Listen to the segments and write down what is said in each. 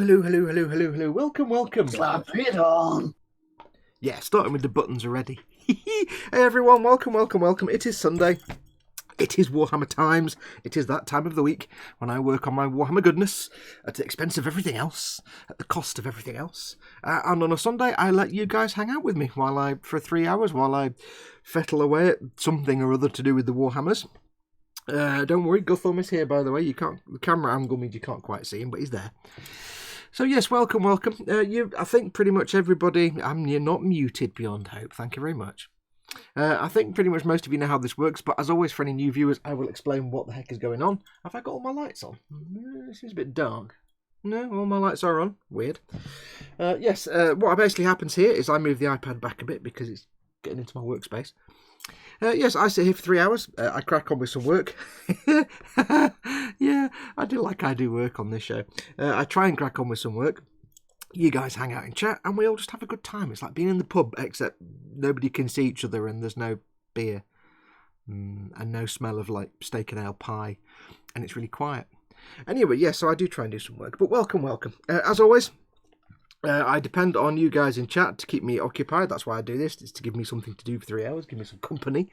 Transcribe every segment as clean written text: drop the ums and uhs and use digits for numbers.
Hello. Welcome. Slap it on. Yeah, starting with the buttons already. Hey everyone, welcome. It is Sunday. It is Warhammer times. It is that time of the week when I work on my Warhammer goodness at the expense of everything else, at the cost of everything else. And on a Sunday, I let you guys hang out with me for 3 hours while I fettle away at something or other to do with the Warhammers. Don't worry, Guthorm is here, by the way. The camera angle means you can't quite see him, but he's there. So yes, welcome. I think pretty much everybody. You're not muted beyond hope. Thank you very much. I think pretty much most of you know how this works, but as always, for any new viewers, I will explain what the heck is going on. Have I got all my lights on? It seems a bit dark. No, all my lights are on. Weird. Yes, what basically happens here is I move the iPad back a bit because it's getting into my workspace. Yes, I sit here for 3 hours. I crack on with some work. Yeah, I do work on this show. I try and crack on with some work. You guys hang out and chat, and we all just have a good time. It's like being in the pub, except nobody can see each other, and there's no beer, and no smell of like steak and ale pie, and it's really quiet. Anyway, yeah, so I do try and do some work. But welcome. As always, I depend on you guys in chat to keep me occupied. That's why I do this. It's to give me something to do for 3 hours, give me some company.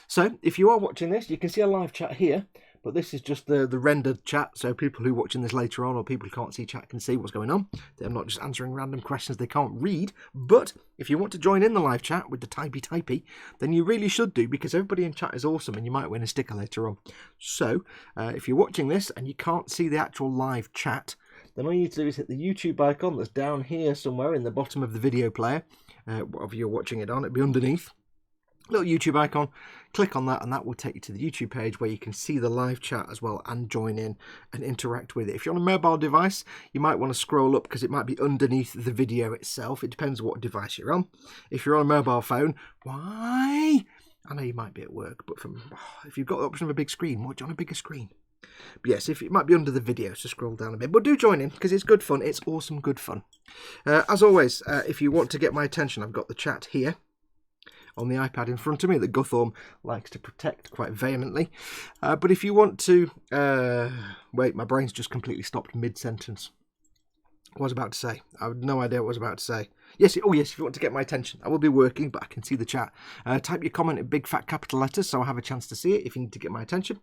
So if you are watching this, you can see a live chat here, but this is just the rendered chat. So people who are watching this later on, or people who can't see chat, can see what's going on. They're not just answering random questions they can't read. But if you want to join in the live chat with the typey, then you really should do, because everybody in chat is awesome and you might win a sticker later on. So if you're watching this and you can't see the actual live chat, then all you need to do is hit the YouTube icon that's down here somewhere in the bottom of the video player. Whatever you're watching it on, it'll be underneath. Little YouTube icon, click on that, and that will take you to the YouTube page where you can see the live chat as well and join in and interact with it. If you're on a mobile device, you might want to scroll up because it might be underneath the video itself. It depends what device you're on. If you're on a mobile phone, why? I know you might be at work, but if you've got the option of a big screen, why do you want a bigger screen? But yes, if it might be under the video, so scroll down a bit. But do join in, because it's good fun. It's awesome, good fun. As always, if you want to get my attention, I've got the chat here on the iPad in front of me that Guthorm likes to protect quite vehemently. But if you want to... wait, my brain's just completely stopped mid-sentence. What was I about to say? I have no idea what I was about to say. Yes, if you want to get my attention. I will be working, but I can see the chat. Type your comment in big fat capital letters so I have a chance to see it if you need to get my attention.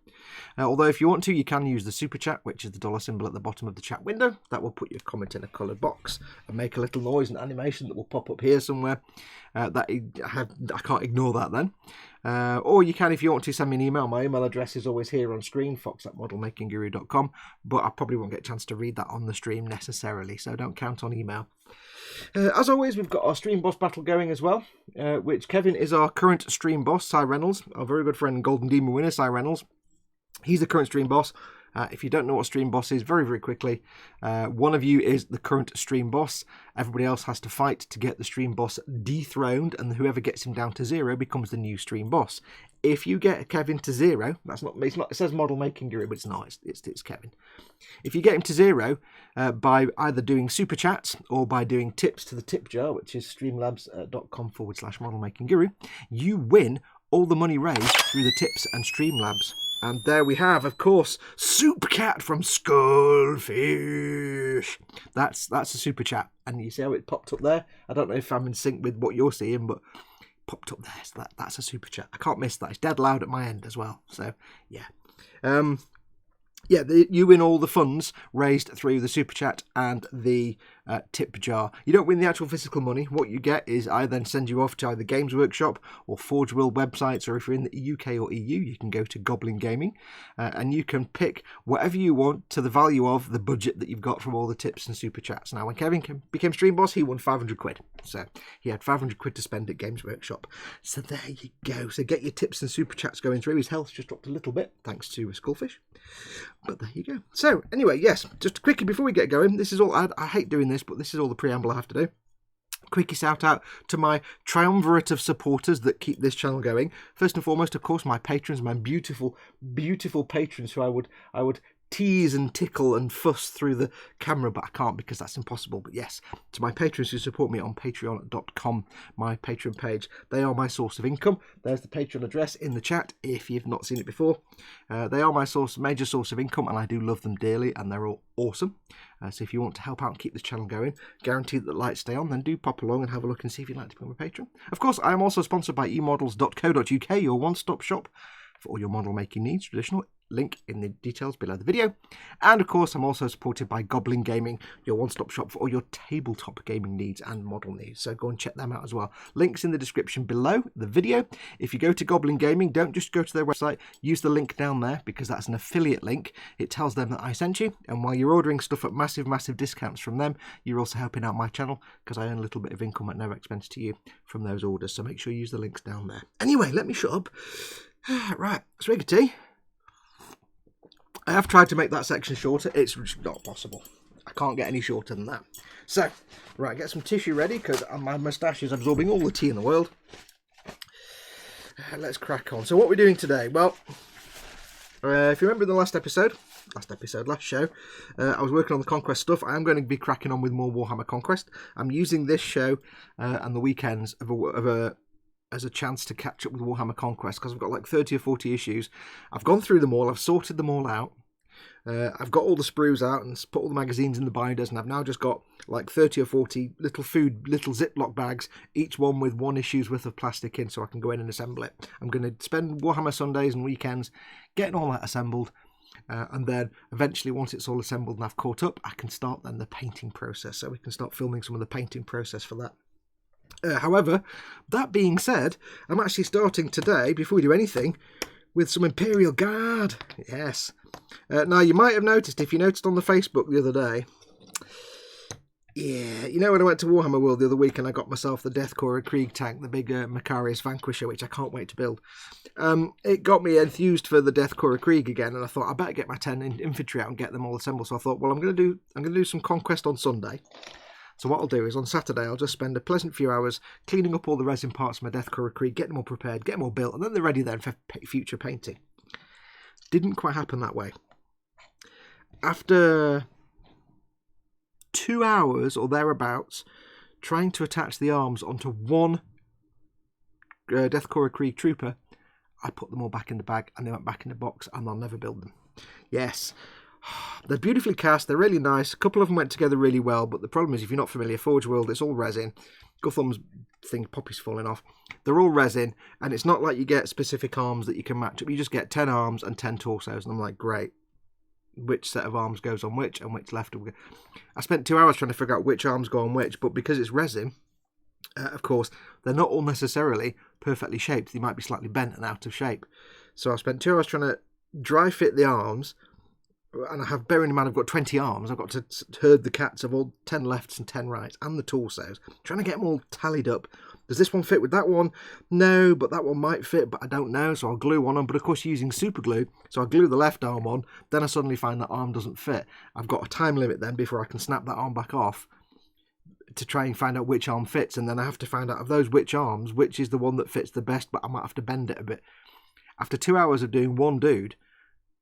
Although if you want to, you can use the super chat, which is the dollar symbol at the bottom of the chat window. That will put your comment in a coloured box and make a little noise and animation that will pop up here somewhere. I can't ignore that then. Or you can, if you want to, send me an email. My email address is always here on screen, fox@modelmakingguru.com, but I probably won't get a chance to read that on the stream necessarily, so don't count on email. As always, we've got our stream boss battle going as well, which Kevin is our current stream boss, Simon Reynolds, our very good friend and Golden Demon winner, Simon Reynolds. He's the current stream boss. If you don't know what stream boss is, very, very quickly, one of you is the current stream boss. Everybody else has to fight to get the stream boss dethroned, and whoever gets him down to 0 becomes the new stream boss. If you get Kevin to 0, it says Model Making Guru, but it's not, it's Kevin. If you get him to 0 by either doing super chats or by doing tips to the tip jar, which is streamlabs.com/modelmakingguru, you win all the money raised through the tips and Streamlabs. And there we have, of course, Soup Cat from Skullfish. That's a super chat. And you see how it popped up there? I don't know if I'm in sync with what you're seeing, but popped up there. So that's a super chat. I can't miss that. It's dead loud at my end as well. So, yeah. You win all the funds raised through the super chat and the tip jar. You don't win the actual physical money. What you get is I then send you off to either Games Workshop or Forge World websites, or if you're in the UK or EU, you can go to Goblin Gaming and you can pick whatever you want to the value of the budget that you've got from all the tips and super chats. Now, when Kevin became stream boss, he won 500 quid. So he had 500 quid to spend at Games Workshop. So there you go. So get your tips and super chats going through. His health just dropped a little bit thanks to Skullfish. But there you go. So anyway, yes, just quickly before we get going, this is all, I hate doing this, but this is all the preamble I have to do. Quickie shout out to my triumvirate of supporters that keep this channel going. First and foremost, of course, my patrons, my beautiful, beautiful patrons who I would tease and tickle and fuss through the camera, but I can't because that's impossible. But yes, to my patrons who support me on patreon.com, my Patreon page, they are my source of income. There's the Patreon address in the chat if you've not seen it before. They are my major source of income, and I do love them dearly, and they're all awesome. So if you want to help out and keep this channel going, guarantee that the lights stay on, then do pop along and have a look and see if you'd like to become a patron. Of course, I am also sponsored by emodels.co.uk, your one-stop shop for all your model making needs, traditional. Link in the details below the video. And of course, I'm also supported by Goblin Gaming, your one-stop shop for all your tabletop gaming needs and model needs. So go and check them out as well. Links in the description below the video. If you go to Goblin Gaming, don't just go to their website. Use the link down there because that's an affiliate link. It tells them that I sent you. And while you're ordering stuff at massive, massive discounts from them, you're also helping out my channel because I earn a little bit of income at no expense to you from those orders. So make sure you use the links down there. Anyway, let me shut up. Right, swig of tea. I have tried to make that section shorter. It's not possible. I can't get any shorter than that. So, right, get some tissue ready because my moustache is absorbing all the tea in the world. Let's crack on. So what we're doing today, well, if you remember the last show, I was working on the Conquest stuff. I am going to be cracking on with more Warhammer Conquest. I'm using this show and the weekends as a chance to catch up with Warhammer Conquest because I've got like 30 or 40 issues. I've gone through them all. I've sorted them all out. I've got all the sprues out and put all the magazines in the binders, and I've now just got like 30 or 40 little Ziploc bags, each one with one issue's worth of plastic in so I can go in and assemble it. I'm going to spend Warhammer Sundays and weekends getting all that assembled. And then eventually, once it's all assembled and I've caught up, I can start then the painting process. So we can start filming some of the painting process for that. However, that being said, I'm actually starting today, before we do anything, with some Imperial Guard. Yes. Now, you might have noticed, if you noticed on the Facebook the other day, yeah, you know when I went to Warhammer World the other week and I got myself the Deathcore Krieg tank, the big Macarius Vanquisher, which I can't wait to build. It got me enthused for the Deathcore Krieg again, and I thought I better get my 10 infantry out and get them all assembled. So I thought, well, I'm going to do some Conquest on Sunday. So what I'll do is on Saturday I'll just spend a pleasant few hours cleaning up all the resin parts of my Deathcore Krieg, get them all prepared, get them all built, and then they're ready then for future painting. Didn't quite happen that way. After 2 hours or thereabouts trying to attach the arms onto one Deathcore Krieg trooper, I put them all back in the bag and they went back in the box and I'll never build them. Yes. They're beautifully cast, they're really nice. A couple of them went together really well, but the problem is if you're not familiar, Forge World, it's all resin. Gutham's thing, Poppy's falling off. They're all resin, and it's not like you get specific arms that you can match up. You just get 10 arms and 10 torsos, and I'm like, great. Which set of arms goes on which, and which left? I spent 2 hours trying to figure out which arms go on which, but because it's resin, of course, they're not all necessarily perfectly shaped. They might be slightly bent and out of shape. So I spent 2 hours trying to dry fit the arms, and I have, bearing in mind I've got 20 arms, I've got to herd the cats of all 10 lefts and 10 rights, and the torsos, trying to get them all tallied up. Does this one fit with that one? No, but that one might fit, but I don't know, so I'll glue one on. But of course using super glue, so I glue the left arm on, then I suddenly find that arm doesn't fit. I've got a time limit then before I can snap that arm back off to try and find out which arm fits, and then I have to find out of those which arms, which is the one that fits the best, but I might have to bend it a bit. After 2 hours of doing one dude,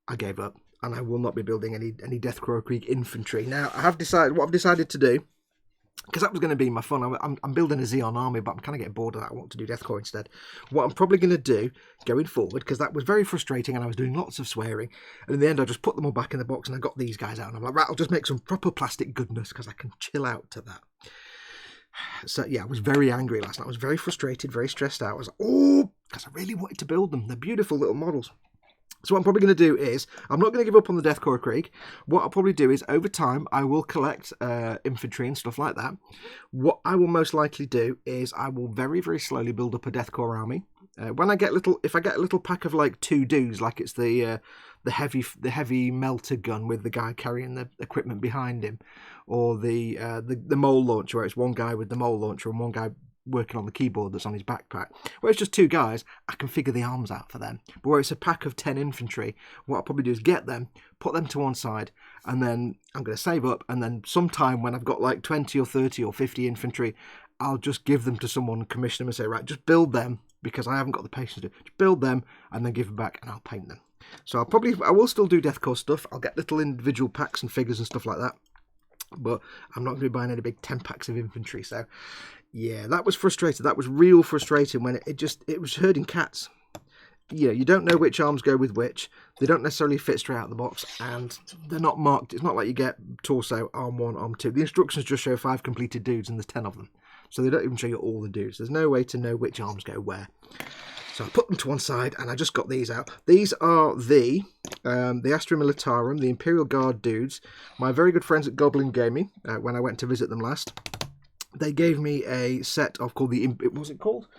I gave up. And I will not be building any Deathcore Krieg infantry. Now, what I've decided to do, because that was going to be my fun. I'm building a Xeon army, but I'm kind of getting bored of that. I want to do Deathcore instead. What I'm probably going to do going forward, because that was very frustrating and I was doing lots of swearing, and in the end I just put them all back in the box and I got these guys out. And I'm like, right, I'll just make some proper plastic goodness because I can chill out to that. So yeah, I was very angry last night. I was very frustrated, very stressed out. I was like, oh, because I really wanted to build them. They're beautiful little models. So what I'm probably going to do is, I'm not going to give up on the Deathcore Krieg. What I'll probably do is, over time, I will collect infantry and stuff like that. What I will most likely do is, I will very, very slowly build up a Deathcore army. When I get if I get a little pack of like 2 dudes, like it's the heavy melter gun with the guy carrying the equipment behind him, or the mole launcher, where it's one guy with the mole launcher and one guy working on the keyboard that's on his backpack, where it's just 2 guys, I can figure the arms out for them. But where it's a pack of 10 infantry, what I'll probably do is get them, put them to one side, and then I'm going to save up, and then sometime when I've got like 20 or 30 or 50 infantry, I'll just give them to someone, commission them and say, right, just build them, because I haven't got the patience to do it. Just build them, and then give them back, and I'll paint them. So I will still do Deathcore stuff. I'll get little individual packs and figures and stuff like that. But I'm not going to be buying any big 10 packs of infantry. So yeah, that was frustrating. That was real frustrating when it was herding cats. Yeah, you don't know which arms go with which. They don't necessarily fit straight out of the box, and they're not marked. It's not like you get torso, arm 1, arm 2. The instructions just show 5 completed dudes, and there's 10 of them. So they don't even show you all the dudes. There's no way to know which arms go where. So I put them to one side, and I just got these out. These are the Astra Militarum, the Imperial Guard dudes. My very good friends at Goblin Gaming, when I went to visit them last, they gave me a set of called what was it called?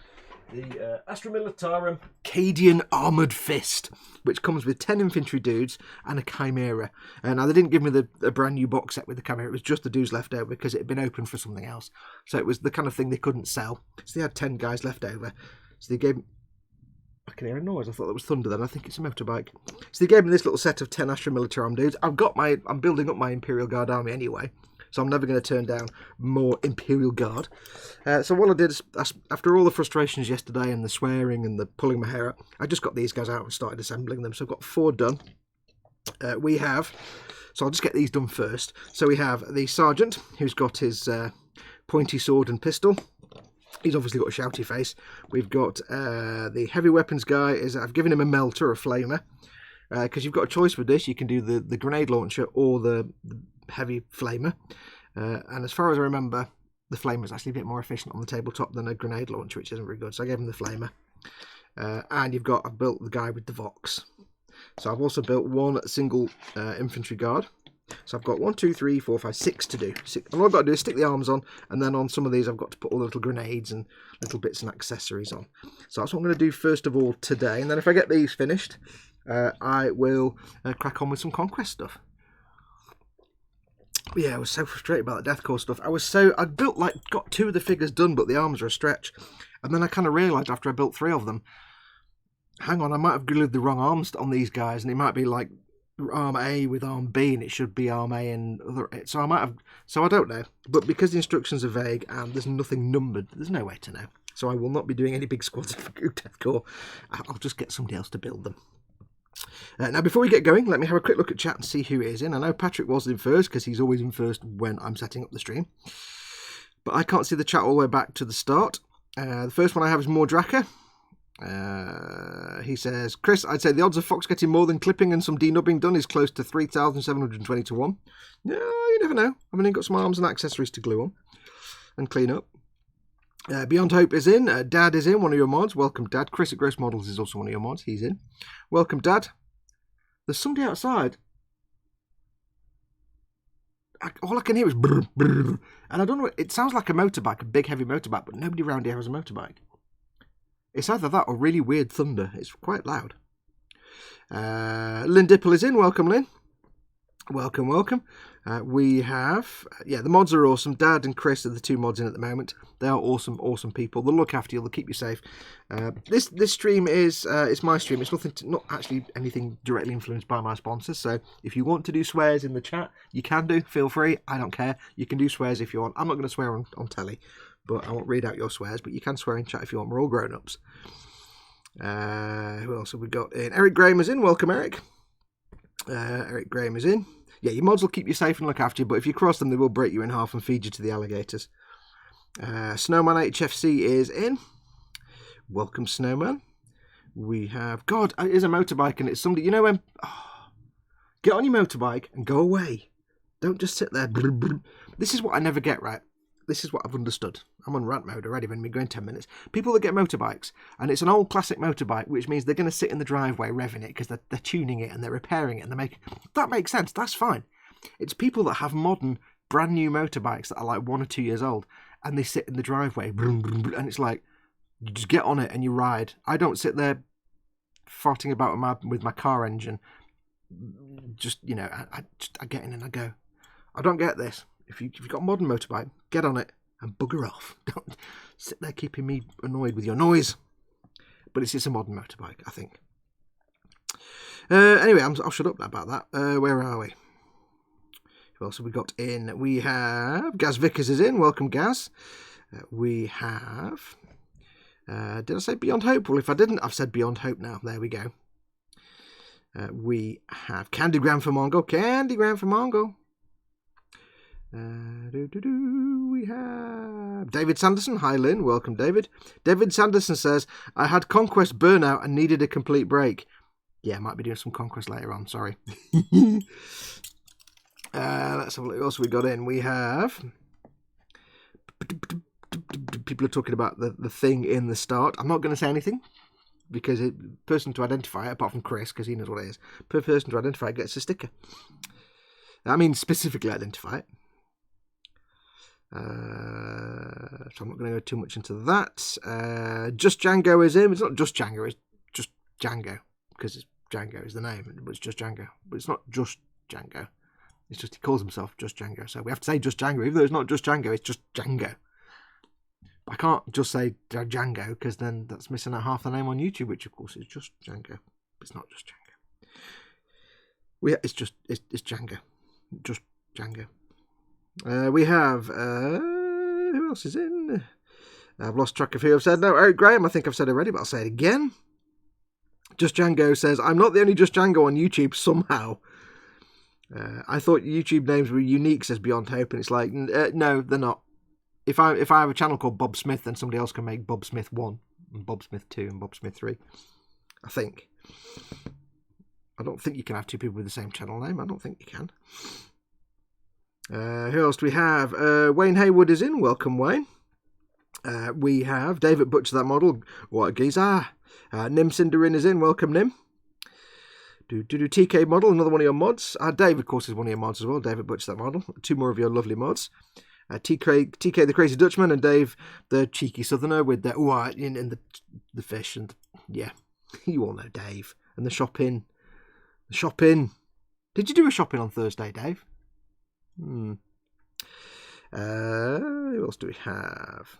The Astra Militarum Cadian Armoured Fist, which comes with 10 infantry dudes and a Chimera. Now, they didn't give me a brand new box set with the Chimera. It was just the dudes left over because it had been opened for something else. So it was the kind of thing they couldn't sell. So they had 10 guys left over. So they gave me... I can hear a noise. I thought that was thunder then. I think it's a motorbike. So they gave me this little set of 10 Astra Militarum dudes. I'm building up my Imperial Guard army anyway. So I'm never going to turn down more Imperial Guard. So what I did is, after all the frustrations yesterday and the swearing and the pulling my hair out, I just got these guys out and started assembling them. So I've got 4 done. So I'll just get these done first. So we have the Sergeant, who's got his pointy sword and pistol. He's obviously got a shouty face. We've got the Heavy Weapons guy. I've given him a melter, a flamer. Because you've got a choice with this. You can do the grenade launcher or the heavy flamer. And as far as I remember, the flamer is actually a bit more efficient on the tabletop than a grenade launcher, which isn't very good. So I gave him the flamer. And I've built the guy with the Vox. So I've also built 1 single infantry guard. So I've got 1, 2, 3, 4, 5, 6 to do. And all I've got to do is stick the arms on, and then on some of these I've got to put all the little grenades and little bits and accessories on. So that's what I'm going to do first of all today. And then if I get these finished, I will crack on with some Conquest stuff. Yeah, I was so frustrated about the Deathcore stuff. I'd got 2 of the figures done, but the arms are a stretch. And then I kind of realised after I built 3 of them, hang on, I might have glued the wrong arms on these guys, and it might be like arm A with arm B, and it should be arm A and other. So I don't know. But because the instructions are vague and there's nothing numbered, there's no way to know. So I will not be doing any big squads of Deathcore. I'll just get somebody else to build them. Now, before we get going, let me have a quick look at chat and see who is in. I know Patrick was in first because he's always in first when I'm setting up the stream. But I can't see the chat all the way back to the start. The first one I have is Mordraka. He says, Chris, I'd say the odds of Fox getting more than clipping and some denubbing done is close to 3,720 to 1. No, you never know. I mean, you've got some arms and accessories to glue on and clean up. Beyond Hope is in. Dad is in, one of your mods. Welcome, Dad. Chris at Gross Models is also one of your mods. He's in. Welcome, Dad. There's somebody outside. All I can hear is brr, brr. And I don't know, it sounds like a motorbike, a big heavy motorbike, but nobody around here has a motorbike. It's either that or really weird thunder. It's quite loud. Lynn Dipple is in. Welcome, Lynn. Welcome, welcome. We have, the mods are awesome. Dad and Chris are the 2 mods in at the moment. They are awesome, awesome people. They'll look after you. They'll keep you safe. This stream is it's my stream. It's not actually anything directly influenced by my sponsors. So if you want to do swears in the chat, you can do. Feel free. I don't care. You can do swears if you want. I'm not going to swear on telly, but I won't read out your swears. But you can swear in chat if you want. We're all grown ups. Who else have we got in? Eric Graham is in. Welcome, Eric. Eric Graham is in. Yeah, your mods will keep you safe and look after you, but if you cross them, they will break you in half and feed you to the alligators. Snowman HFC is in. Welcome, Snowman. We have... God, it is a motorbike, and it's somebody... You know when... get on your motorbike and go away. Don't just sit there. This is what I never get, right? This is what I've understood. I'm on rant mode already, when we go in 10 minutes. People that get motorbikes, and it's an old classic motorbike, which means they're going to sit in the driveway revving it because they're tuning it and they're repairing it and they're making... That makes sense. That's fine. It's people that have modern, brand new motorbikes that are like 1 or 2 years old, and they sit in the driveway, and it's like, you just get on it and you ride. I don't sit there farting about with my car engine. Just, I get in and I go. I don't get this. If you've got a modern motorbike, get on it and bugger off. Don't sit there keeping me annoyed with your noise. But it's a modern motorbike, I think. Anyway, I'll shut up about that. Where are we? Who else have we got in? We have... Gaz Vickers is in. Welcome, Gaz. We have... did I say Beyond Hope? Well, if I didn't, I've said Beyond Hope now. There we go. We have Candygram for Mongo. Candygram for Mongo. We have David Sanderson. Hi, Lynn. Welcome, David. David Sanderson says, I had Conquest burnout and needed a complete break. Yeah, I might be doing some Conquest later on. Sorry. Let's have a look. What else we got in? We have... People are talking about the thing in the start. I'm not going to say anything because person to identify it, apart from Chris, because he knows what it is, per person to identify it gets a sticker. I mean, specifically identify it. So I'm not going to go too much into that. Just Django is in. It's not just Django, it's just Django, because it's Django is the name, but it's just Django. But it's not just Django. It's just he calls himself Just Django. So we have to say Just Django, even though it's not Just Django, it's just Django. I can't just say Django, because then that's missing out half the name on YouTube, which of course is Just Django. It's not Just Django. It's Django. Just Django. We have who else is in? I've lost track of who I've said. No, Eric Graham, I think I've said already, but I'll say it again. Just Django says, I'm not the only Just Django on YouTube somehow. I thought YouTube names were unique, says Beyond Hope, and it's like, no, they're not. If I have a channel called Bob Smith, then somebody else can make Bob Smith 1, and Bob Smith 2, and Bob Smith 3. I think. I don't think you can have two people with the same channel name. I don't think you can. Who else do we have? Wayne Haywood is in. Welcome, Wayne. We have David Butcher, that model. What a geezer. Nim Cinderin is in. Welcome, Nim. TK model, another one of your mods. Dave, of course, is one of your mods as well. David Butcher, that model. Two more of your lovely mods. TK the Crazy Dutchman, and Dave the Cheeky Southerner with the and the fish, and yeah, you all know Dave. And the shopping. Did you do a shopping on Thursday, Dave? Who else do we have?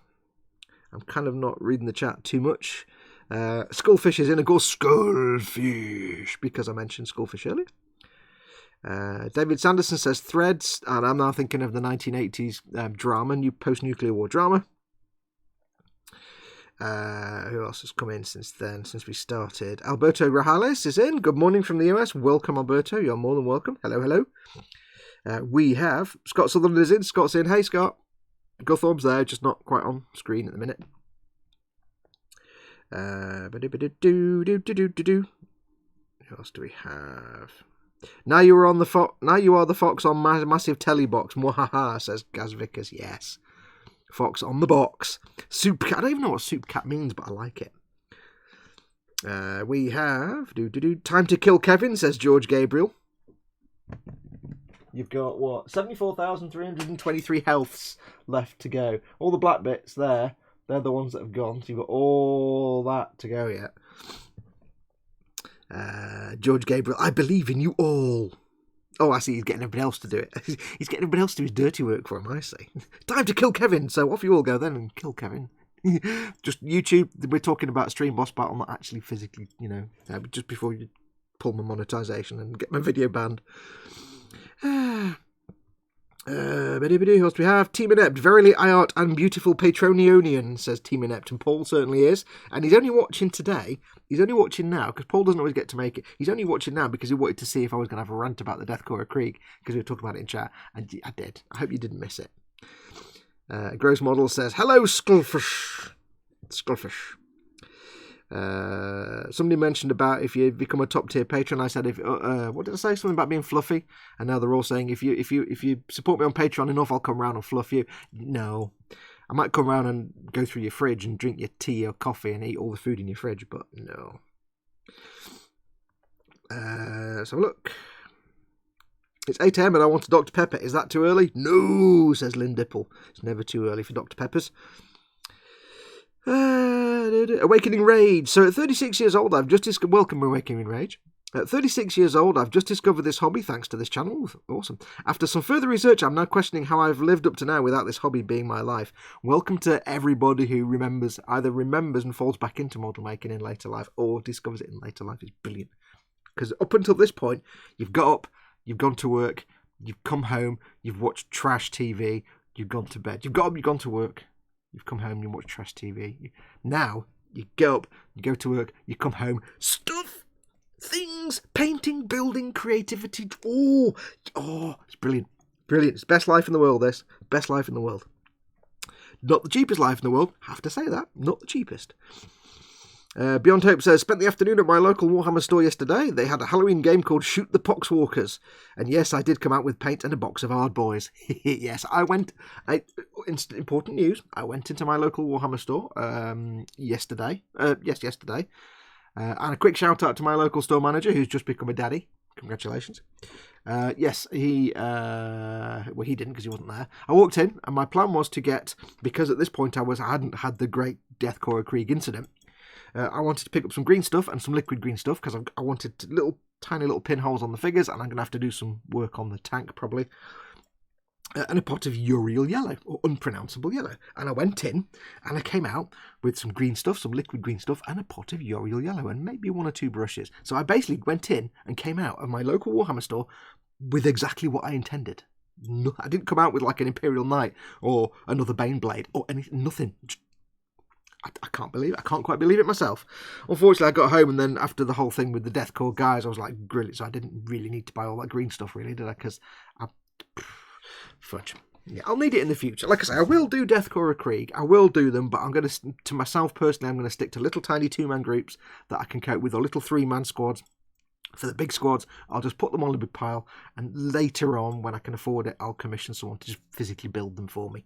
I'm kind of not reading the chat too much. Skullfish is in, of course. Skullfish, because I mentioned Skullfish earlier. David Sanderson says Threads, and I'm now thinking of the 1980s drama, new post-nuclear war drama. Who else has come in since then, since we started? Alberto Rajales is in. Good morning from the US. Welcome, Alberto. You're more than welcome. Hello, hello. We have Scott Sutherland is in. Scott's in. Hey, Scott. Good thumbs there, just not quite on screen at the minute. Who else do we have? Now you are the fox on massive telly box. Mwahaha, says Gaz Vickers. Yes. Fox on the box. Soup cat. I don't even know what soup cat means, but I like it. We have Time to Kill Kevin, says George Gabriel. You've got what? 74,323 healths left to go. All the black bits there, they're the ones that have gone. So you've got all that to go yet. George Gabriel, I believe in you all. Oh, I see, he's getting everybody else to do it. He's getting everybody else to do his dirty work for him, I see. Time to kill Kevin, so off you all go then and kill Kevin. Just YouTube, we're talking about Stream Boss Battle, not actually physically, just before you pull my monetization and get my video banned. Who else we have? Team Inept, verily I art and beautiful Patronionian, says Team Inept, and Paul certainly is. And he's only watching today. He's only watching now, because Paul doesn't always get to make it. He's only watching now because he wanted to see if I was going to have a rant about the Deathcore of Krieg, because we were talking about it in chat, and I did. I hope you didn't miss it. Gross Model says, hello, Skullfish. Skullfish. Somebody mentioned about if you become a top tier patron. I said what did I say? Something about being fluffy, and now they're all saying if you support me on Patreon enough, I'll come round and fluff you. No, I might come round and go through your fridge and drink your tea or coffee and eat all the food in your fridge, but no. So look, it's 8 AM and I want a Dr. Pepper. Is that too early? No, says Lynn Dipple. It's never too early for Dr. Peppers. Awakening Rage. So at 36 years old, I've just discovered... Welcome, Awakening Rage. At 36 years old, I've just discovered this hobby thanks to this channel. Awesome. After some further research, I'm now questioning how I've lived up to now without this hobby being my life. Welcome to everybody who either remembers and falls back into model making in later life or discovers it in later life. It's brilliant. Because up until this point, you've got up, you've gone to work, you've come home, you've watched trash TV, you've gone to bed. You've got up, you've gone to work. You've come home, you watch trash TV. Now, you get up, you go to work, you come home, stuff, things things. Painting, building, creativity. Oh, it's brilliant. Brilliant. It's best life in the world, this. Best life in the world. Not the cheapest life in the world. Have to say that. Not the cheapest. Beyond Hope says, spent the afternoon at my local Warhammer store yesterday. They had a Halloween game called Shoot the Poxwalkers. And yes, I did come out with paint and a box of hard boys. Yes, important news. I went into my local Warhammer store yesterday. Yesterday. And a quick shout out to my local store manager who's just become a daddy. Congratulations. Yes, he didn't because he wasn't there. I walked in and my plan was to get, because at this point I hadn't had the great Deathcore Krieg incident, I wanted to pick up some green stuff and some liquid green stuff because I wanted tiny little pinholes on the figures, and I'm going to have to do some work on the tank probably. And a pot of Uriel yellow, or unpronounceable yellow. And I went in and I came out with some green stuff, some liquid green stuff, and a pot of Uriel yellow, and maybe 1 or 2 brushes. So I basically went in and came out of my local Warhammer store with exactly what I intended. No, I didn't come out with like an Imperial Knight or another Baneblade or anything, nothing. I can't believe it. I can't quite believe it myself. Unfortunately, I got home and then after the whole thing with the Deathcore guys, I was like, brilliant. So I didn't really need to buy all that green stuff, really, did I? Because fudge. Yeah, I'll need it in the future. Like I say, I will do Deathcore or Krieg. I will do them, but I'm going to myself personally, I'm going to stick to little tiny 2-man groups that I can cope with, or little 3-man squads. For the big squads, I'll just put them on a big pile, and later on, when I can afford it, I'll commission someone to just physically build them for me.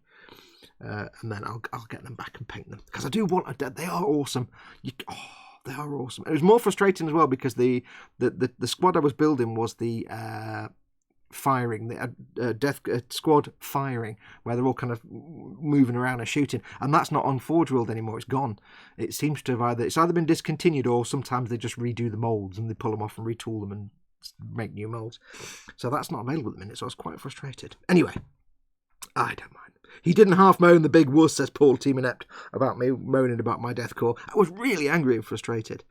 And then I'll get them back and paint them. Because I do want they are awesome. They are awesome. It was more frustrating as well because the squad I was building was the firing, the death squad firing, where they're all kind of moving around and shooting, and that's not on Forge World anymore. It's gone. It seems to have either been discontinued, or sometimes they just redo the molds and they pull them off and retool them and make new molds. So that's not available at the minute, so I was quite frustrated. Anyway, I don't mind. He didn't half moan the big wuss, says Paul Team Inept, about me moaning about my deathcore. I was really angry and frustrated,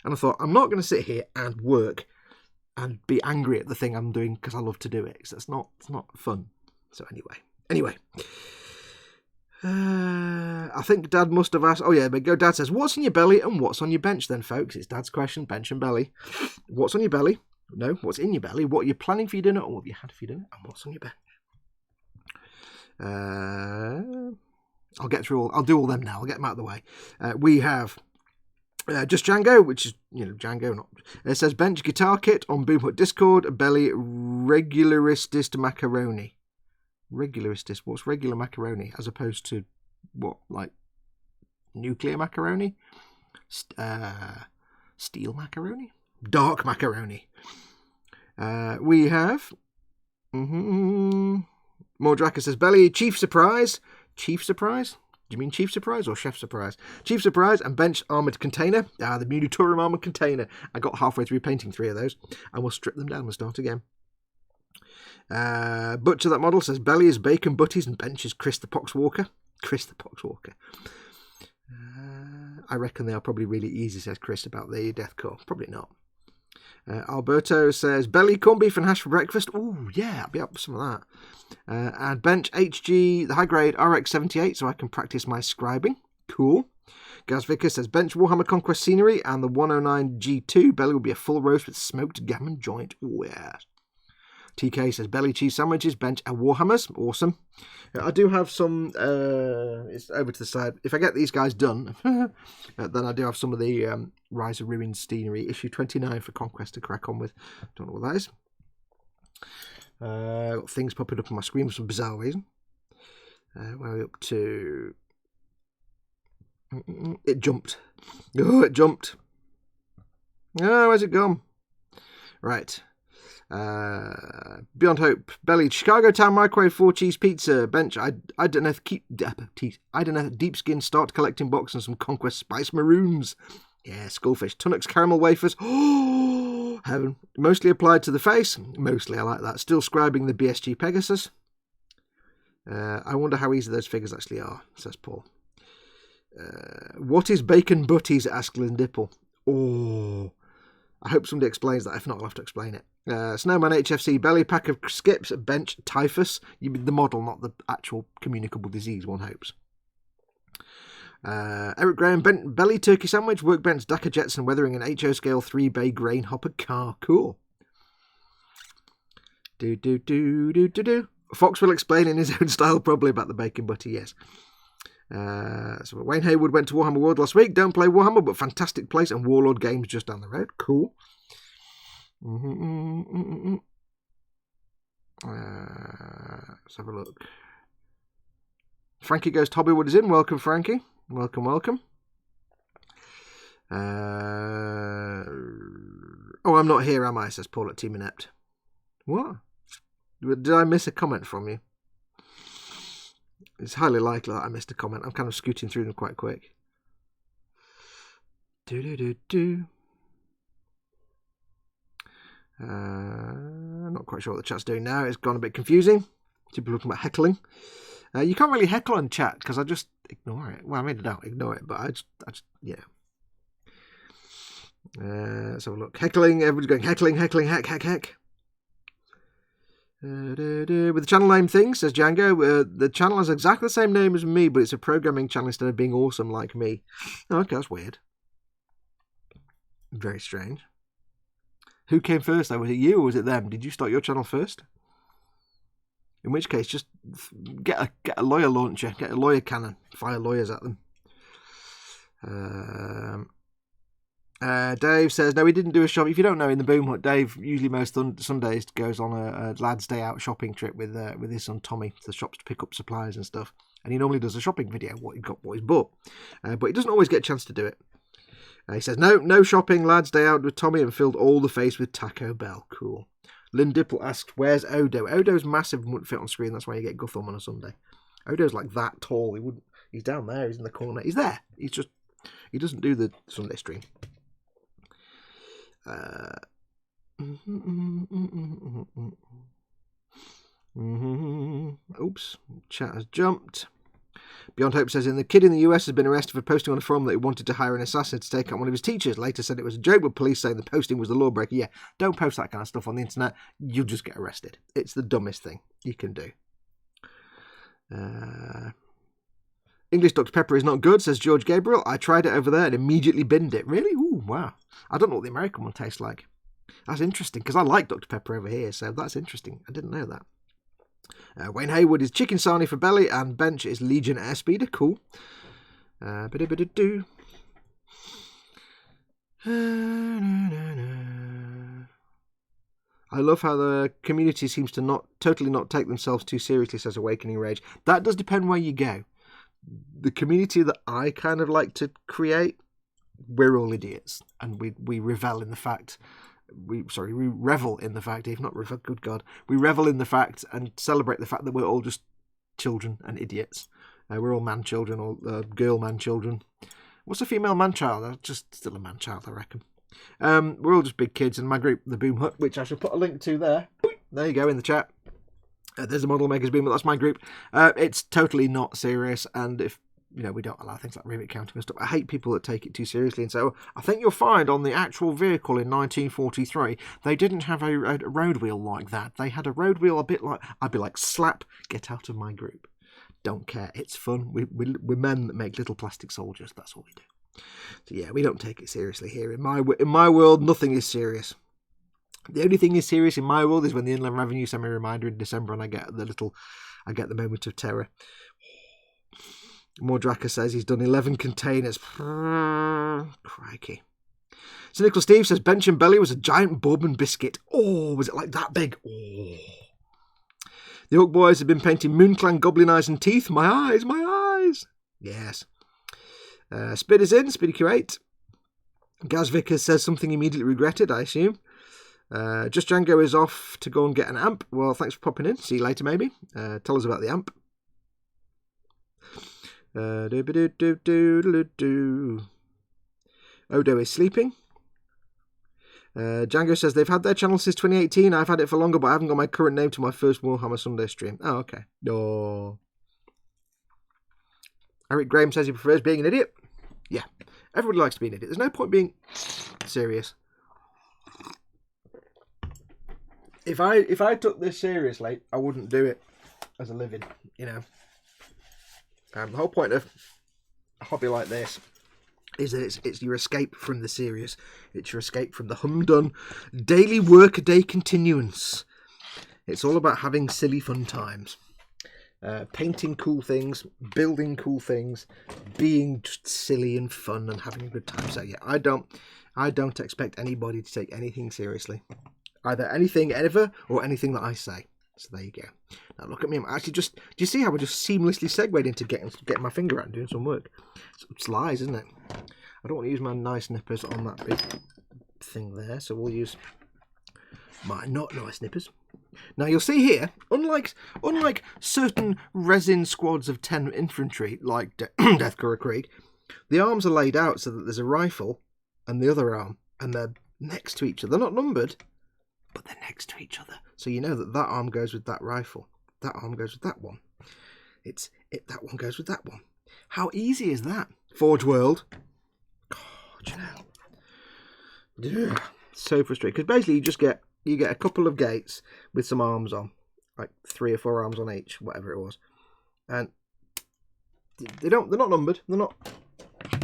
and I thought, I'm not going to sit here and work and be angry at the thing I'm doing because I love to do it. So it's not fun. So anyway. I think Dad must have asked. Oh yeah, but go. Dad says, "What's in your belly and what's on your bench?" Then, folks, it's Dad's question: bench and belly. What's on your belly? No, what's in your belly? What are you planning for your dinner, or what have you had for your dinner? And what's on your bench? I'll get through all. I'll do all them now. I'll get them out of the way. We have. Just Django, which is, Django, not. It says bench guitar kit on Boomhut Discord, belly regularistist macaroni. Regularistist, what's regular macaroni? As opposed to what, like nuclear macaroni? Steel macaroni? Dark macaroni. We have. Mordraka says belly, chief surprise. Chief surprise? Do you mean Chief Surprise or Chef Surprise? Chief Surprise and bench armoured container. The Muniturum armoured container. I got halfway through painting 3 of those. And we'll strip them down and start again. Butcher that model says belly is bacon butties and bench is Chris the Poxwalker. Chris the Poxwalker. I reckon they are probably really easy, says Chris, about the Deathcore. Probably not. Alberto says belly, corned beef and hash for breakfast. Oh yeah, I'll be up for some of that. And bench HG, the high grade RX78, so I can practice my scribing. Cool. Gaz Vicker says bench Warhammer Conquest scenery and the 109 G2. Belly will be a full roast with smoked gammon joint. Oh yeah. TK says belly cheese sandwiches, bench and Warhammers. Awesome. I do have some. It's over to the side. If I get these guys done, then I do have some of the Rise of Ruins scenery issue 29 for Conquest to crack on with. Don't know what that is. Got things popping up on my screen for some bizarre reason. Where are we up to? It jumped. Oh, it jumped. Oh, where's it gone? Right. Beyond Hope, belly, Chicago Town microwave 4 cheese pizza, bench. I don't know if deep skin start collecting box and some Conquest spice maroons. Yeah, Skullfish, Tunnocks caramel wafers. Oh, heaven. Mostly applied to the face. Mostly, I like that. Still scribing the BSG Pegasus. I wonder how easy those figures actually are, says Paul. What is bacon butties? Asks Lindipple. Oh, I hope somebody explains that. If not, I'll have to explain it. Snowman HFC, belly, pack of skips, bench, typhus. You mean the model, not the actual communicable disease, one hopes. Eric Graham, belly turkey sandwich, workbench, Dakar Jetson, weathering an HO scale 3-bay grain hopper car. Cool. Do. Fox will explain in his own style probably about the bacon butter, yes. So Wayne Haywood went to Warhammer World last week. Don't play Warhammer, but fantastic place, and Warlord Games just down the road. Cool. Let's have a look. Frankie Goes Hobbywood is in. Welcome, Frankie. Welcome. Oh, I'm not here, am I? Says Paul at Team Inept. What? Did I miss a comment from you? It's highly likely that I missed a comment. I'm kind of scooting through them quite quick. Not quite sure what the chat's doing now. It's gone a bit confusing. People talking about heckling. You can't really heckle on chat because I just ignore it. Well, I made it out, ignore it, but I just yeah. Let's have a look. Heckling. Everybody's going heckling, heck. With the channel name thing, says Django, the channel has exactly the same name as me, but it's a programming channel instead of being awesome like me. Oh, okay, that's weird. Very strange. Who came first though? Was it you or was it them? Did you start your channel first? In which case, just get a lawyer launcher, get a lawyer cannon, fire lawyers at them. Dave says, no, we didn't do a shop. If you don't know, in the Boom Hut, Dave usually most Sundays goes on a lad's day out shopping trip with his son Tommy to the shops to pick up supplies and stuff. And he normally does a shopping video, what he's bought. But he doesn't always get a chance to do it. He says, no shopping, lad's day out with Tommy, and filled all the face with Taco Bell. Cool. Lynn Dipple asked, where's Odo? Odo's massive and wouldn't fit on screen. That's why you get Gutham on a Sunday. Odo's like that tall. He's down there. He's in the corner. He's there. He doesn't do the Sunday stream. Oops, chat has jumped. Beyond Hope says, the kid in the US has been arrested for posting on a forum that he wanted to hire an assassin to take out one of his teachers. Later said it was a joke, with police saying the posting was the lawbreaker. Yeah, don't post that kind of stuff on the internet. You'll just get arrested. It's the dumbest thing you can do. English Dr. Pepper is not good, says George Gabriel. I tried it over there and immediately binned it. Really? Ooh, wow. I don't know what the American one tastes like. That's interesting, because I like Dr. Pepper over here, so that's interesting. I didn't know that. Wayne Haywood is Chicken Sarnie for belly, and Bench is Legion Airspeeder. Cool. I love how the community seems to totally not take themselves too seriously, says Awakening Rage. That does depend where you go. The community that I kind of like to create, we're all idiots, and we revel in the fact. We revel in the fact, if not revel, good God, we revel in the fact and celebrate the fact that we're all just children and idiots. We're all man children or girl man children. What's a female man child? Just still a man child, I reckon. We're all just big kids, and my group, the Boom Hut, which I shall put a link to there. There you go in the chat. There's a Model Makers Boom, but that's my group. It's totally not serious, and if we don't allow things like rivet counting and stuff. I hate people that take it too seriously. And so I think you'll find on the actual vehicle in 1943, they didn't have a road wheel like that. They had a road wheel a bit like, I'd be like, slap, get out of my group. Don't care. It's fun. We're men that make little plastic soldiers. That's all we do. So yeah, we don't take it seriously here. In my world, nothing is serious. The only thing is serious in my world is when the Inland Revenue send me a reminder in December and I get the moment of terror. Mordraka says he's done 11 containers. Crikey. So Nicholas Steve says Bench and Belly was a giant bourbon biscuit. Oh, was it like that big? Oh. The Orc Boys have been painting Moonclan goblin eyes and teeth. My eyes. Yes. Spid is in. Spiddy Q8. Gaz Vickers says something immediately regretted, I assume. Just Django is off to go and get an amp. Well, thanks for popping in. See you later, maybe. Tell us about the amp. Odo is sleeping. Django says they've had their channel since 2018. I've had it for longer, but I haven't got my current name to my first Warhammer Sunday stream. Oh, okay. Oh. Eric Graham says he prefers being an idiot. Yeah, everybody likes to be an idiot. There's no point being serious. If I took this seriously, I wouldn't do it as a living, The whole point of a hobby like this is that it's your escape from the serious. It's your escape from the humdrum daily workaday continuance. It's all about having silly fun times. Painting cool things, building cool things, being just silly and fun and having a good time. So yeah, I don't expect anybody to take anything seriously. Either anything ever or anything that I say. So there you go. Now look at me. I'm actually just... Do you see how I just seamlessly segued into getting my finger out and doing some work? It's lies, isn't it? I don't want to use my nice nippers on that big thing there. So we'll use my not nice nippers. Now you'll see here, unlike certain resin squads of 10 infantry, like Deathcore Krieg, the arms are laid out so that there's a rifle and the other arm, and they're next to each other. They're not numbered, but they're next to each other. So you know that arm goes with that rifle. That arm goes with that one. That one goes with that one. How easy is that? Forge World. God, you know. So frustrating. Because basically you get a couple of gates with some arms on. Like 3 or 4 arms on each, whatever it was. And they're not numbered. They're not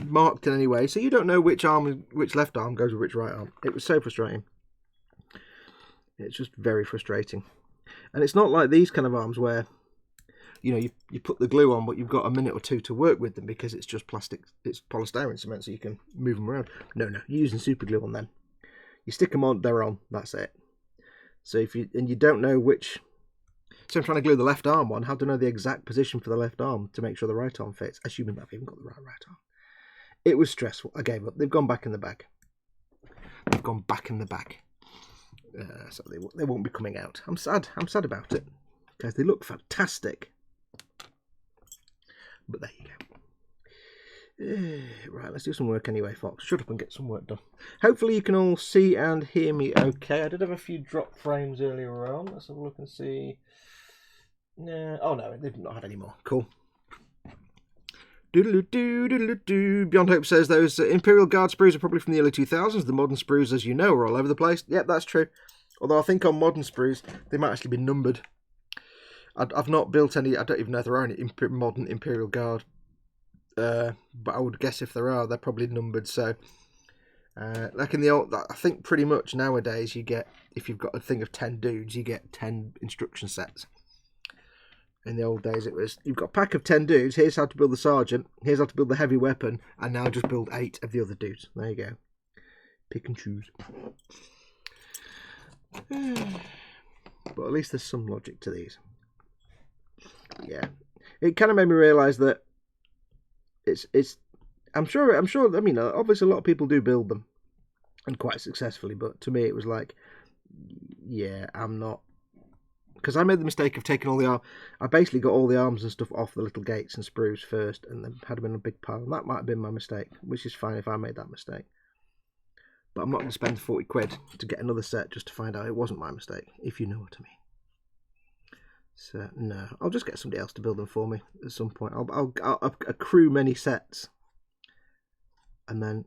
marked in any way. So you don't know which left arm goes with which right arm. It was so frustrating. It's just very frustrating. And it's not like these kind of arms where, you know, you put the glue on, but you've got a minute or two to work with them because it's just plastic, it's polystyrene cement, so you can move them around. No, you're using super glue on them. You stick them on, they're on, that's it. So you don't know which, so I'm trying to glue the left arm on, how to know the exact position for the left arm to make sure the right arm fits, assuming I've even got the right arm. It was stressful. I gave up. They've gone back in the bag. They've gone back in the bag. So they won't be coming out. I'm sad about it because they look fantastic. But there you go. Right, let's do some work anyway, Fox. Shut up and get some work done. Hopefully you can all see and hear me okay. I did have a few drop frames earlier on. Let's have a look and see. Oh no, they've not had any more. Cool. Doodle-doo, Beyond Hope says those Imperial Guard sprues are probably from the early 2000s. The modern sprues, as you know, are all over the place. Yep, that's true. Although I think on modern sprues, they might actually be numbered. I've not built any, I don't even know if there are any modern Imperial Guard. But I would guess if there are, they're probably numbered. So, like in the old, I think pretty much nowadays you get, if you've got a thing of 10 dudes, you get 10 instruction sets. In the old days, it was, you've got a pack of 10 dudes, here's how to build the sergeant, here's how to build the heavy weapon, and now just build 8 of the other dudes. There you go. Pick and choose. But at least there's some logic to these. Yeah. It kind of made me realise that it's I'm sure, I mean, obviously a lot of people do build them, and quite successfully, but to me it was like, yeah, I'm not. Because I made the mistake of taking all the arms. I basically got all the arms and stuff off the little gates and sprues first, and then had them in a big pile. And that might have been my mistake, which is fine if I made that mistake. But I'm not going to spend 40 quid to get another set just to find out it wasn't my mistake, if you know what I mean. So no, I'll just get somebody else to build them for me at some point. I'll accrue many sets, and then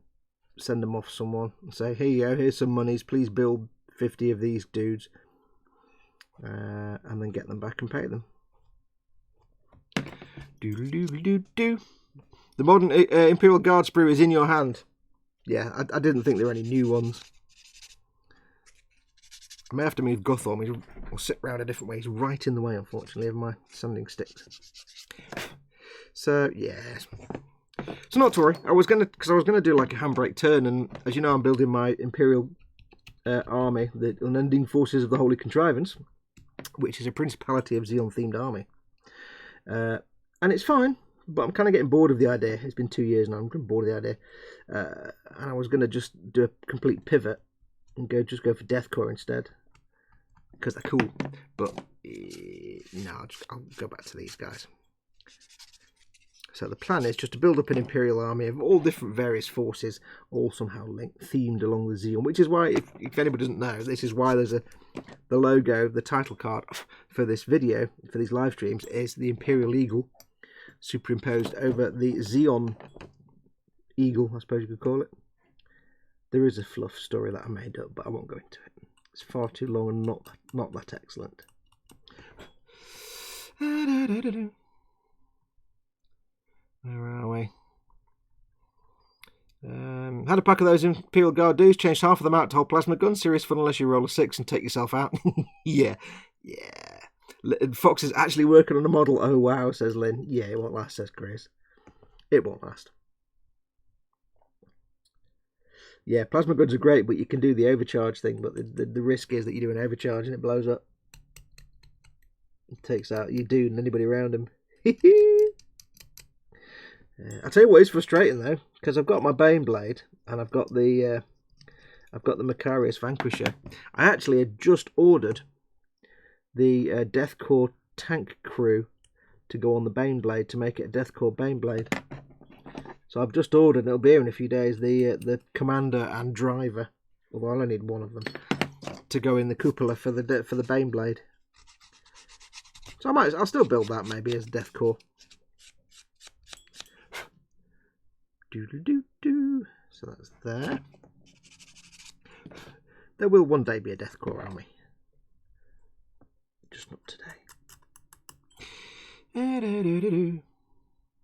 send them off to someone and say, here you go, here's some monies. Please build 50 of these dudes. And then get them back and pay them. The modern Imperial Guard sprue is in your hand. Yeah, I didn't think there were any new ones. I may have to move Guthorm. He'll sit round a different way. He's right in the way, unfortunately, of my sanding sticks. So, yes. So not to worry. I was gonna do like a handbrake turn, and as you know, I'm building my Imperial army, the Unending Forces of the Holy Contrivance, which is a Principality of Zeon themed army. And it's fine, but I'm kind of getting bored of the idea. It's been 2 years now, I'm getting bored of the idea. And I was going to just do a complete pivot and go for Deathcore instead, because they're cool. But no, I'll go back to these guys. So the plan is just to build up an Imperial army of all different various forces, all somehow themed along the Zeon, which is why, if anybody doesn't know, this is why there's the logo, the title card for this video, for these live streams, is the Imperial Eagle superimposed over the Zeon Eagle, I suppose you could call it. There is a fluff story that I made up, but I won't go into it. It's far too long and not that excellent. Where are we? Had a pack of those Imperial Guard dudes, changed half of them out to hold plasma guns. Serious fun unless you roll a 6 and take yourself out. Yeah. Fox is actually working on a model. Oh wow, says Lynn. Yeah, it won't last, says Chris. It won't last. Yeah, plasma guns are great, but you can do the overcharge thing, but the risk is that you do an overcharge and it blows up. It takes out your dude and anybody around him. I'll tell you what is frustrating though, because I've got my Bane Blade and I've got the Macarius Vanquisher. I actually had just ordered the Death Corps tank crew to go on the Bane Blade to make it a Death Corps Bane Blade. So I've just ordered, and it'll be here in a few days, the commander and driver, although I'll only need one of them, to go in the cupola for the Bane Blade. So I'll still build that maybe as Death Corps. So that's there. There will one day be a Death Corps army. Just not today.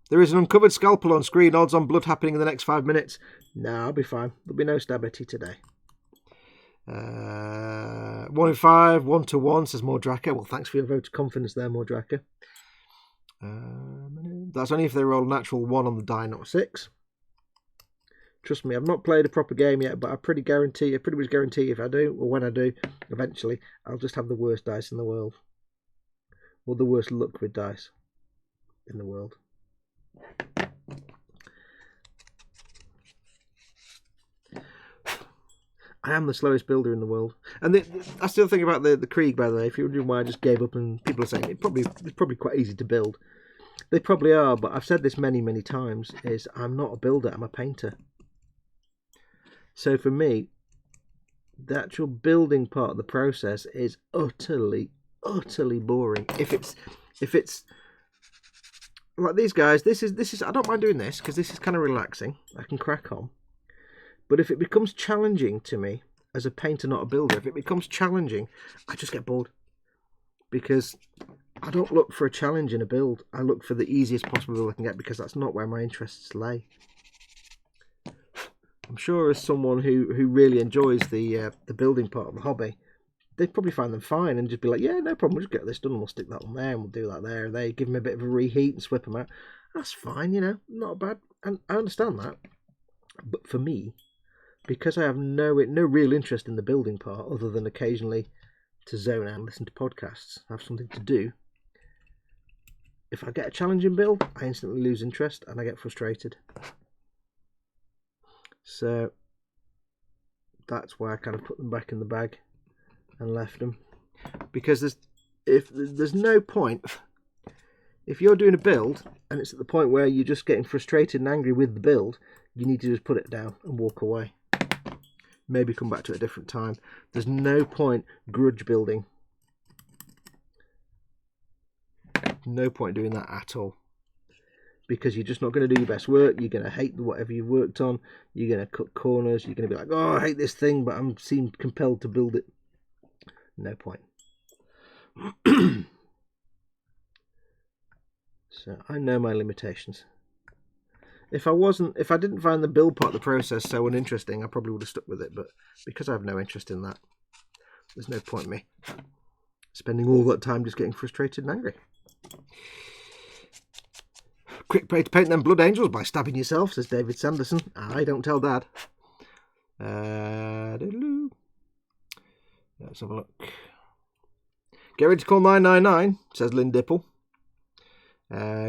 There is an uncovered scalpel on screen. Odds on blood happening in the next 5 minutes. No, I'll be fine. There'll be no stabity today. 1 in 5, 1 to 1, says Mordraka. Well, thanks for your vote of confidence there, Mordraka. That's only if they roll a natural 1 on the die, not 6. Trust me, I've not played a proper game yet, but I pretty much guarantee if I do, or when I do, eventually, I'll just have the worst dice in the world. Or the worst luck with dice in the world. I am the slowest builder in the world. And that's the other thing about the Krieg, by the way. If you're wondering why I just gave up and people are saying it's probably quite easy to build. They probably are, but I've said this many, many times, is I'm not a builder, I'm a painter. So for me, the actual building part of the process is utterly, utterly boring. If it's like these guys, this is I don't mind doing this because this is kind of relaxing. I can crack on. But if it becomes challenging to me as a painter, not a builder, if it becomes challenging, I just get bored. Because I don't look for a challenge in a build. I look for the easiest possible build I can get because that's not where my interests lay. I'm sure as someone who really enjoys the building part of the hobby, they'd probably find them fine and just be like, yeah, no problem, we'll just get this done and we'll stick that one there and we'll do that there. And they give them a bit of a reheat and swip them out. That's fine, you know, not bad. And I understand that. But for me, because I have no real interest in the building part other than occasionally to zone out and listen to podcasts, have something to do, if I get a challenging build, I instantly lose interest and I get frustrated. So that's why I kind of put them back in the bag and left them. Because there's no point. If you're doing a build and it's at the point where you're just getting frustrated and angry with the build, you need to just put it down and walk away. Maybe come back to it at a different time. There's no point grudge building. No point doing that at all. Because you're just not going to do your best work. You're going to hate whatever you've worked on. You're going to cut corners. You're going to be like, oh, I hate this thing, but I'm seemed compelled to build it. No point. So I know my limitations. If I didn't find the build part of the process so uninteresting, I probably would have stuck with it. But because I have no interest in that, there's no point in me spending all that time just getting frustrated and angry. Quick way to paint them blood angels by stabbing yourself, says David Sanderson. I don't tell Dad. Let's have a look. Get ready to call 999, says Lynn Dipple.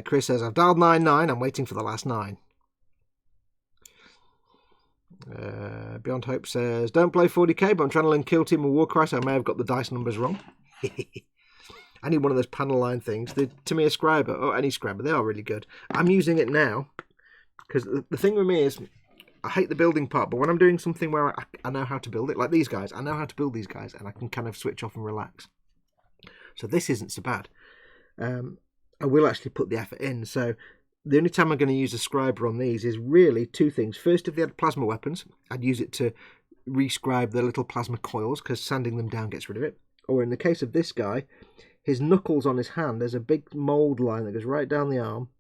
Chris says, I've dialed 99. I'm waiting for the last 9. Beyond Hope says, don't play 40k, but I'm trying to learn Kill Team and Warcry, so I may have got the dice numbers wrong. I need one of those panel line things. The Tamiya Scriber, or any Scriber, they are really good. I'm using it now, because the thing with me is, I hate the building part, but when I'm doing something where I know how to build it, like these guys, I know how to build these guys, and I can kind of switch off and relax. So this isn't so bad. I will actually put the effort in, so the only time I'm going to use a Scriber on these is really two things. First, if they had plasma weapons, I'd use it to rescribe the little plasma coils, because sanding them down gets rid of it. Or in the case of this guy, his knuckles on his hand, there's a big mould line that goes right down the arm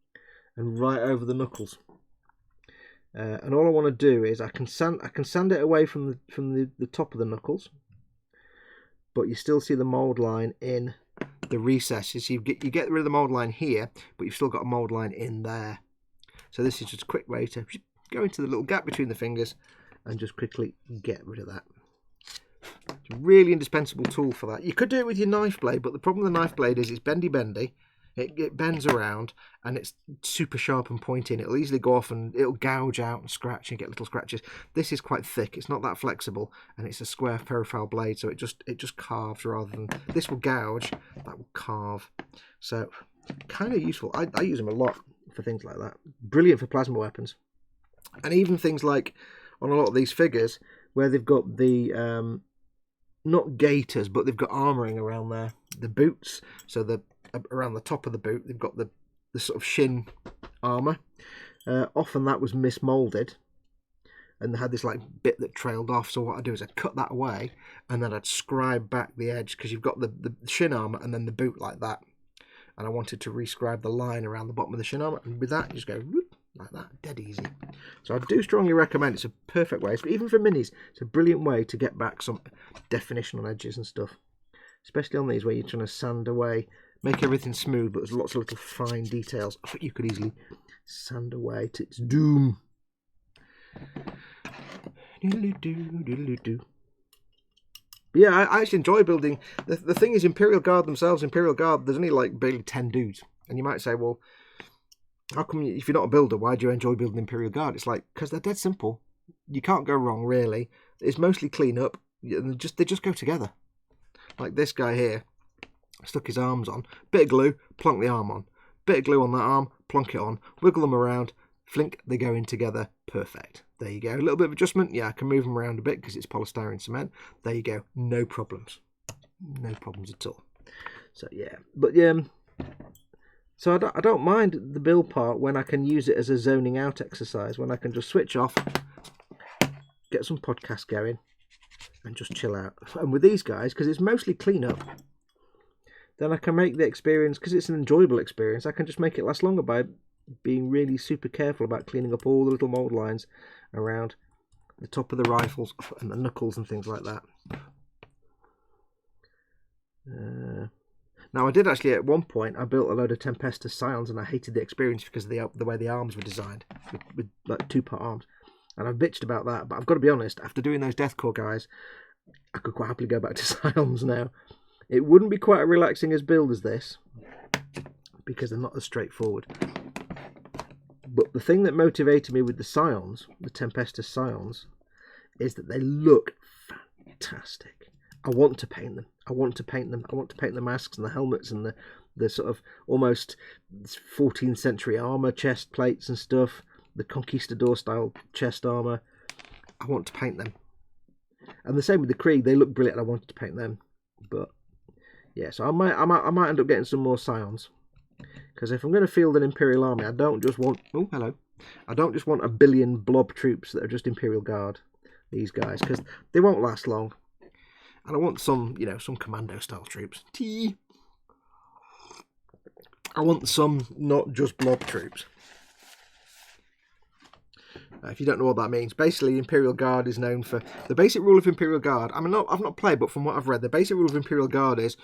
and right over the knuckles. And all I want to do is I can sand it away from the top of the knuckles, but you still see the mould line in the recesses. You get rid of the mould line here, but you've still got a mould line in there. So this is just a quick way to go into the little gap between the fingers and just quickly get rid of that. It's a really indispensable tool for that. You could do it with your knife blade, but the problem with the knife blade is it's bendy. It bends around and it's super sharp and pointy, and it'll easily go off and it'll gouge out and scratch and get little scratches. This is quite thick, it's not that flexible, and it's a square profile blade, so it just carves rather than... This will gouge, that will carve. So kind of useful. I use them a lot for things like that. Brilliant for plasma weapons. And even things like on a lot of these figures where they've got the not gaiters, but they've got armouring around there, the boots, so the around the top of the boot they've got the sort of shin armour. Often that was mismoulded and they had this like bit that trailed off, so what I do is I cut that away and then I'd scribe back the edge, because you've got the shin armour and then the boot like that, and I wanted to rescribe the line around the bottom of the shin armour, and with that you just go whoop, like that, dead easy. So I do strongly recommend. It's a perfect way, even for minis, it's a brilliant way to get back some definition on edges and stuff, especially on these where you're trying to sand away, make everything smooth, but there's lots of little fine details you could easily sand away to its doom. But yeah, I actually enjoy building. The thing is, Imperial Guard themselves, there's only like barely 10 dudes. And you might say, well, how come, if you're not a builder, why do you enjoy building Imperial Guard? It's like, because they're dead simple. You can't go wrong, really. It's mostly clean up. They just go together. Like this guy here. Stuck his arms on, bit of glue, plonk the arm on, bit of glue on that arm, plonk it on, wiggle them around, flink, they go in together, perfect. There you go. A little bit of adjustment, yeah, I can move them around a bit because it's polystyrene cement. There you go, no problems at all. So yeah, but so I don't mind the build part when I can use it as a zoning out exercise, when I can just switch off, get some podcast going, and just chill out. And with these guys, because it's mostly clean up, then I can make the experience, because it's an enjoyable experience, I can just make it last longer by being really super careful about cleaning up all the little mould lines around the top of the rifles and the knuckles and things like that. Now I did actually, at one point, I built a load of Tempestus Scions and I hated the experience because of the way the arms were designed, with like two-part arms. And I've bitched about that, but I've got to be honest, after doing those Deathcore guys, I could quite happily go back to Scions now. It wouldn't be quite as relaxing as build as this, because they're not as straightforward. But the thing that motivated me with the Scions, the Tempestus Scions, is that they look fantastic. I want to paint them. I want to paint the masks and the helmets and the sort of almost 14th century armour chest plates and stuff, the Conquistador style chest armour. I want to paint them. And the same with the Krieg, they look brilliant. I wanted to paint them, but yeah, so I might end up getting some more Scions, because if I'm going to field an Imperial army, I don't just want a billion blob troops that are just Imperial Guard. These guys, because they won't last long, and I want some, some commando style troops. I want some not just blob troops. If you don't know what that means, basically Imperial Guard is known for... The basic rule of Imperial Guard... I've not played, but from what I've read, the basic rule of Imperial Guard is...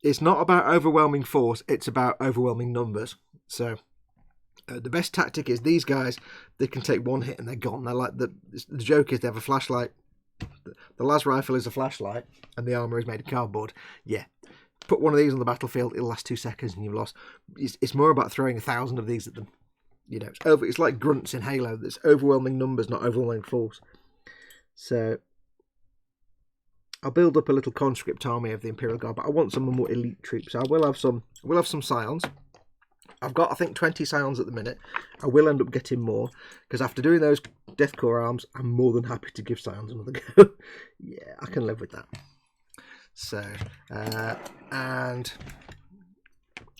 It's not about overwhelming force, it's about overwhelming numbers. So, the best tactic is these guys, they can take one hit and they're gone. They're like... The joke is they have a flashlight. The las rifle is a flashlight, and the armour is made of cardboard. Yeah. Put one of these on the battlefield, it'll last 2 seconds and you've lost. It's more about throwing 1,000 of these at them. It's like grunts in Halo. There's overwhelming numbers, not overwhelming force. So I'll build up a little conscript army of the Imperial Guard, but I want some more elite troops. I will have some Scions. I've got, I think, 20 Scions at the minute. I will end up getting more, because after doing those Deathcore arms, I'm more than happy to give Scions another go. Yeah, I can live with that. So, and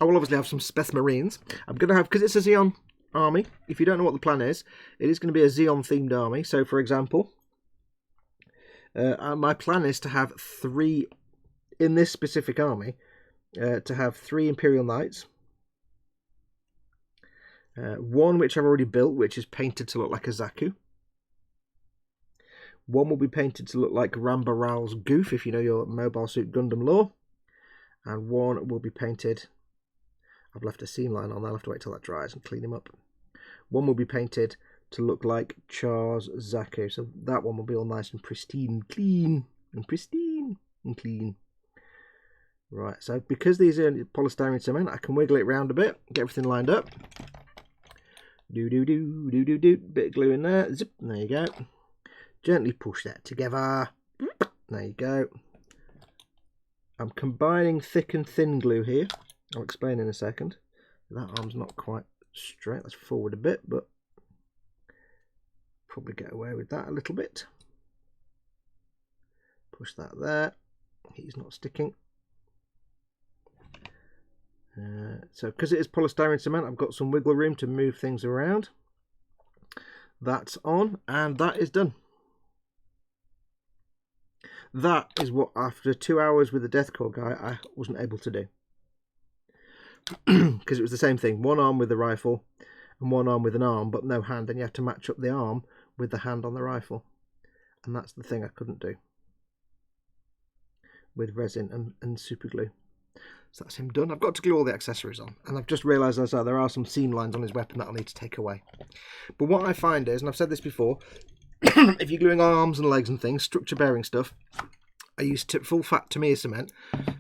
I will obviously have some Speth Marines. I'm going to have, because it's a Xeon army, if you don't know what the plan is, it is going to be a Xeon themed army. So for example, my plan is to have 3 in this specific army, to have 3 Imperial Knights, One which I've already built, which is painted to look like a Zaku. One will be painted to look like Rambaral's Goof, if you know your Mobile Suit Gundam lore. And one will be painted... I've left a seam line on there, I'll have to wait till that dries and clean him up. One will be painted to look like Char's Zaku. So that one will be all nice and pristine, clean, and pristine and clean. Right, so because these are polystyrene cement, I can wiggle it round a bit, get everything lined up. Do. Bit of glue in there. Zip. There you go. Gently push that together. There you go. I'm combining thick and thin glue here. I'll explain in a second. That arm's not quite straight. Let's forward a bit, but probably get away with that a little bit. Push that there. He's not sticking. So because it is polystyrene cement, I've got some wiggle room to move things around. That's on, and that is done. That is what, after 2 hours with the Deathcore guy, I wasn't able to do. Because it was the same thing. One arm with the rifle and one arm with an arm, but no hand. And you have to match up the arm with the hand on the rifle. And that's the thing I couldn't do with resin and super glue. So that's him done. I've got to glue all the accessories on. And I've just realised there are some seam lines on his weapon that I'll need to take away. But what I find is, and I've said this before, if you're gluing arms and legs and things, structure bearing stuff, I use full fat Tamiya cement.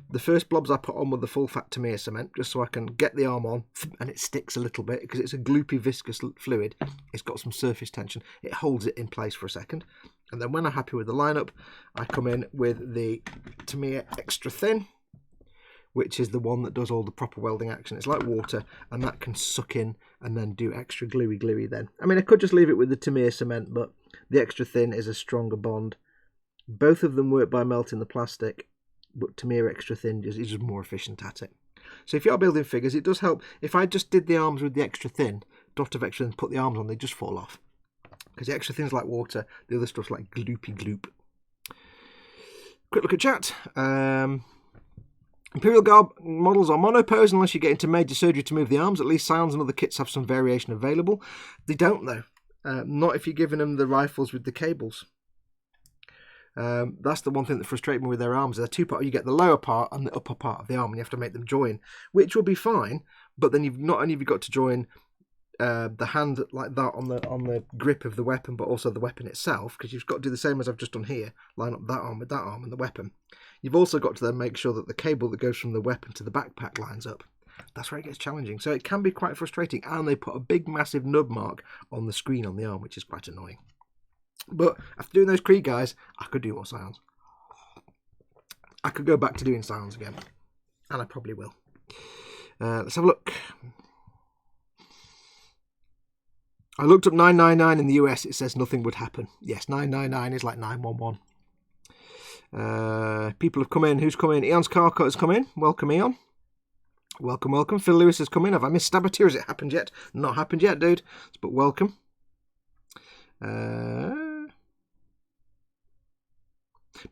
The first blobs I put on with the full fat Tamiya cement, just so I can get the arm on, and it sticks a little bit, because it's a gloopy viscous fluid. It's got some surface tension. It holds it in place for a second. And then when I'm happy with the lineup, I come in with the Tamiya extra thin, which is the one that does all the proper welding action. It's like water, and that can suck in and then do extra gluey then. I mean, I could just leave it with the Tamiya cement, but the extra thin is a stronger bond. Both of them work by melting the plastic, but Tamiya extra thin is just more efficient at it. So if you are building figures, it does help. If I just did the arms with the extra thin, dot of extra thin, put the arms on, they just fall off. Because the extra thin's like water, the other stuff's like gloopy gloop. Quick look at chat. Imperial Garb models are monopose unless you get into major surgery to move the arms. At least Scions and other kits have some variation available. They don't, though. Not if you're giving them the rifles with the cables. That's the one thing that frustrates me with their arms. They're two parts. You get the lower part and the upper part of the arm, and you have to make them join, which will be fine. But then you've not only have you got to join the hand like that on the grip of the weapon, but also the weapon itself, because you've got to do the same as I've just done here. Line up that arm with that arm and the weapon. You've also got to then make sure that the cable that goes from the weapon to the backpack lines up. That's where it gets challenging. So it can be quite frustrating, and they put a big massive nub mark on the screen on the arm, which is quite annoying. But after doing those Krieg guys, I could do more Scions. I could go back to doing Scions again, and I probably will. Let's have a look. I looked up 999 in the US. It says nothing would happen. Yes, 999 is like 911. People have come in. Who's come in? Eon's car cut has come in. Welcome, Eon. Welcome, welcome. Phil Lewis has come in. Have I missed Stabatir? Has it happened yet? Not happened yet, dude. But welcome.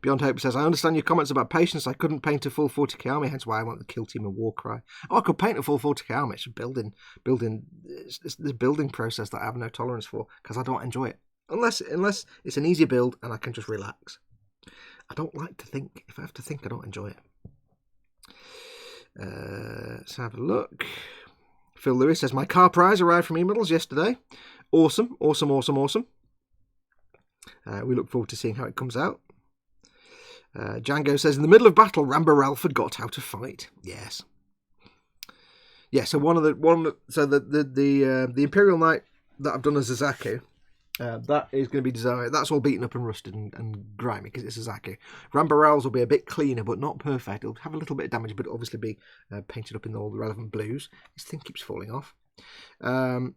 Beyond Hope says, I understand your comments about patience. I couldn't paint a full 40k army, hence why I want the kill team and Warcry. Oh, I could paint a full 40k army. It's building. It's the building process that I have no tolerance for, because I don't enjoy it. Unless it's an easy build and I can just relax. I don't like to think. If I have to think, I don't enjoy it. Let's have a look. Phil Lewis says, my car prize arrived from E-Models yesterday. Awesome, awesome, awesome, awesome. We look forward to seeing how it comes out. Django says, in the middle of battle, Rambarel forgot how to fight. Yes. Yeah, so the Imperial Knight that I've done as a Zaku, that is going to be designed. That's all beaten up and rusted and grimy because it's a Zaku. Rambarel's will be a bit cleaner, but not perfect. It'll have a little bit of damage, but it'll obviously be painted up in all the relevant blues. This thing keeps falling off. And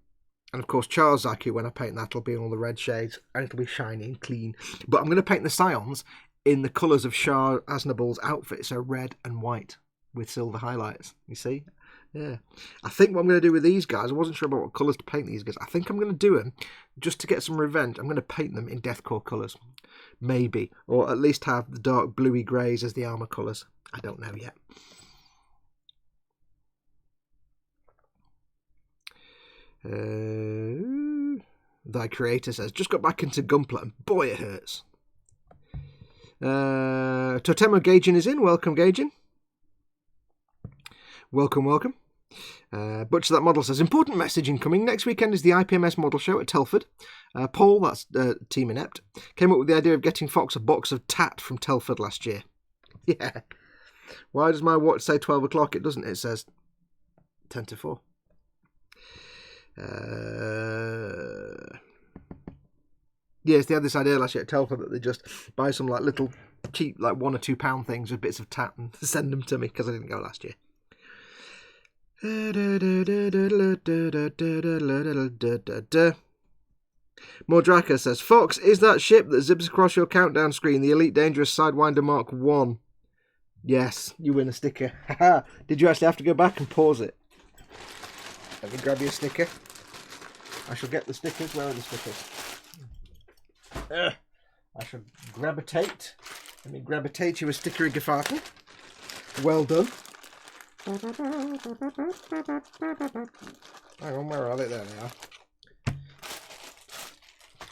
of course, Char's Zaku, when I paint that, will be in all the red shades, and it'll be shiny and clean. But I'm going to paint the Scions in the colours of Shah Aznabal's outfit, so red and white with silver highlights. You see? Yeah. I think what I'm going to do with these guys, I wasn't sure about what colours to paint these guys. I think I'm going to do them, just to get some revenge, I'm going to paint them in Deathcore colours. Maybe. Or at least have the dark bluey greys as the armour colours. I don't know yet. Thy creator says, just got back into Gunpla and boy it hurts. Totemo Gaijin is in. Welcome, Gaijin. Welcome, welcome. Butcher That Model says, important message incoming. Next weekend is the IPMS model show at Telford. Paul, that's Team Inept, came up with the idea of getting Fox a box of tat from Telford last year. Yeah. Why does my watch say 12 o'clock? It doesn't. It says 10 to 4. Yes, they had this idea last year at Telford that they just buy some like little cheap, like £1 or £2 things with bits of tat and send them to me because I didn't go last year. Mordraka says, Fox, is that ship that zips across your countdown screen the Elite Dangerous Sidewinder Mark 1? Yes, you win a sticker. Did you actually have to go back and pause it? Let me grab you a sticker. I shall get the stickers. Where are the stickers? I shall gravitate. Let me gravitate you a sticker of Gefahrten. Well done. Hang on, where are they? There they are.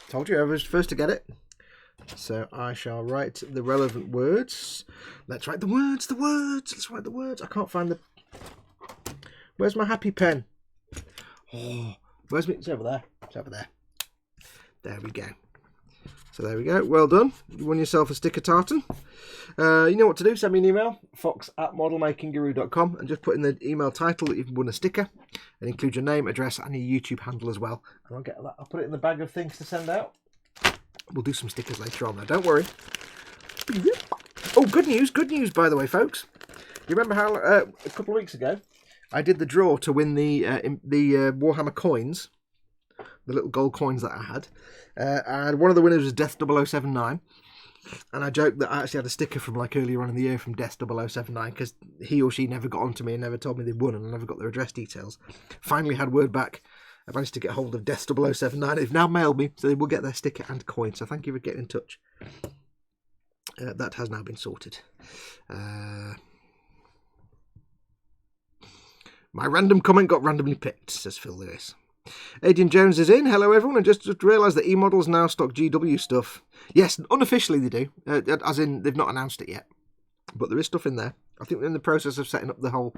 Told you I was first to get it. So I shall write the relevant words. Let's write the words, Let's write the words. I can't find the... Where's my happy pen? Oh, where's me? It's over there. It's over there. There we go. So there we go. Well done. You won yourself a sticker tartan. You know what to do. Send me an email, fox@modelmakingguru.com, and just put in the email title that you've won a sticker, and include your name, address, and your YouTube handle as well. And I'll get that. I'll put it in the bag of things to send out. We'll do some stickers later on, though. Don't worry. Oh, good news! Good news, by the way, folks. You remember how a couple of weeks ago I did the draw to win the Warhammer coins, the little gold coins that I had, and one of the winners was Death 0079. And I joked that I actually had a sticker from like earlier on in the year from Death 0079 because he or she never got onto me and never told me they'd won, and I never got their address details. Finally had word back. I managed to get hold of Death 0079. They've now mailed me, so they will get their sticker and coin. So thank you for getting in touch. That has now been sorted. My random comment got randomly picked, says Phil Lewis. Adrian Jones is in. Hello, everyone. And just realised that E-Models now stock GW stuff. Yes, unofficially they do. As in, they've not announced it yet. But there is stuff in there. I think they're in the process of setting up the whole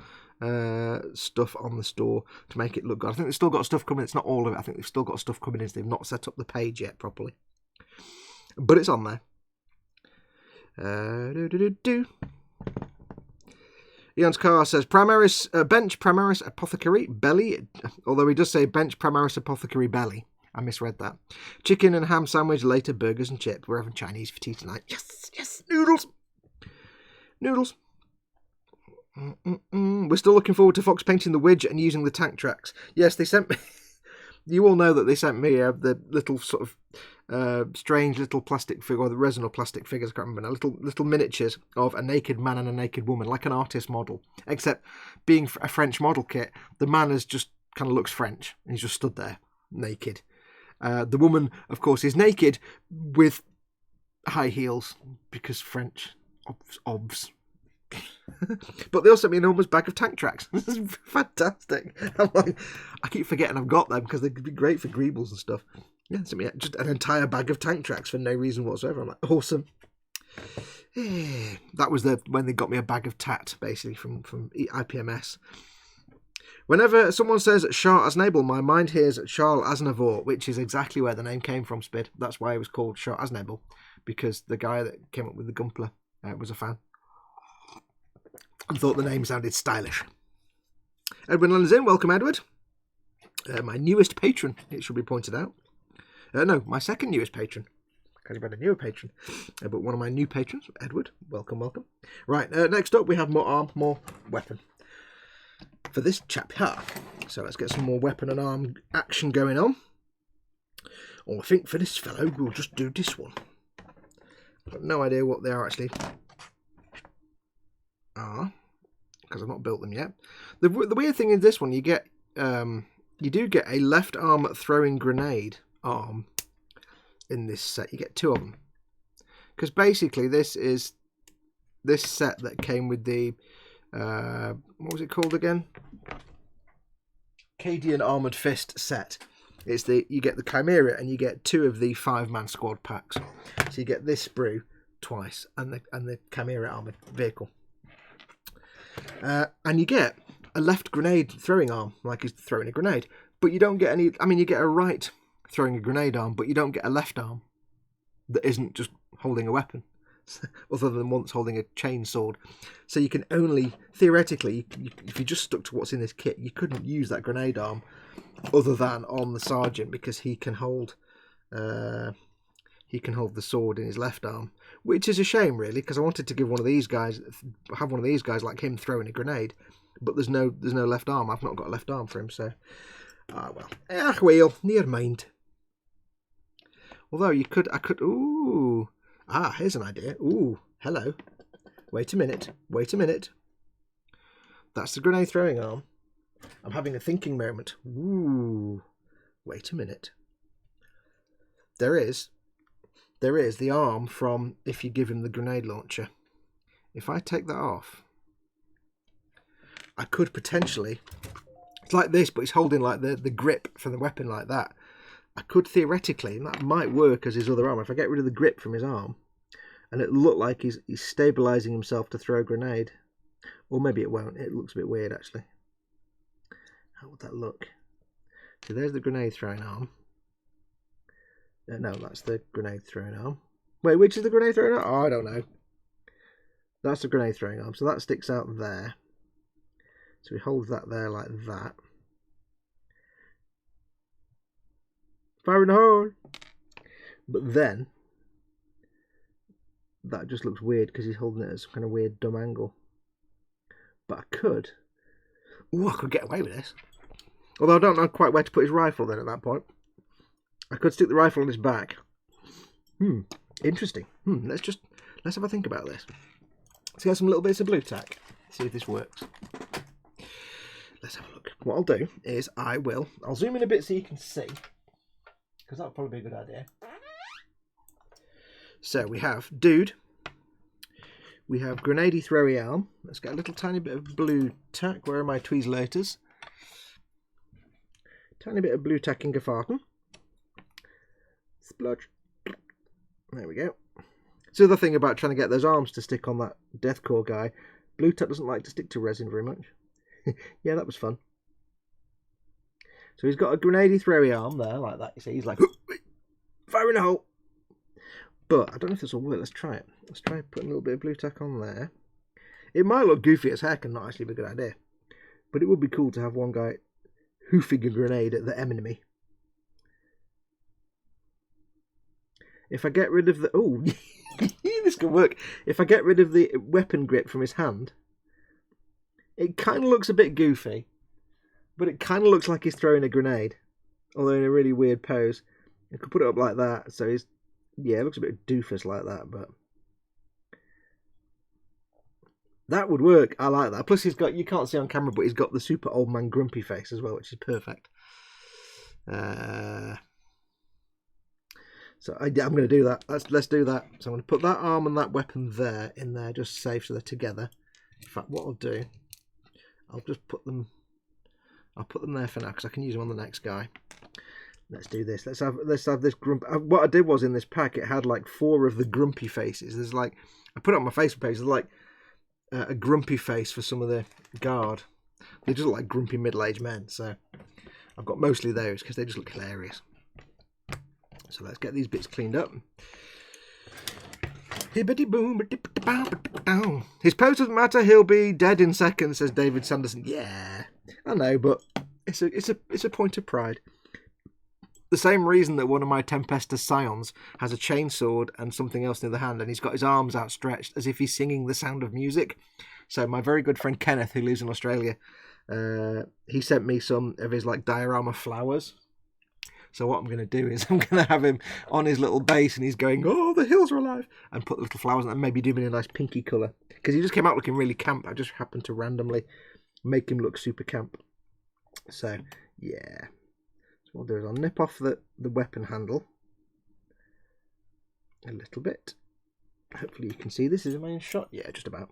stuff on the store to make it look good. I think they've still got stuff coming. It's not all of it. I think they've still got stuff coming in. They've not set up the page yet properly. But it's on there. Eon's Car says, Primaris, bench Primaris Apothecary Belly. Although he does say bench Primaris Apothecary Belly. I misread that. Chicken and ham sandwich, later burgers and chips. We're having Chinese for tea tonight. Yes, yes, noodles. Noodles. We're still looking forward to Fox painting the Widge and using the tank tracks. Yes, they sent me... You all know that they sent me the little sort of strange little plastic figure, or the resin or plastic figures, I can't remember now, little miniatures of a naked man and a naked woman, like an artist model. Except being a French model kit, the man is just kind of looks French, and he's just stood there, naked. The woman, of course, is naked with high heels, because French, obvs. But they also sent me an enormous bag of tank tracks. This is fantastic. I'm like, I keep forgetting I've got them because they could be great for greebles and stuff. Yeah, sent me just an entire bag of tank tracks for no reason whatsoever. I'm like, awesome. Yeah. That was when they got me a bag of tat, basically, from IPMS. Whenever someone says Charles Aznavour, my mind hears Charles Aznavour, which is exactly where the name came from, Spid. That's why it was called Charles Aznavour, because the guy that came up with the Gunpla was a fan. And thought the name sounded stylish. Edwin Len's in. Welcome, Edward. My newest patron, it should be pointed out. No, my second newest patron. Because you've had a newer patron. But one of my new patrons, Edward. Welcome, welcome. Right, next up we have more arm, more weapon. For this chap here. So let's get some more weapon and arm action going on. Or I think for this fellow, we'll just do this one. I've got no idea what they are actually. Because I've not built them yet. The weird thing is this one, you do get a left arm throwing grenade arm in this set. You get two of them. Because basically this is this set that came with the what was it called again? Cadian Armoured Fist set. It's you get the Chimera and you get 2 of the 5-man squad packs. So you get this sprue twice and the Chimera armoured vehicle. And you get a left grenade throwing arm, like he's throwing a grenade. But you don't get any... I mean, you get a right throwing a grenade arm, but you don't get a left arm that isn't just holding a weapon, other than once holding a chain sword. So you can only... Theoretically, if you just stuck to what's in this kit, you couldn't use that grenade arm other than on the sergeant, because he can hold the sword in his left arm, which is a shame, really, because I wanted to give one of these guys like him throwing a grenade, but there's no left arm. I've not got a left arm for him, so well, near mind. Although I could. Ooh, here's an idea. Ooh, hello. Wait a minute. That's the grenade throwing arm. I'm having a thinking moment. Ooh, wait a minute. There is the arm from if you give him the grenade launcher. If I take that off, I could potentially... It's like this, but he's holding like the grip for the weapon like that. I could theoretically, and that might work as his other arm, if I get rid of the grip from his arm, and it look like he's stabilising himself to throw a grenade. Or maybe it won't. It looks a bit weird, actually. How would that look? So there's the grenade throwing arm. No, that's the grenade throwing arm. Wait, which is the grenade throwing arm? Oh, I don't know. That's the grenade throwing arm. So that sticks out there. So we hold that there like that. Fire in the hole! But then, that just looks weird because he's holding it at some kind of weird dumb angle. But I could... Ooh, I could get away with this. Although I don't know quite where to put his rifle then at that point. I could stick the rifle on his back. Interesting. Let's have a think about this. Let's get some little bits of blue tack. See if this works. Let's have a look. What I'll do is I'll zoom in a bit so you can see, because that'll probably be a good idea. So we have dude. We have grenade throwy arm. Let's get a little tiny bit of blue tack. Where are my tweezlators? Tiny bit of blue tack in Gefarten. Splodge. There we go. So the thing about trying to get those arms to stick on that deathcore guy, blue tack doesn't like to stick to resin very much. Yeah, that was fun. So he's got a grenade throwy arm there, like that. You see, he's like, fire in a hole. But I don't know if this will work. Let's try it. Let's try putting a little bit of blue tack on there. It might look goofy as heck and not actually be a good idea. But it would be cool to have one guy hoofing a grenade at the enemy. If I get rid of the... Oh, this could work. If I get rid of the weapon grip from his hand, it kind of looks a bit goofy. But it kind of looks like he's throwing a grenade. Although in a really weird pose. I could put it up like that. So he's... Yeah, it looks a bit doofus like that, but... That would work. I like that. Plus he's got... You can't see on camera, but he's got the super old man grumpy face as well, which is perfect. So I'm going to do that. Let's do that. So I'm going to put that arm and that weapon there in there, just safe so they're together. In fact, what I'll do, I'll just put them... I'll put them there for now because I can use them on the next guy. Let's do this. Let's have this grumpy. What I did was in this pack, it had like 4 of the grumpy faces. There's like, I put it on my Facebook page. There's like a grumpy face for some of the guard. They just look like grumpy middle-aged men. So I've got mostly those because they just look hilarious. So let's get these bits cleaned up. Hibbity boom, his pose doesn't matter. He'll be dead in seconds, says David Sanderson. Yeah, I know, but it's a point of pride. The same reason that one of my Tempestus Scions has a chainsword and something else in the hand, and he's got his arms outstretched as if he's singing The Sound of Music. So my very good friend Kenneth, who lives in Australia, he sent me some of his like diorama flowers. So what I'm going to do is I'm going to have him on his little base and he's going, oh, the hills are alive, and put the little flowers on and maybe do him in a nice pinky colour. Because he just came out looking really camp. I just happened to randomly make him look super camp. So, yeah. So what I'll do is I'll nip off the weapon handle a little bit. Hopefully you can see this is a main shot. Yeah, just about.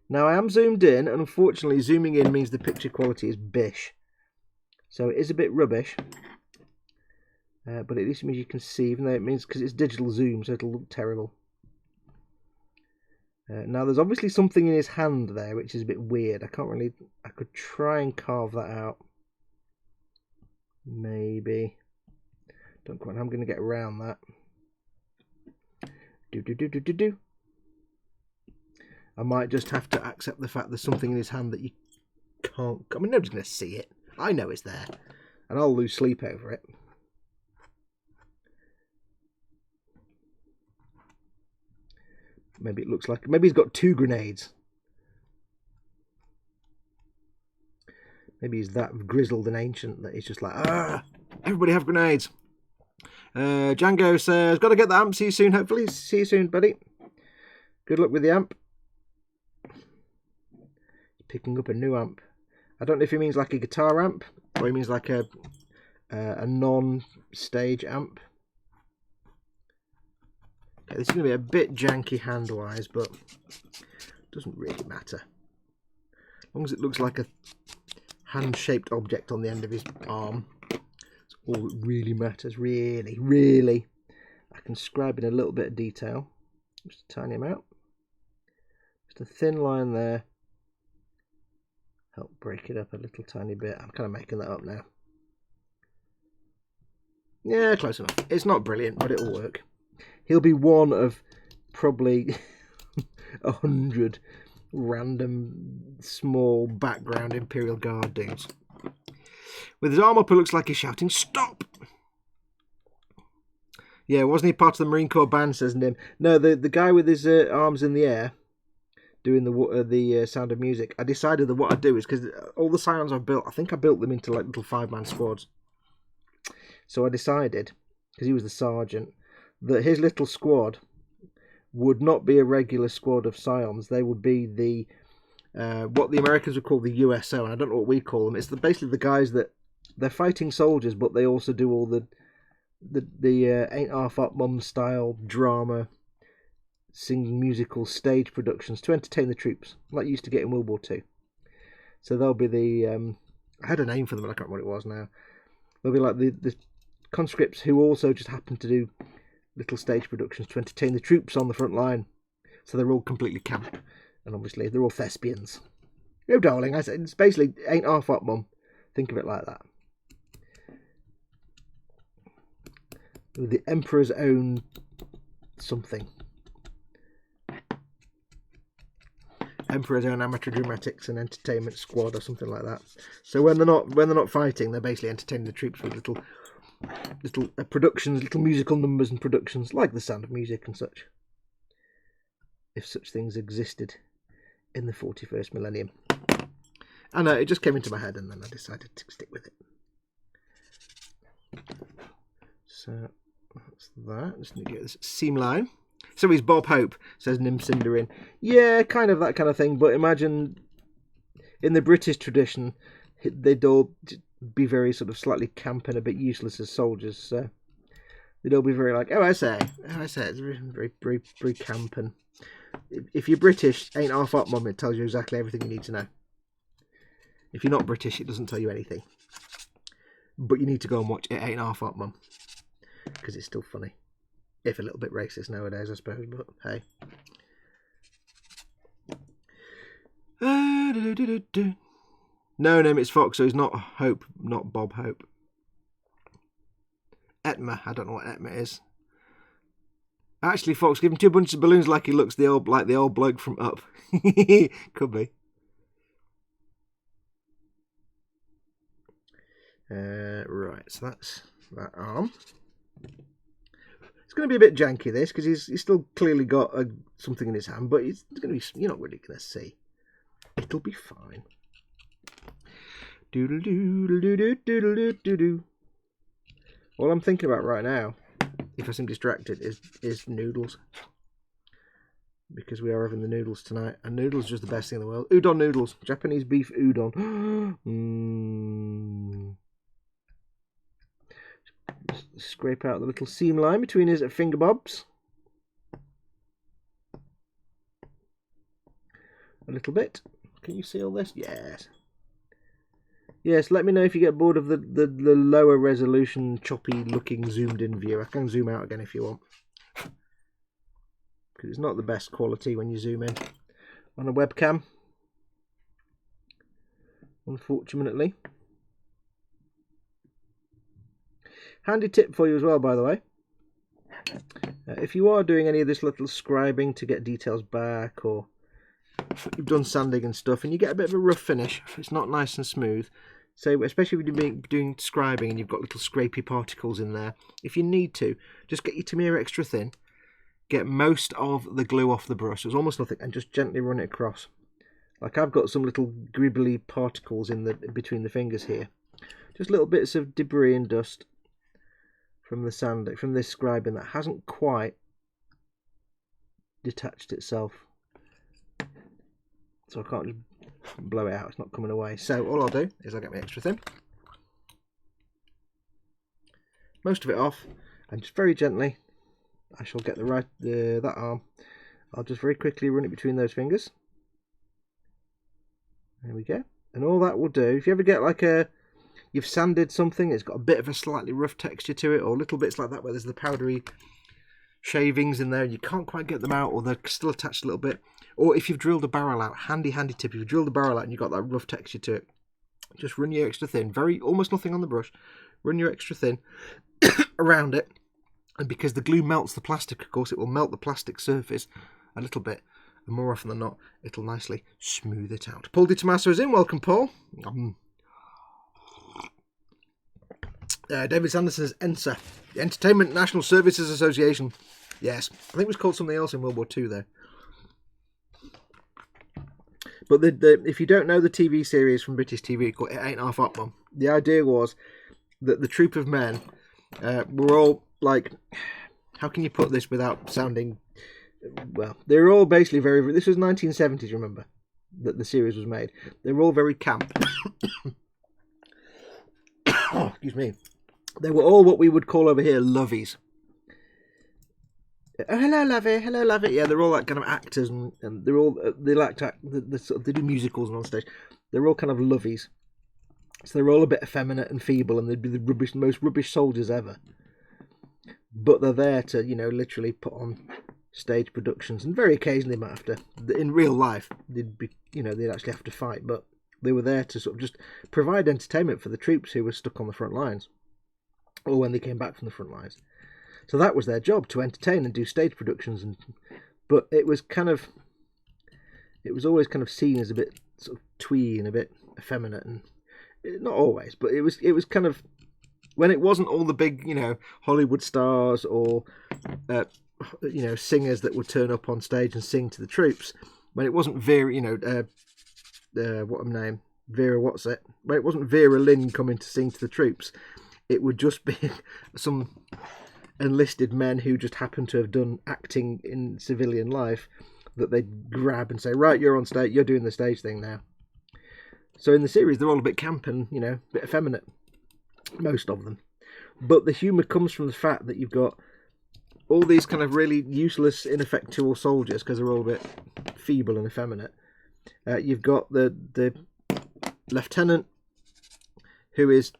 Now I am zoomed in, and unfortunately zooming in means the picture quality is bish. So it is a bit rubbish, but at least it means you can see, even though it means, because it's digital zoom, so it'll look terrible. Now there's obviously something in his hand there, which is a bit weird. I could try and carve that out. Maybe. Don't quite know how I'm going to get around that. Do. I might just have to accept the fact there's something in his hand that you can't... I mean, nobody's going to see it. I know it's there. And I'll lose sleep over it. Maybe it looks like... Maybe he's got 2 grenades. Maybe he's that grizzled and ancient that he's just like, ah, everybody have grenades. Django says, got to get the amp. See you soon, hopefully. See you soon, buddy. Good luck with the amp. Picking up a new amp. I don't know if he means like a guitar amp or he means like a non-stage amp. Okay, this is going to be a bit janky hand-wise, but it doesn't really matter. As long as it looks like a hand-shaped object on the end of his arm. That's all that really matters, really. I can scribe in a little bit of detail. Just a tiny amount. Just a thin line there. Help break it up a little tiny bit. I'm kind of making that up now. Yeah, close enough. It's not brilliant, but it'll work. He'll be one of probably 100 random small background Imperial Guard dudes. With his arm up, it looks like he's shouting, "Stop!" Yeah, wasn't he part of the Marine Corps band, says Nim? No, the guy with his arms in the air doing the Sound of Music. I decided that what I'd do is, because all the Scions I've built, I think I built them into like little 5-man squads. So I decided, because he was the sergeant, that his little squad would not be a regular squad of Scions. They would be the what the Americans would call the USO, and I don't know what we call them. It's basically the guys that they're fighting soldiers, but they also do all the Ain't Half Up Mum style drama, singing musical stage productions to entertain the troops, like you used to get in World War II. So they'll be the I had a name for them, but I can't remember what it was now. They'll be like the conscripts who also just happen to do little stage productions to entertain the troops on the front line. So they're all completely camp, and obviously they're all thespians. No, darling, I said it's basically Ain't Half Up Mum. Think of it like that. The Emperor's Own something. Emperor's Own Amateur Dramatics and Entertainment Squad or something like that. So when they're not fighting, they're basically entertaining the troops with little productions, little musical numbers and productions like The Sound of Music and such. If such things existed in the 41st millennium. I know, it just came into my head and then I decided to stick with it. So that's that. Just need to get this seam line. So he's Bob Hope, says Nim Cinderin. Yeah, kind of that kind of thing, but imagine in the British tradition, they'd all be very sort of slightly camp and a bit useless as soldiers. So they'd all be very like, OSA. It's very camp. And if you're British, Ain't Half Up Mum, it tells you exactly everything you need to know. If you're not British, it doesn't tell you anything. But you need to go and watch It Ain't Half Up Mum, because it's still funny. If a little bit racist nowadays, I suppose, but hey. No, it's Fox, so he's not Hope, not Bob Hope. Etma, I don't know what Etma is. Actually, Fox, give him 2 bunches of balloons like he looks like the old bloke from Up. Could be. Right, so that's that arm. It's going to be a bit janky, this, because he's still clearly got something in his hand, but it's going to be, you're not really going to see. It'll be fine. Doodle doodle doodle doodle doodle doodle. All I'm thinking about right now, if I seem distracted, is noodles. Because we are having the noodles tonight, and noodles are just the best thing in the world. Udon noodles, Japanese beef udon. Scrape out the little seam line between his finger bobs. A little bit. Can you see all this? Yes. Yes, let me know if you get bored of the lower resolution, choppy looking zoomed in view. I can zoom out again if you want. Because it's not the best quality when you zoom in on a webcam, unfortunately. Handy tip for you as well, by the way. If you are doing any of this little scribing to get details back, or you've done sanding and stuff and you get a bit of a rough finish, it's not nice and smooth, so especially if you're doing scribing and you've got little scrapey particles in there, if you need to, just get your Tamiya extra thin, get most of the glue off the brush, there's almost nothing, and just gently run it across. Like I've got some little gribbly particles in between the fingers here, just little bits of debris and dust from the sanding, from this scribing that hasn't quite detached itself. So I can't just blow it out, it's not coming away. So all I'll do is I'll get my extra thin, most of it off, and just very gently, I shall get that arm. I'll just very quickly run it between those fingers. There we go. And all that will do, if you ever get like you've sanded something, it's got a bit of a slightly rough texture to it, or little bits like that where there's the powdery shavings in there and you can't quite get them out, or they're still attached a little bit, or if you've drilled a barrel out, handy tip, if you've drilled a barrel out and you've got that rough texture to it, just run your extra thin, almost nothing on the brush, run your extra thin around it, and because the glue melts the plastic, of course, it will melt the plastic surface a little bit, and more often than not it'll nicely smooth it out. Paul Di Tommaso is in, welcome Paul. David Sanderson's ENSA, the Entertainment National Services Association. Yes, I think it was called something else in World War II though. But if you don't know the TV series from British TV called It Ain't Half Hot Mum, the idea was that the troop of men were all like, how can you put this without sounding, well, they were all basically this was 1970s, remember, that the series was made. They were all very camp. Oh, excuse me. They were all what we would call over here lovies. Oh, hello, lovey. Hello, lovey. Yeah, they're all like kind of actors, and they're all they like to act. They do musicals and on stage. They're all kind of lovies, so they're all a bit effeminate and feeble, and they'd be the most rubbish soldiers ever. But they're there to, literally put on stage productions, and very occasionally they might have to. In real life, they'd actually have to fight, but they were there to sort of just provide entertainment for the troops who were stuck on the front lines, or when they came back from the front lines. So that was their job, to entertain and do stage productions. But it was always kind of seen as a bit sort of twee and a bit effeminate, and not always, but it was kind of, when it wasn't all the big, Hollywood stars or singers that would turn up on stage and sing to the troops. When it wasn't Vera, when it wasn't Vera Lynn coming to sing to the troops, it would just be some enlisted men who just happened to have done acting in civilian life that they'd grab and say, right, you're on stage, you're doing the stage thing now. So in the series, they're all a bit camp and, a bit effeminate, most of them. But the humour comes from the fact that you've got all these kind of really useless, ineffectual soldiers, because they're all a bit feeble and effeminate. You've got the lieutenant, who is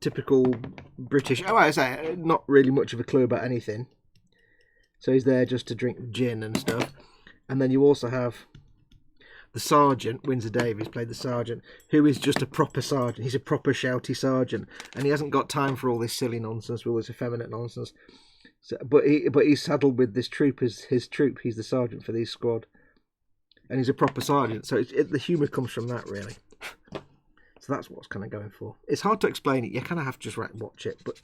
typical British, not really much of a clue about anything. So he's there just to drink gin and stuff. And then you also have the sergeant, Windsor Davies played the sergeant, who is just a proper sergeant. He's a proper shouty sergeant, and he hasn't got time for all this silly nonsense, all this effeminate nonsense. So, but he's saddled with this troop as his troop. He's the sergeant for these squad, and he's a proper sergeant. So the humour comes from that, really. So that's what's kind of going for. It's hard to explain it. You kind of have to just watch it, but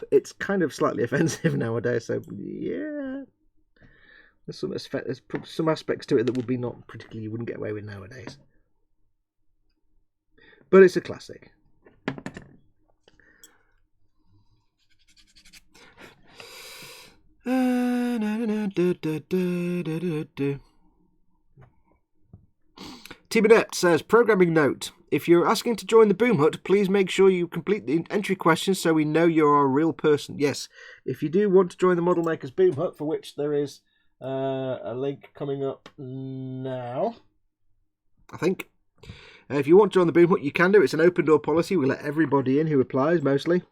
it's kind of slightly offensive nowadays. So yeah, there's some aspects to it that would be not particularly, you wouldn't get away with nowadays. But it's a classic. T-Binet says, programming note. If you're asking to join the Boom Hut, please make sure you complete the entry questions so we know you're a real person. Yes, if you do want to join the Model Makers Boom Hut, for which there is a link coming up now, I think. If you want to join the Boom Hut, you can do. It's an open door policy. We let everybody in who applies, mostly.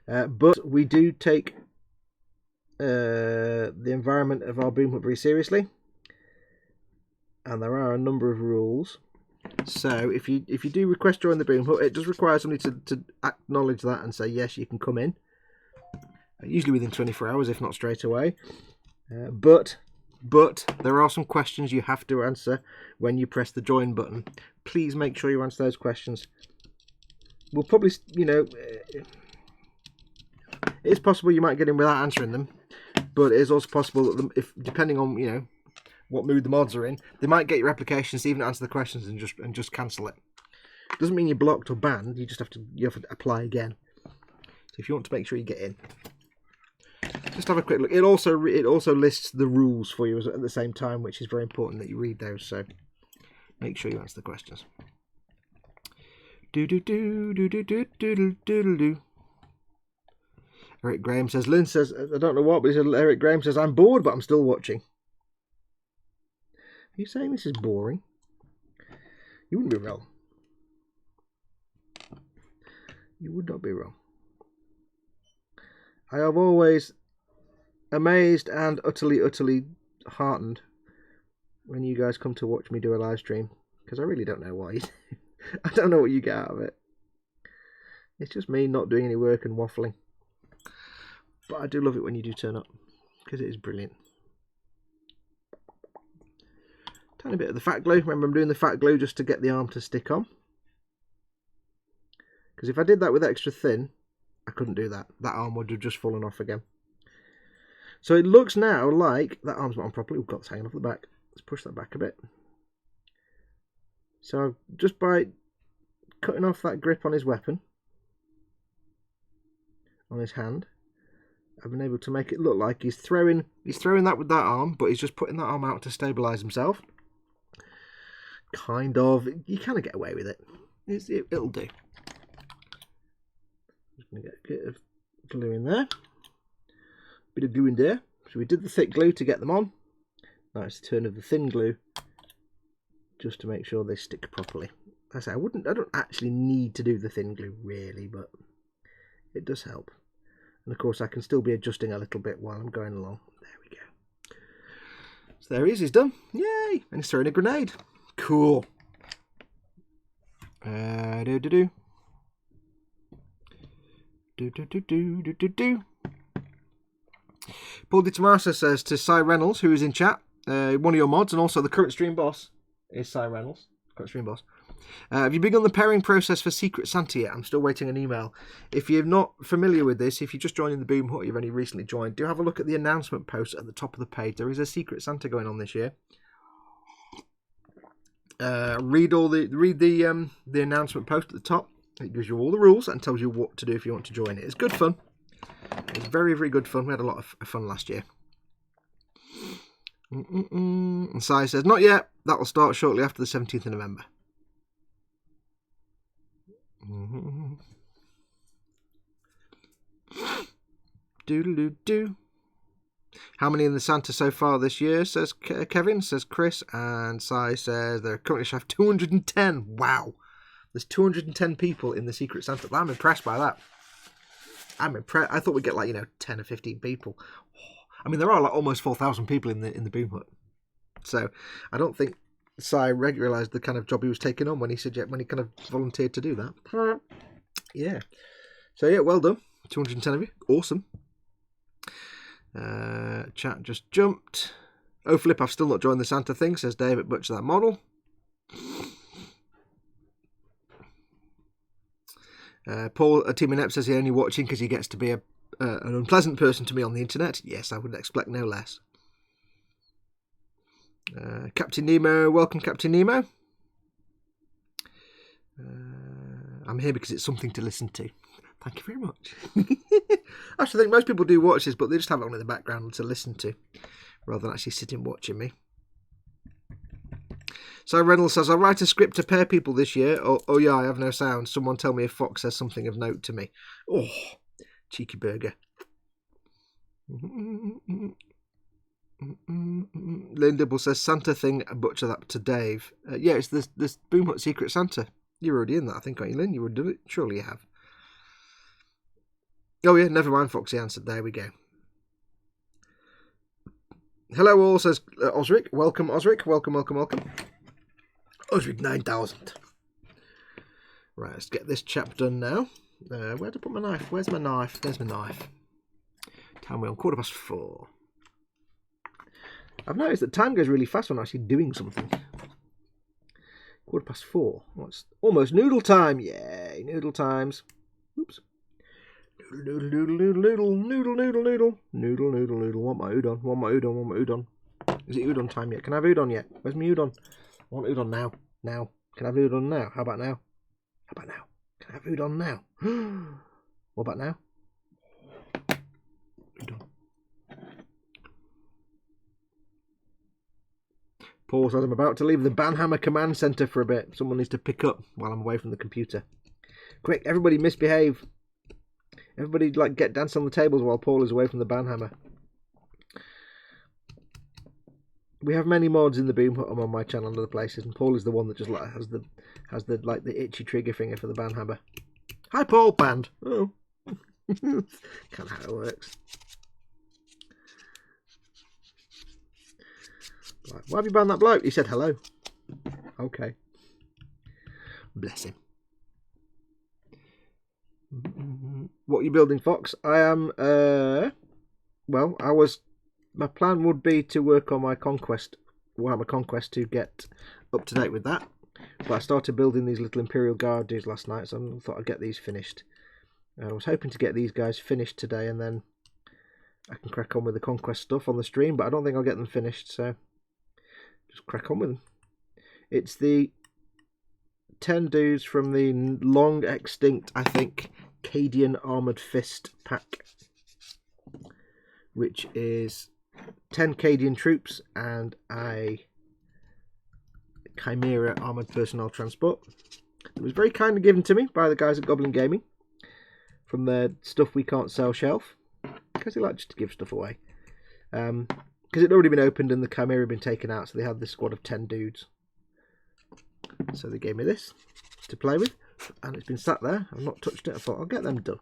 But we do take the environment of our Boom Hut very seriously. And there are a number of rules. So if you do request to join the Boom Hut, it does require somebody to acknowledge that and say, yes, you can come in. Usually within 24 hours, if not straight away. But there are some questions you have to answer when you press the join button. Please make sure you answer those questions. We'll probably, you know, it's possible you might get in without answering them, but it is also possible that if depending on, you know, what mood the mods are in, they might get your applications to even answer the questions and just cancel it. Doesn't mean you're blocked or banned. You just have to apply again. So if you want to make sure you get in, just have a quick look. It also lists the rules for you at the same time, which is very important that you read those. So make sure you answer the questions. Eric Graham says, Lynn says, I don't know what, but he said, Eric Graham says, I'm bored, but I'm still watching. Are you saying this is boring? You wouldn't be wrong. You would not be wrong. I have always amazed and utterly heartened when you guys come to watch me do a live stream, because I really don't know why. I don't know what you get out of it. It's just me not doing any work and waffling. But I do love it when you do turn up, because it is brilliant. Tiny bit of the fat glue. Remember, I'm doing the fat glue just to get the arm to stick on. Because if I did that with extra thin, I couldn't do that. That arm would have just fallen off again. So it looks now like that arm's not on properly. We've got this hanging off the back. Let's push that back a bit. So just by cutting off that grip on his weapon, on his hand, I've been able to make it look like he's throwing that with that arm, but he's just putting that arm out to stabilise himself. Kind of. You kind of get away with it. It'll do. Just going to get a bit of glue in there. Bit of glue in there. So we did the thick glue to get them on. Now it's the turn of the thin glue, just to make sure they stick properly. I say I don't actually need to do the thin glue really, but it does help. And of course I can still be adjusting a little bit while I'm going along. There we go. So there he is, he's done. Yay! And he's throwing a grenade. Cool. Paul Di Tommaso says to Simon Reynolds, who is in chat, one of your mods, and also the current stream boss is Simon Reynolds, current stream boss. Have you begun the pairing process for Secret Santa yet? I'm still waiting an email. If you're not familiar with this, if you're just joining the Boom Hut, you've only recently joined, do have a look at the announcement post at the top of the page. There is a Secret Santa going on this year. Read the announcement post at the top. It gives you all the rules and tells you what to do if you want to join it. It's good fun. It's very, very good fun. We had a lot of fun last year. And Sai says, not yet. That will start shortly after the 17th of November. Doodle-doo-doo. How many in the Santa so far this year, says Kevin, says Chris, and Sai says they currently have 210. Wow. There's 210 people in the Secret Santa. I'm impressed by that. I'm impressed. I thought we'd get 10 or 15 people. I mean, there are almost 4,000 people in the Boom Hut. So I don't think Sai realised the kind of job he was taking on when he kind of volunteered to do that. Yeah. So yeah, well done. 210 of you. Awesome. Chat just jumped. Oh, Flip, I've still not joined the Santa thing, says David Butcher, that model. Paul Timonep says he's only watching because he gets to be an unpleasant person to me on the internet. Yes, I would expect no less. Captain Nemo, welcome Captain Nemo. I'm here because it's something to listen to. Thank you very much. I actually think most people do watch this, but they just have it on in the background to listen to, rather than actually sitting watching me. So Reynolds says, I'll write a script to pair people this year. Oh yeah, I have no sound. Someone tell me if Fox says something of note to me. Oh, cheeky burger. Lynn Dibble says Santa thing, butcher that to Dave. Yeah, it's this Boom Hut Secret Santa. You're already in that, I think, aren't you, Lynn? You would do it. Surely you have. Oh yeah, never mind. Foxy answered. There we go. Hello all, says Osric. Welcome, Osric. Welcome. Osric 9000. Right, let's get this chap done now. Where to put my knife? Where's my knife? There's my knife. Time we're on 4:15. I've noticed that time goes really fast when I'm actually doing something. 4:15. Well, it's almost noodle time. Yay, noodle times. Oops. Noodle. Want my udon. Is it udon time yet? Can I have udon yet? Where's my udon? I want udon now. Can I have udon now? How about now? Can I have udon now? What about now? Udon. Paul says I'm about to leave the Banhammer Command Center for a bit. Someone needs to pick up while I'm away from the computer. Quick, everybody misbehave. Everybody, like, get dance on the tables while Paul is away from the Banhammer. We have many mods in the Boom Hut on my channel and other places, and Paul is the one that just like has the itchy trigger finger for the Banhammer. Hi, Paul. Banned. Oh, kind of how it works. Right. Why have you banned that bloke? He said hello. Okay. Bless him. What are you building, Fox? I am, well, my plan would be to work on my Conquest, Warhammer Conquest, to get up to date with that. But I started building these little Imperial Guard dudes last night, so I thought I'd get these finished. I was hoping to get these guys finished today, and then I can crack on with the Conquest stuff on the stream, but I don't think I'll get them finished, so just crack on with them. It's the 10 dudes from the long extinct, I think, Cadian Armoured Fist pack, which is 10 Cadian troops and a Chimera Armoured Personnel Transport. It was very kindly given to me by the guys at Goblin Gaming from their Stuff We Can't Sell shelf, because they like just to give stuff away. Because it had already been opened and the Chimera had been taken out, so they had this squad of 10 dudes. So they gave me this to play with, and it's been sat there. I've not touched it. I thought I'll get them done.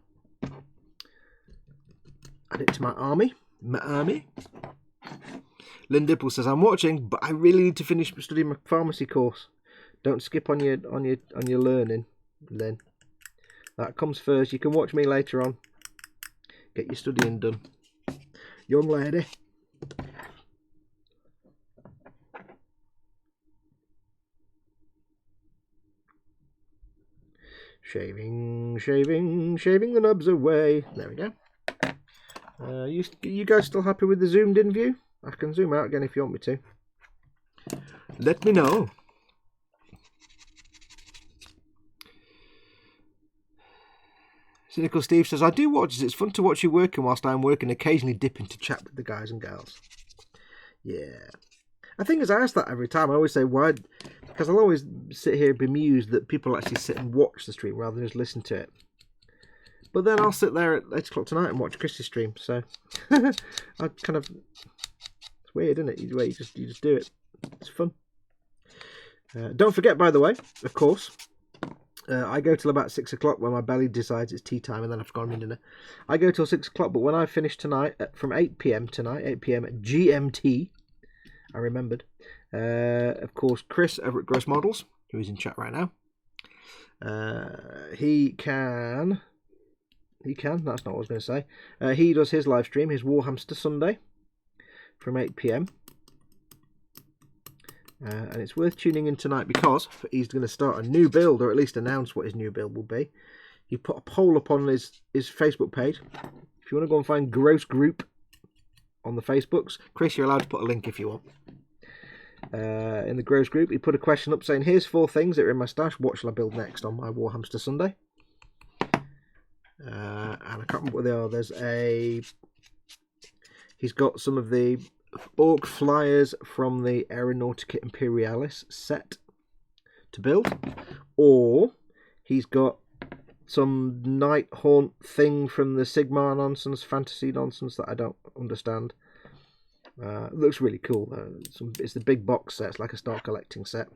Add it to my army. Lynn Dipple says I'm watching, but I really need to finish studying my pharmacy course. Don't skip on your learning, Lynn. That comes first. You can watch me later on. Get your studying done, young lady. Shaving the nubs away. There we go. You guys still happy with the zoomed in view? I can zoom out again if you want me to. Let me know. Cynical Steve says, I do watch. It's fun to watch you working whilst I'm working, occasionally dip into chat with the guys and gals. Yeah. I think as I ask that every time, I always say, why? Because I'll always sit here bemused that people actually sit and watch the stream rather than just listen to it. But then I'll sit there at 8 o'clock tonight and watch Chris's stream, so I kind of, it's weird, isn't it? You just do it. It's fun. Don't forget, by the way, of course, I go till about 6 o'clock when my belly decides it's tea time, and then I've gone in dinner. I go till 6 o'clock, but when I finish tonight, from 8 PM tonight, 8 PM at GMT, I remembered. Of course, Chris over at Gross Models, who is in chat right now. He can. That's not what I was going to say. He does his live stream, his Warhammer Sunday, from 8 PM. And it's worth tuning in tonight because he's going to start a new build, or at least announce what his new build will be. He put a poll up on his Facebook page. If you want to go and find Gross Group on the Facebooks, Chris, you're allowed to put a link if you want. In the Gross Group, he put a question up saying, here's 4 things that are in my stash. What shall I build next on my Warhammer Sunday? And I can't remember what they are. He's got some of the Orc flyers from the Aeronautica Imperialis set to build, or he's got some Night Haunt thing from the Sigmar nonsense, fantasy nonsense that I don't understand. It looks really cool. It's the big box set. It's like a start collecting set.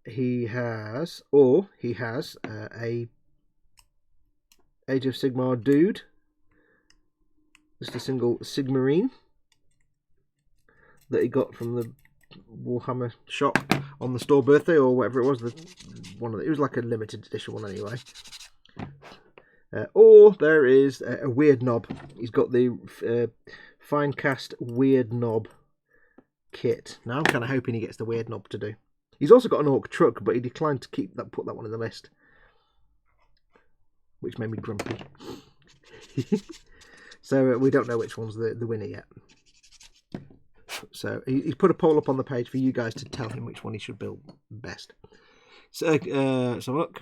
He has a Age of Sigmar dude. Just a single Sigmarine that he got from the Warhammer shop on the store birthday or whatever it was. It was like a limited edition one anyway. Or there is a weird knob. He's got the fine cast weird knob kit. Now I'm kind of hoping he gets the weird knob to do. He's also got an orc truck, but he declined to put that one in the list, which made me grumpy. So we don't know which one's the winner yet. So he's put a poll up on the page for you guys to tell him which one he should build best. So look.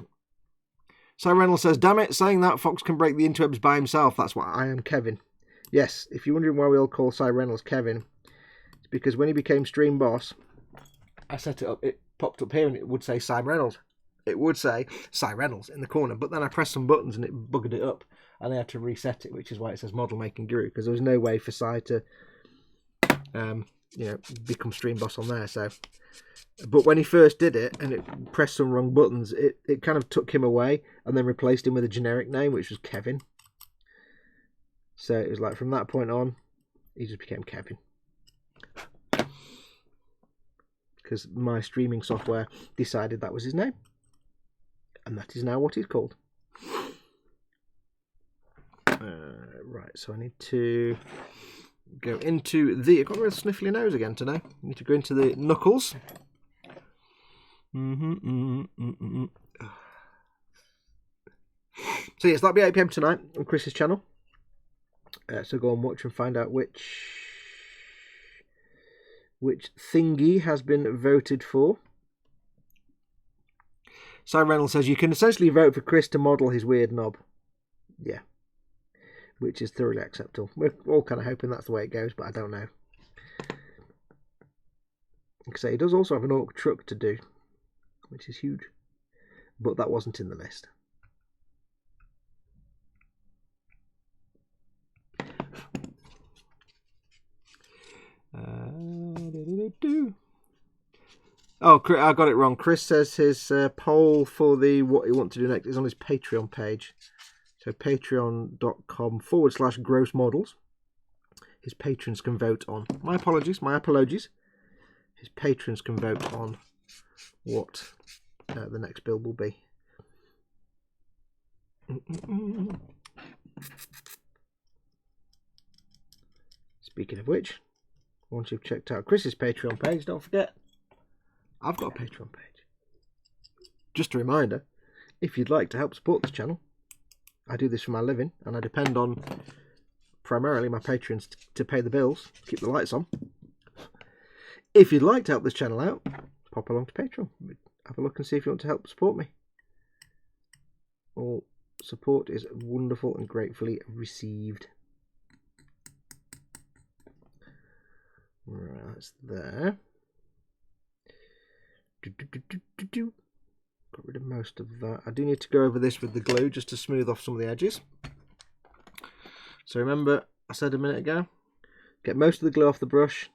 Simon Reynolds says, damn it, saying that Fox can break the interwebs by himself. That's what I am, Kevin. Yes, if you're wondering why we all call Simon Reynolds Kevin, it's because when he became stream boss, I set it up, it popped up here and it would say Simon Reynolds. It would say Simon Reynolds in the corner, but then I pressed some buttons and it buggered it up and I had to reset it, which is why it says Model Making Guru, because there was no way for Si to become stream boss on there. So, but when he first did it and it pressed some wrong buttons, it kind of took him away and then replaced him with a generic name, which was Kevin. So it was like from that point on, he just became Kevin. Because my streaming software decided that was his name. And that is now what he's called. Right, so I need to go into I've got a real sniffly nose again today. I need to go into the knuckles. So yes, that'll be 8 PM tonight on Chris's channel. So go and watch and find out which thingy has been voted for. Simon Reynolds says you can essentially vote for Chris to model his weird knob. Yeah. Which is thoroughly acceptable. We're all kind of hoping that's the way it goes, but I don't know. Like I say, he does also have an orc truck to do, which is huge. But that wasn't in the list. Oh, I got it wrong. Chris says his poll for what he wants to do next is on his Patreon page. So patreon.com/gross models. His patrons can vote on. My apologies. His patrons can vote on what the next build will be. Speaking of which, once you've checked out Chris's Patreon page, don't forget, I've got a Patreon page. Just a reminder, if you'd like to help support this channel, I do this for my living, and I depend on primarily my patrons to pay the bills, keep the lights on. If you'd like to help this channel out, pop along to Patreon. Have a look and see if you want to help support me. All support is wonderful and gratefully received. Right, that's there. Got rid of most of that. I do need to go over this with the glue just to smooth off some of the edges. So remember, I said a minute ago, get most of the glue off the brush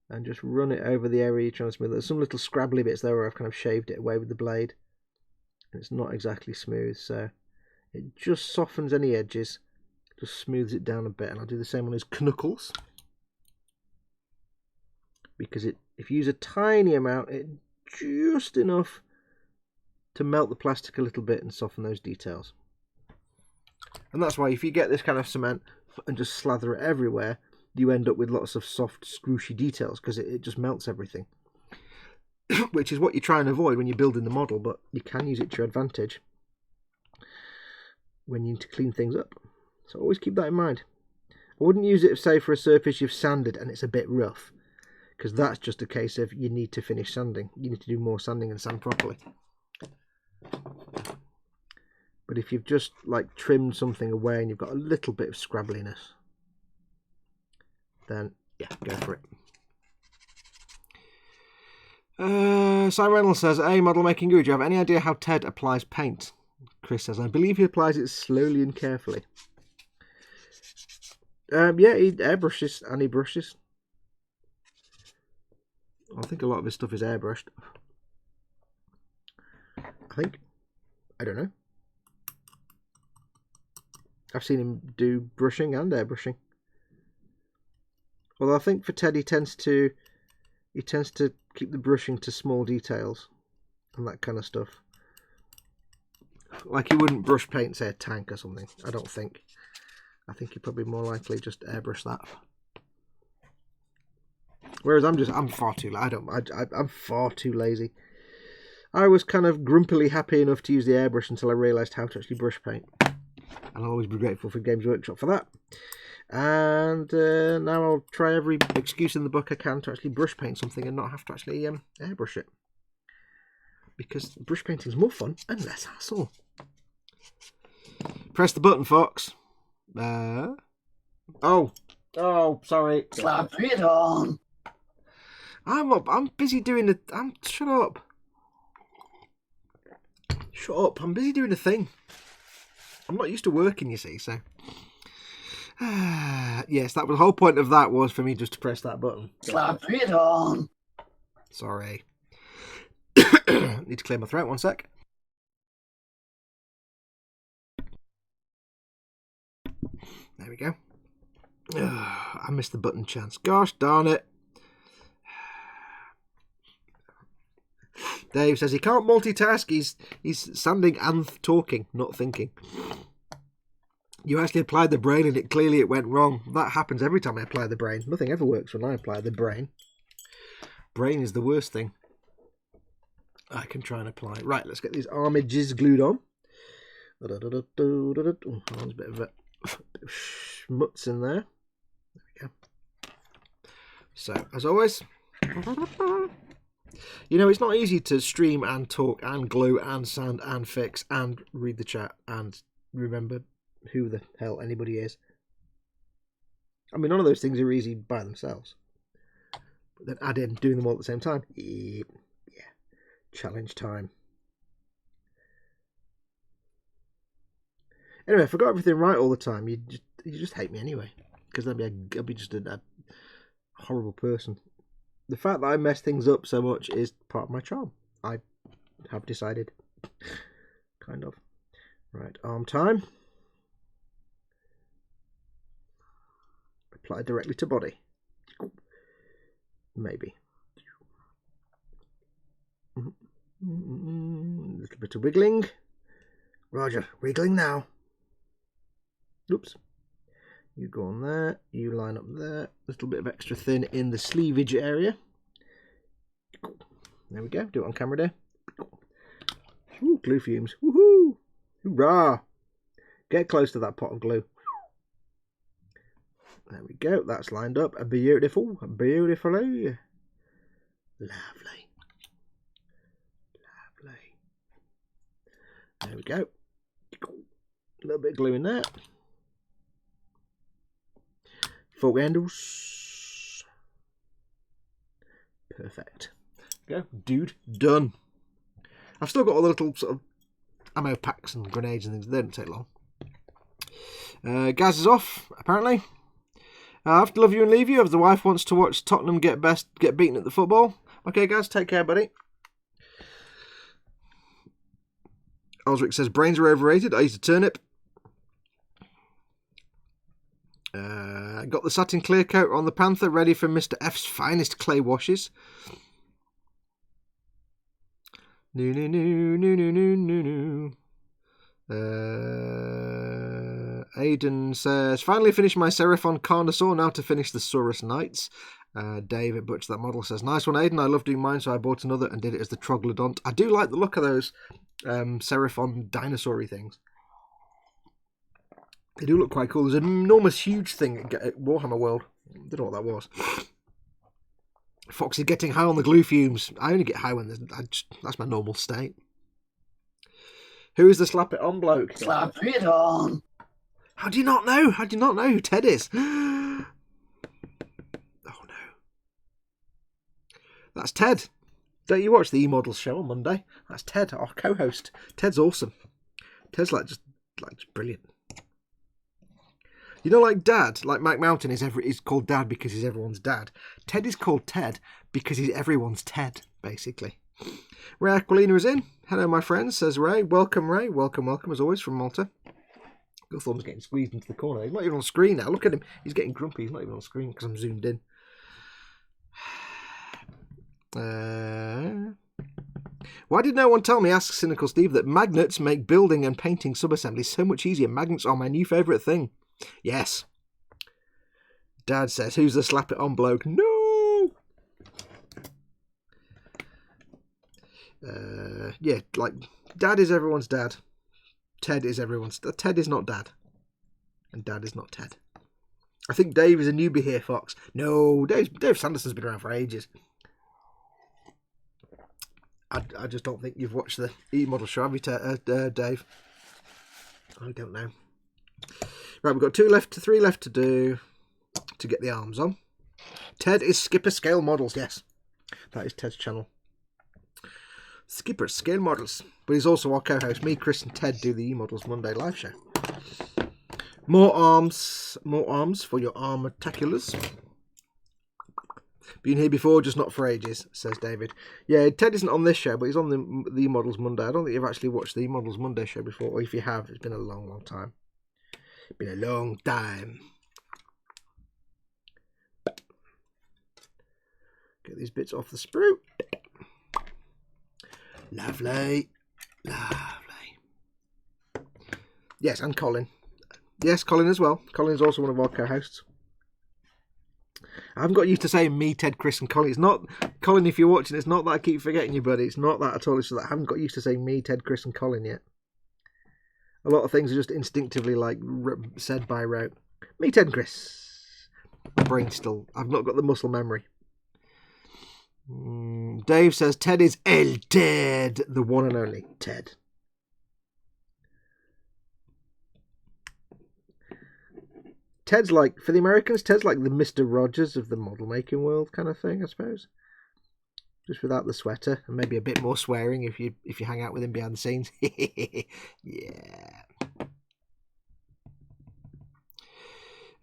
and just run it over the area you're trying to smooth. There's some little scrabbly bits there where I've kind of shaved it away with the blade. And it's not exactly smooth, so it just softens any edges, just smooths it down a bit. And I'll do the same on his knuckles. Because if you use a tiny amount, it's just enough to melt the plastic a little bit and soften those details. And that's why if you get this kind of cement and just slather it everywhere, you end up with lots of soft, scrooshy details because it just melts everything. Which is what you try and avoid when you're building the model, but you can use it to your advantage when you need to clean things up. So always keep that in mind. I wouldn't use it, say, for a surface you've sanded and it's a bit rough, because that's just a case of you need to finish sanding. You need to do more sanding and sand properly. But if you've just like trimmed something away and you've got a little bit of scrabbliness, then yeah, go for it. Simon Reynolds says, model making good. Do you have any idea how Ted applies paint? Chris says, I believe he applies it slowly and carefully. Yeah, he airbrushes and he brushes. I think a lot of his stuff is airbrushed. I don't know. I've seen him do brushing and airbrushing. Although I think for Ted he tends to keep the brushing to small details and that kind of stuff. Like he wouldn't brush paint, say, a tank or something. I don't think. I think he'd probably more likely just airbrush that. Whereas I'm far too. I'm far too lazy. I was kind of grumpily happy enough to use the airbrush until I realised how to actually brush paint. And I'll always be grateful for Games Workshop for that. And now I'll try every excuse in the book I can to actually brush paint something and not have to actually airbrush it. Because brush painting is more fun and less hassle. Press the button, Fox. Oh, sorry. Slap it on. I'm busy doing the. Shut up. Shut up. I'm busy doing a thing. I'm not used to working, you see, so. Yes, that was the whole point of that, was for me just to press that button. Slap it on. Sorry. Need to clear my throat, one sec. There we go. I missed the button chance. Gosh darn it. Dave says he can't multitask. He's standing and talking, not thinking. You actually applied the brain and clearly it went wrong. That happens every time I apply the brain. Nothing ever works when I apply the brain. Brain is the worst thing I can try and apply. Right, let's get these armages glued on. Oh, there's a bit of schmutz in there. There we go. So, as always, you know, it's not easy to stream and talk and glue and sand and fix and read the chat and remember who the hell anybody is. I mean, none of those things are easy by themselves. But then add in doing them all at the same time. Yeah. Challenge time. Anyway, if I got everything right all the time, you just hate me anyway. Because I'd be just a horrible person. The fact that I mess things up so much is part of my charm. I have decided. Kind of. Right, arm time. Apply directly to body. Maybe. A little bit of wiggling. Roger, wiggling now. Oops. You go on there. You line up there. A little bit of extra thin in the sleevage area. There we go. Do it on camera there. Ooh, glue fumes. Woohoo! Hoorah! Get close to that pot of glue. There we go. That's lined up. Beautiful. Beautifully. Lovely. Lovely. There we go. A little bit of glue in there. Fork handles. Perfect. Go. Dude. Done. I've still got all the little sort of ammo packs and grenades and things. They don't take long. Gaz is off, apparently. I have to love you and leave you if the wife wants to watch Tottenham get beaten at the football. Okay, Gaz, take care, buddy. Osric says, brains are overrated. I used a turnip. Got the satin clear coat on the Panther ready for Mr. F's finest clay washes. No. Aidan says, finally finished my Seraphon Carnosaur, now to finish the Saurus Knights. David Butch, that model, says, nice one, Aidan. I love doing mine, so I bought another and did it as the Troglodyte. I do like the look of those Seraphon dinosaur-y things. They do look quite cool. There's an enormous, huge thing at Warhammer World. I don't know what that was. Foxy getting high on the glue fumes. I only get high when that's my normal state. Who is the slap it on bloke? Slap it on. How do you not know? How do you not know who Ted is? Oh no. That's Ted. Don't you watch the E-Models show on Monday? That's Ted, our co-host. Ted's awesome. Ted's just brilliant. You know, like Dad, like Mike Mountain is called Dad because he's everyone's dad. Ted is called Ted because he's everyone's Ted, basically. Ray Aquilina is in. Hello, my friends, says Ray. Welcome, Ray. Welcome, welcome, as always, from Malta. Guthorm's getting squeezed into the corner. He's not even on screen now. Look at him. He's getting grumpy. He's not even on screen because I'm zoomed in. Why did no one tell me, asks Cynical Steve, that magnets make building and painting subassemblies so much easier? Magnets are my new favourite thing. Yes. Dad says, who's the slap it on bloke? No! Yeah, like, Dad is everyone's dad. Ted is everyone's... Ted is not Dad. And Dad is not Ted. I think Dave is a newbie here, Fox. No, Dave Sanderson's been around for ages. I just don't think you've watched the E-model show, have you, Dave? I don't know. Right, we've got 3 left to do to get the arms on. Ted is Skipper Scale Models, yes. That is Ted's channel. Skipper Scale Models. But he's also our co-host. Me, Chris and Ted do the E-Models Monday live show. More arms for your armor-taculars. Been here before, just not for ages, says David. Yeah, Ted isn't on this show, but he's on the E-Models Monday. I don't think you've actually watched the E-Models Monday show before, or if you have, it's been a long, long time. Been a long time. Get these bits off the sprue. Lovely. Lovely. Yes, and Colin. Yes, Colin as well. Colin's also one of our co-hosts. I haven't got used to saying me, Ted, Chris and Colin. It's not, Colin, if you're watching, it's not that I keep forgetting you, buddy. It's not that at all. It's just that I haven't got used to saying me, Ted, Chris and Colin yet. A lot of things are just instinctively like said by rote. Me, Ted and Chris. My brain still, I've not got the muscle memory. Dave says Ted is El Ted, the one and only Ted. Ted's like, for the Americans, Ted's like the Mr. Rogers of the model making world kind of thing, I suppose. Just without the sweater and maybe a bit more swearing if you hang out with him behind the scenes. Yeah.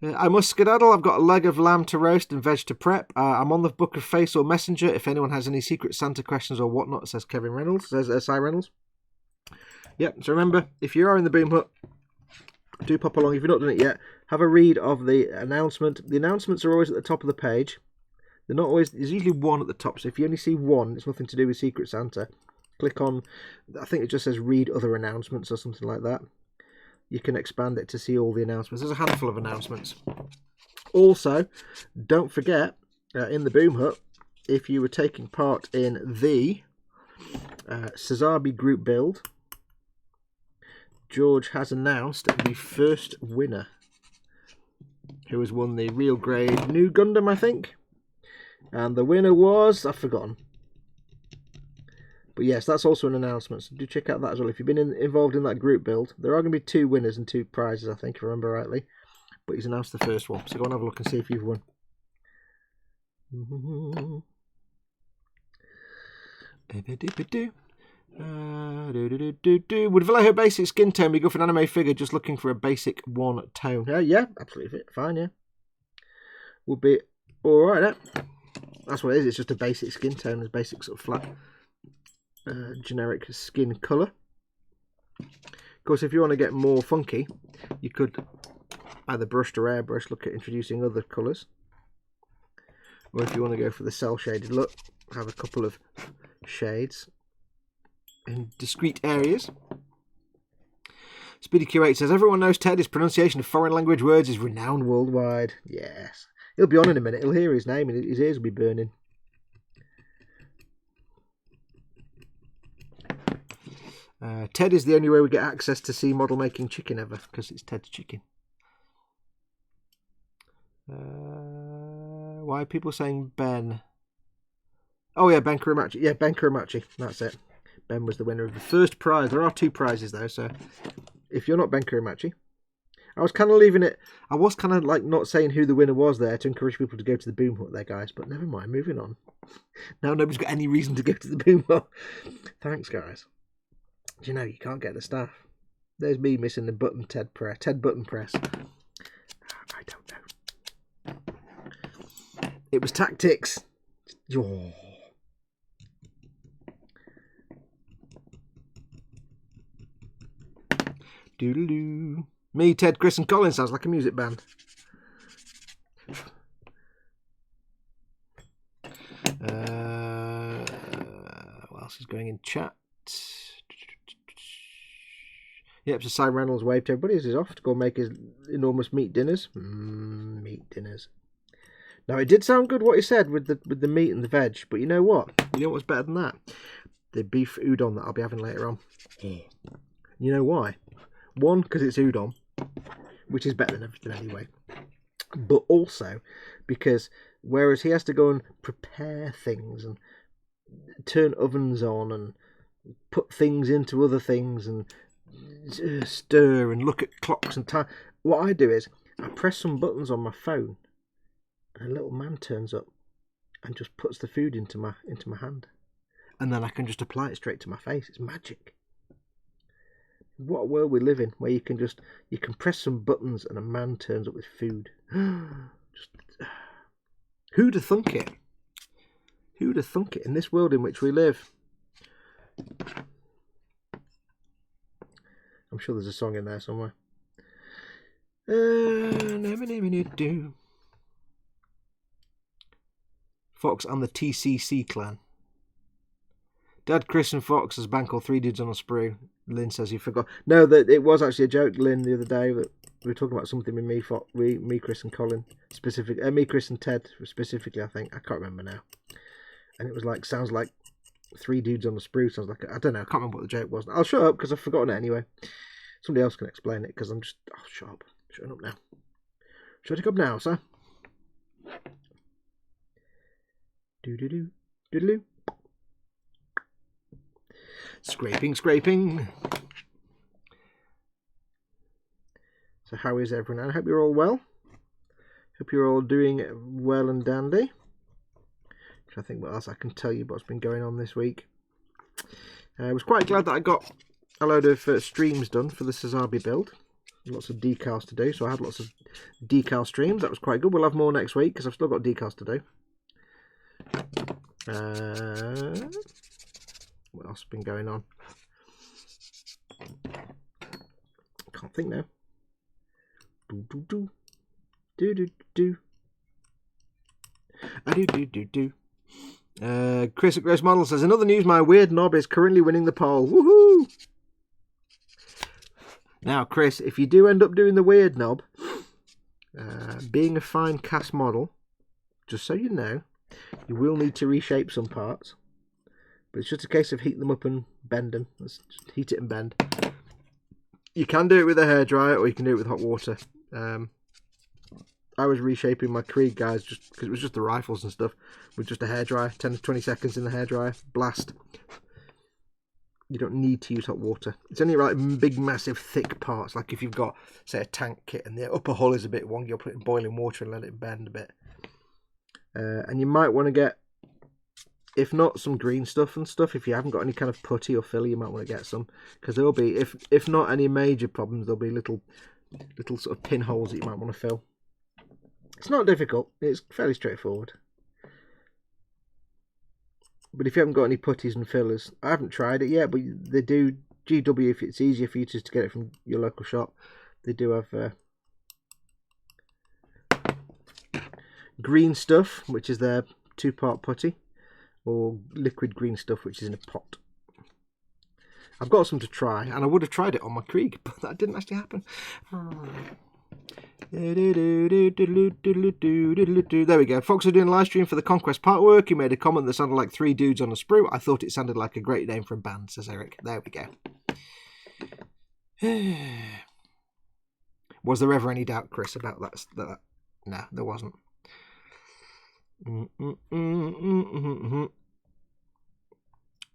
I must skedaddle. I've got a leg of lamb to roast and veg to prep. I'm on the Book of Face or Messenger if anyone has any Secret Santa questions or whatnot, says Kevin Reynolds, says Cy Reynolds. Yep, so remember, if you are in the Boom Hut, do pop along. If you've not done it yet, have a read of the announcement. The announcements are always at the top of the page. They're not always, there's usually one at the top, so if you only see one, it's nothing to do with Secret Santa. Click on, I think it just says read other announcements or something like that. You can expand it to see all the announcements. There's a handful of announcements. Also, don't forget, in the Boom Hut, if you were taking part in the Cesabi group build, George has announced the first winner, who has won the real grade new Gundam, I think. And the winner was, I've forgotten. But yes, that's also an announcement, so do check out that as well. If you've been involved in that group build, there are going to be 2 winners and 2 prizes, I think, if I remember rightly. But he's announced the first one, so go and have a look and see if you've won. Would Vallejo basic skin tone be good for an anime figure just looking for a basic one tone? Yeah, absolutely fine, yeah. Would be alright, eh? That's what it is, it's just a basic skin tone, a basic sort of flat generic skin colour. Of course, if you want to get more funky, you could either brushed or airbrush look at introducing other colours. Or if you want to go for the cell shaded look, have a couple of shades in discrete areas. Speedy Q8 says, everyone knows Ted, his pronunciation of foreign language words is renowned worldwide. Yes. He'll be on in a minute. He'll hear his name and his ears will be burning. Ted is the only way we get access to see model making chicken ever, because it's Ted's chicken. Why are people saying Ben? Oh yeah, Ben Kuramachi. Yeah, Ben Kuramachi. That's it. Ben was the winner of the first prize. There are 2 prizes though, so if you're not Ben Kuramachi, I was kind of leaving it. I was kind of like not saying who the winner was there to encourage people to go to the Boom Hut there, guys. But never mind. Moving on. Now nobody's got any reason to go to the Boom Hut. Thanks, guys. Do you know you can't get the staff? There's me missing the button Ted Button Press. I don't know. It was tactics. Oh. Doodaloo. Me, Ted, Chris, and Colin sounds like a music band. What else is going in chat? Yep, so Simon Reynolds waved to everybody as he's off to go make his enormous meat dinners. Meat dinners. Now, it did sound good what he said with the meat and the veg, but you know what? You know what's better than that? The beef udon that I'll be having later on. You know why? One, because it's udon, which is better than everything anyway. But also because whereas he has to go and prepare things and turn ovens on and put things into other things and stir and look at clocks and time, what I do is I press some buttons on my phone and a little man turns up and just puts the food into my hand, and then I can just apply it straight to my face. It's magic. What a world we live in, where you can press some buttons and a man turns up with food. Who'd have thunk it? Who'd have thunk it in this world in which we live? I'm sure there's a song in there somewhere. Fox and the TCC clan. Dad, Chris and Fox as band called Three Dudes on a Sprue. Lynn says you forgot. No, that it was actually a joke, Lynn, the other day that we were talking about something with me, Chris and Colin specifically. Me, Chris and Ted specifically, I think. I can't remember now. And it was like, sounds like Three Dudes on a Sprue. Sounds like, I don't know, I can't remember what the joke was. I'll shut up because I've forgotten it anyway. Somebody else can explain it because I'm just, shut up. Shut up now. Shut it up now, sir. Doo-doo-doo. Doo-doo-doo. Scraping. So how is everyone? I hope you're all well. Hope you're all doing well and dandy. I think what else I can tell you what's been going on this week. I was quite glad that I got a load of streams done for the Sazabi build. Lots of decals to do, so I had lots of decal streams. That was quite good. We'll have more next week because I've still got decals to do. What else has been going on? Can't think now. Chris at Gross Model says, another news, my weird knob is currently winning the poll. Woohoo! Now, Chris, if you do end up doing the weird knob, being a fine cast model, just so you know, you will need to reshape some parts. But it's just a case of heat them up and bend them. Let's just heat it and bend. You can do it with a hairdryer or you can do it with hot water. I was reshaping my Krieg guys just because it was just the rifles and stuff with just a hairdryer. 10 to 20 seconds in the hairdryer. Blast. You don't need to use hot water. It's only like big, massive, thick parts. Like if you've got, say, a tank kit and the upper hull is a bit wonky, you'll put it in boiling water and let it bend a bit. And you might want to get, if not some green stuff and stuff, if you haven't got any kind of putty or filler, you might want to get some. Because there'll be, if not any major problems, there'll be little sort of pinholes that you might want to fill. It's not difficult. It's fairly straightforward. But if you haven't got any putties and fillers, I haven't tried it yet, but they do, GW, if it's easier for you just to get it from your local shop, they do have green stuff, which is their 2-part putty, or liquid green stuff, which is in a pot. I've got some to try, and I would have tried it on my Krieg, but that didn't actually happen. There we go. Fox are doing a live stream for the Conquest part work. He made a comment that sounded like Three Dudes on a Sprue. I thought it sounded like a great name for a band, says Eric. There we go. Was there ever any doubt, Chris, about that? No, there wasn't.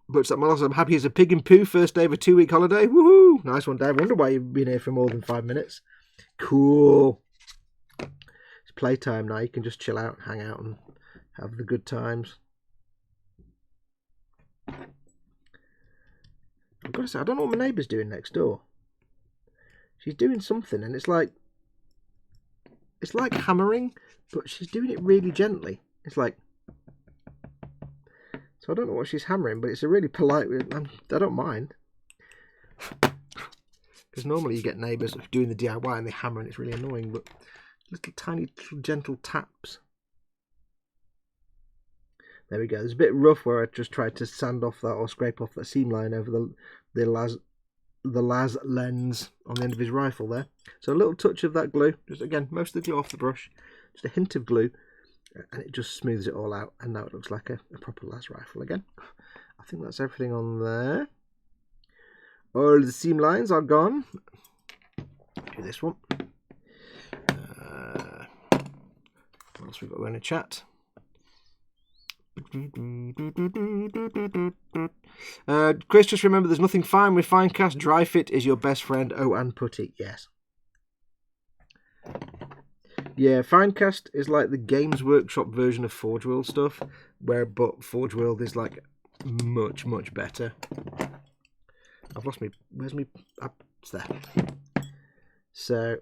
But I'm happy as a pig in poo. First day of a 2-week holiday. Woohoo! Nice one, Dave. Wonder why you've been here for more than 5 minutes. Cool. It's playtime now. You can just chill out, hang out, and have the good times. I've got to say, I don't know what my neighbour's doing next door. She's doing something, and it's like, It's like hammering, but she's doing it really gently. It's like... So I don't know what she's hammering, but it's a really polite... I don't mind. Because normally you get neighbours doing the DIY and they hammer and it's really annoying, but little tiny little gentle taps. There we go. There's a bit rough where I just tried to sand off that or scrape off that seam line over the las lens on the end of his rifle there. So a little touch of that glue. Just again, most of the glue off the brush. Just a hint of glue. And it just smooths it all out. And now it looks like a proper las rifle again. I think that's everything on there. All the seam lines are gone. Do this one. What else we've got going to chat? Chris, just remember there's nothing fine with Finecast. Dry fit is your best friend. Oh, and putty, yes. Yeah, Finecast is like the Games Workshop version of Forge World stuff, but Forge World is like much, much better. I've lost me. Where's me? It's there. So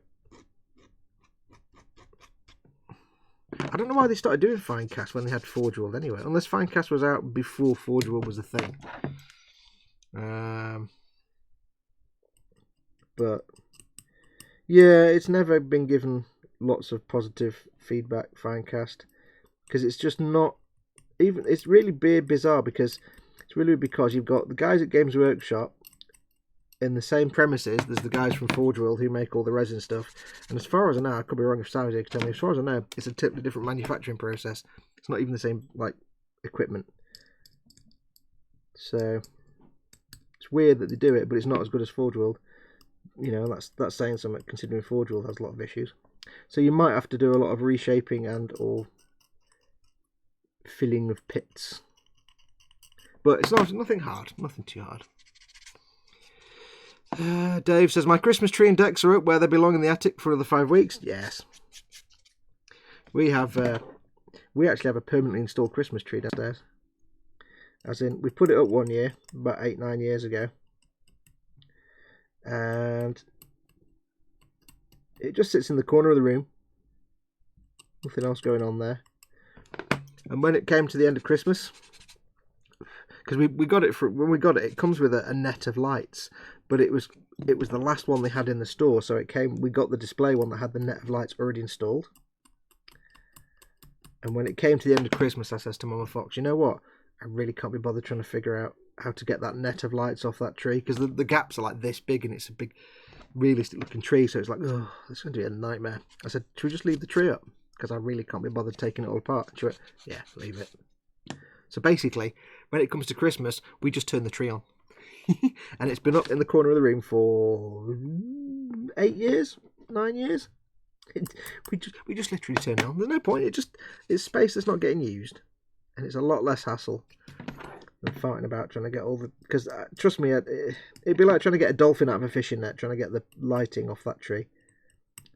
I don't know why they started doing Finecast when they had Forge World anyway. Unless Finecast was out before Forge World was a thing. But yeah, it's never been given lots of positive feedback. Finecast, because it's just not even. It's really bizarre because you've got the guys at Games Workshop. In the same premises, there's the guys from Forge World who make all the resin stuff. And as far as I know, I could be wrong if Sarah's here to tell me, as far as I know, it's a totally different manufacturing process. It's not even the same, like, equipment. So, it's weird that they do it, but it's not as good as Forge World. You know, that's saying something, considering Forge World has a lot of issues. So you might have to do a lot of reshaping and or filling of pits. But it's nothing hard, nothing too hard. Dave says, my Christmas tree and decks are up where they belong in the attic for another 5 weeks. Yes. We actually have a permanently installed Christmas tree downstairs. As in, we put it up one year, about 8-9 years ago. And it just sits in the corner of the room. Nothing else going on there. And when it came to the end of Christmas, because we got it when we got it, it comes with a net of lights. But it was the last one they had in the store, so we got the display one that had the net of lights already installed. And when it came to the end of Christmas, I says to Mama Fox, you know what? I really can't be bothered trying to figure out how to get that net of lights off that tree, because the gaps are like this big, and it's a big, realistic looking tree, so it's like, oh, it's going to be a nightmare. I said, should we just leave the tree up? Because I really can't be bothered taking it all apart. And she went, yeah, leave it. So basically, when it comes to Christmas, we just turn the tree on. And it's been up in the corner of the room for 8 years, 9 years. We just literally turn it on. There's no point. It's space that's not getting used, and it's a lot less hassle than fighting about trying to get all the. Because trust me, it'd be like trying to get a dolphin out of a fishing net, trying to get the lighting off that tree.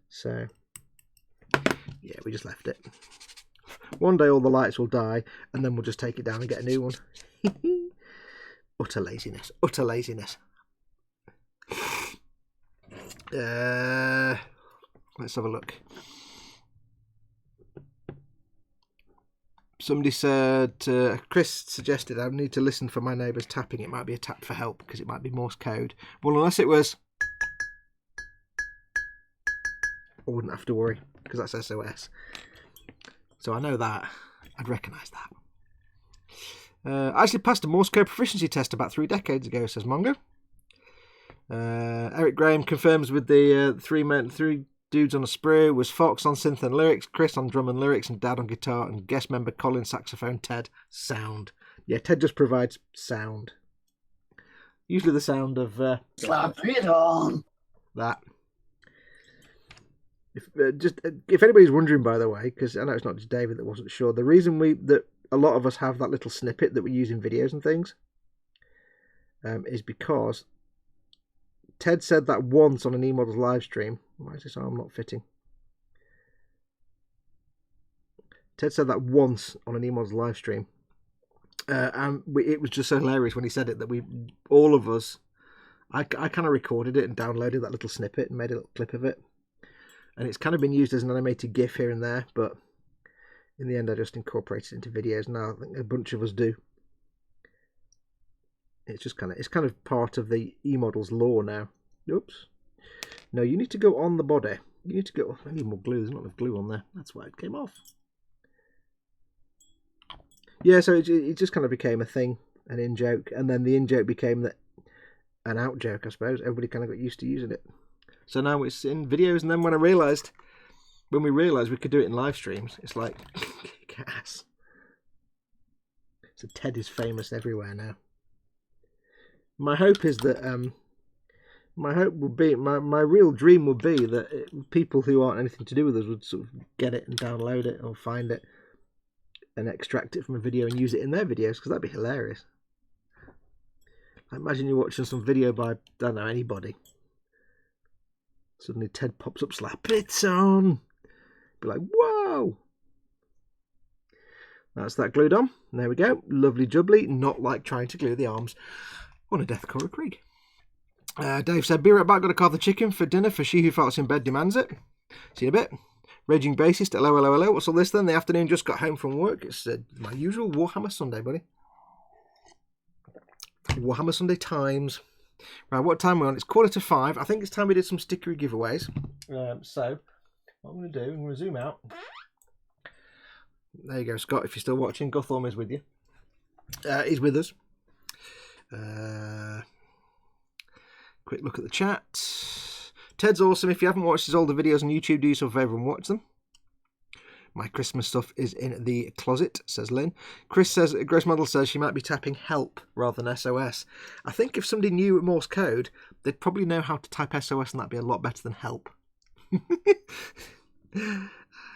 So yeah, we just left it. One day all the lights will die, and then we'll just take it down and get a new one. Utter laziness. Utter laziness. Let's have a look. Somebody said, Chris suggested I need to listen for my neighbours tapping. It might be a tap for help because it might be Morse code. Well, unless it was, I wouldn't have to worry because that's SOS. So I know that. I'd recognise that. I actually passed a Morse code proficiency test about 3 decades ago, says Mongo. Eric Graham confirms with the three dudes on a sprue was Fox on synth and lyrics, Chris on drum and lyrics, and Dad on guitar, and guest member Colin saxophone, Ted sound. Yeah, Ted just provides sound. Usually the sound of Slap it on. that. If anybody's wondering, by the way, because I know it's not just David that wasn't sure, the reason that a lot of us have that little snippet that we use in videos and things is because Ted said that once on an eModels live stream. Why is this arm not fitting? Ted said that once on an eModels live stream. And it was just so hilarious when he said it that all of us, I kind of recorded it and downloaded that little snippet and made a little clip of it. And it's kind of been used as an animated GIF here and there, but in the end I just incorporated it into videos now. I think a bunch of us do. It's kind of part of the eModels lore now. Oops. No, you need to go on the body. You need to go... I need more glue. There's not enough glue on there. That's why it came off. Yeah, so it just kind of became a thing, an in-joke. And then the in-joke became an out-joke, I suppose. Everybody kind of got used to using it. So now it's in videos. And then when we realised we could do it in live streams, it's like, kick ass. So Ted is famous everywhere now. My hope is that... my hope would be, my real dream would be that people who aren't anything to do with us would sort of get it and download it or find it and extract it from a video and use it in their videos, because that'd be hilarious. I imagine you're watching some video by, I don't know, anybody. Suddenly Ted pops up, slap it on. Be like, whoa! That's that glued on. There we go. Lovely jubbly. Not like trying to glue the arms on a Deathcore Krieg. Dave said, be right back, got to carve the chicken for dinner for she who farts in bed demands it. See you in a bit. Raging Bassist, hello. What's all this then? The afternoon, just got home from work. It's my usual Warhammer Sunday, buddy. Warhammer Sunday times. Right, what time are we on? It's 4:45. I think it's time we did some stickery giveaways. So, what I'm going to do, I'm going to zoom out. There you go, Scott, if you're still watching. Guthorm is with you. He's with us. Quick look at the chat. Ted's awesome. If you haven't watched his older videos on YouTube, do yourself a favour and watch them. My Christmas stuff is in the closet, says Lynn. Chris says, Grace Model says she might be tapping help rather than SOS. I think if somebody knew Morse code, they'd probably know how to type SOS, and that'd be a lot better than help.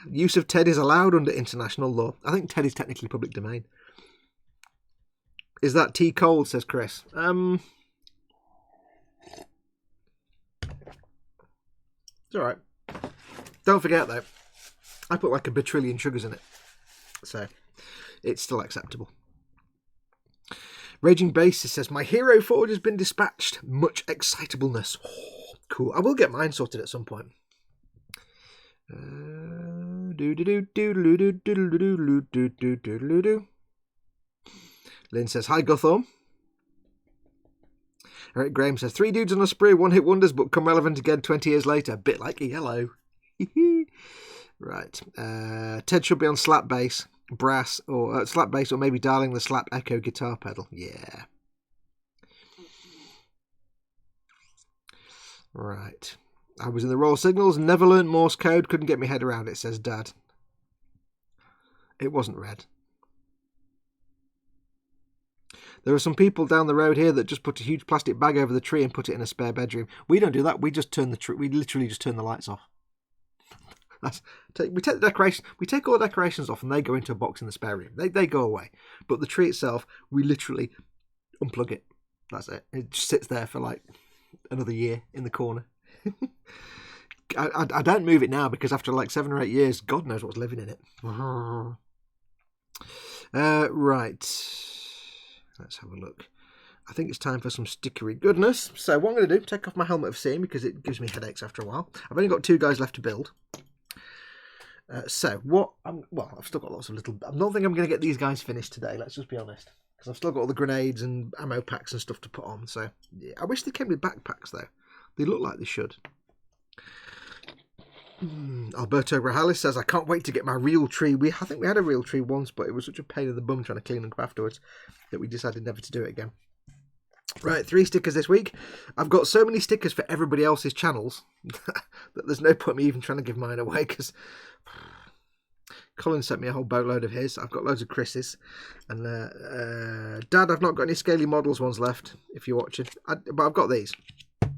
Use of Ted is allowed under international law. I think Ted is technically public domain. Is that tea cold, says Chris. It's alright. Don't forget though, I put like a bajillion sugars in it. So, it's still acceptable. Raging Bassist says, my Hero Forge has been dispatched. Much excitableness. Oh, cool. I will get mine sorted at some point. Lynn says, hi Guthorm. Eric Graham says, 3 dudes on a spree, one hit wonders, but come relevant again 20 years later. Bit like a yellow. Right. Ted should be on slap bass, brass, or slap bass, or maybe dialing the slap echo guitar pedal. Yeah. Right. I was in the Royal Signals, never learnt Morse code, couldn't get my head around it, says Dad. It wasn't red. There are some people down the road here that just put a huge plastic bag over the tree and put it in a spare bedroom. We don't do that. We just turn the tree. We literally just turn the lights off. We take the decoration. We take all the decorations off, and they go into a box in the spare room. They go away. But the tree itself, we literally unplug it. That's it. It just sits there for like another year in the corner. I don't move it now because after like 7 or 8 years, God knows what's living in it. Right. Let's have a look. I think it's time for some stickery goodness. So what I'm going to do, take off my helmet of seeing because it gives me headaches after a while. I've only got 2 guys left to build. I've still got lots of little... I don't think I'm going to get these guys finished today, let's just be honest. Because I've still got all the grenades and ammo packs and stuff to put on. So yeah, I wish they came with backpacks though. They look like they should. Alberto Grajales says, I can't wait to get my real tree. I think we had a real tree once, but it was such a pain in the bum trying to clean them up afterwards that we decided never to do it again. Right, 3 stickers this week. I've got so many stickers for everybody else's channels that there's no point me even trying to give mine away because Colin sent me a whole boatload of his. I've got loads of Chris's. And Dad, I've not got any Scaly Models ones left, if you're watching. But I've got these.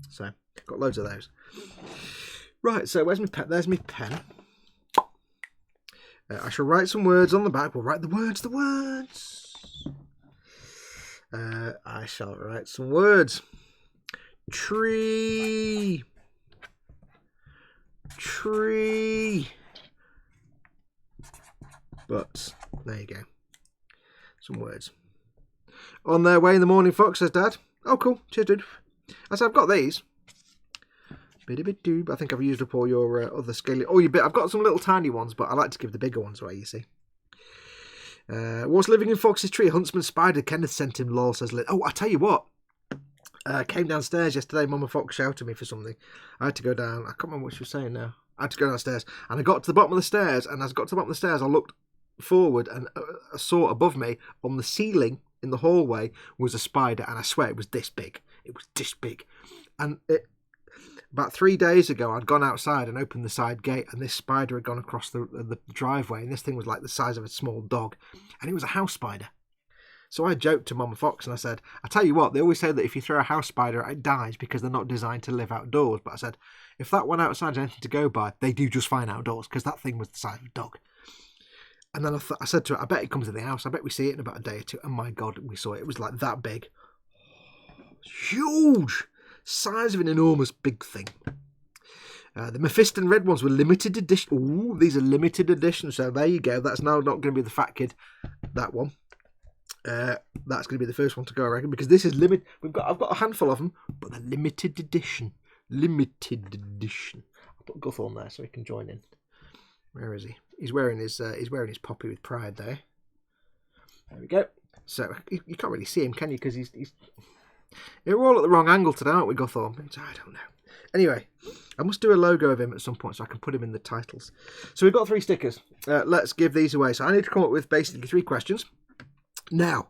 So, I've got loads of those. Right, so where's my pen? There's my pen. I shall write some words on the back. We'll write the words. I shall write some words. Tree. But, there you go. Some words. On their way in the morning, Fox, says Dad. Oh, cool. Cheers, dude. I said, I've got these. I think I've used up all your other scaly. Oh, I've got some little tiny ones, but I like to give the bigger ones away, you see. What's living in Fox's tree? Huntsman spider. Kenneth sent him, lol, says Lynn. Oh, I tell you what. Came downstairs yesterday. Mama Fox shouted at me for something. I had to go down. I can't remember what she was saying now. I had to go downstairs. And I got to the bottom of the stairs. And as I got to the bottom of the stairs, I looked forward and I saw above me on the ceiling in the hallway was a spider. And I swear it was this big. It was this big. And about 3 days ago, I'd gone outside and opened the side gate, and this spider had gone across the driveway, and this thing was like the size of a small dog, and it was a house spider. So I joked to Mama Fox, and I said, I tell you what, they always say that if you throw a house spider, it dies because they're not designed to live outdoors. But I said, if that one outside is anything to go by, they do just fine outdoors, because that thing was the size of a dog. And then I said to her, I bet it comes in the house. I bet we see it in about a day or two. And my God, we saw it. It was like that big. Huge! Size of an enormous big thing. The Mephiston red ones were limited edition. Ooh, these are limited edition. So there you go. That's now not going to be the fat kid. That one. That's going to be the first one to go, I reckon, because this is limited. I've got a handful of them, but they're limited edition. Limited edition. I'll put Guthorn there so he can join in. Where is he? He's wearing his poppy with pride there. There we go. So you can't really see him, can you? Because he's we're all at the wrong angle today, aren't we, Guthorn? I don't know. Anyway, I must do a logo of him at some point so I can put him in the titles. So we've got 3 stickers. Let's give these away. So I need to come up with basically 3 questions. Now,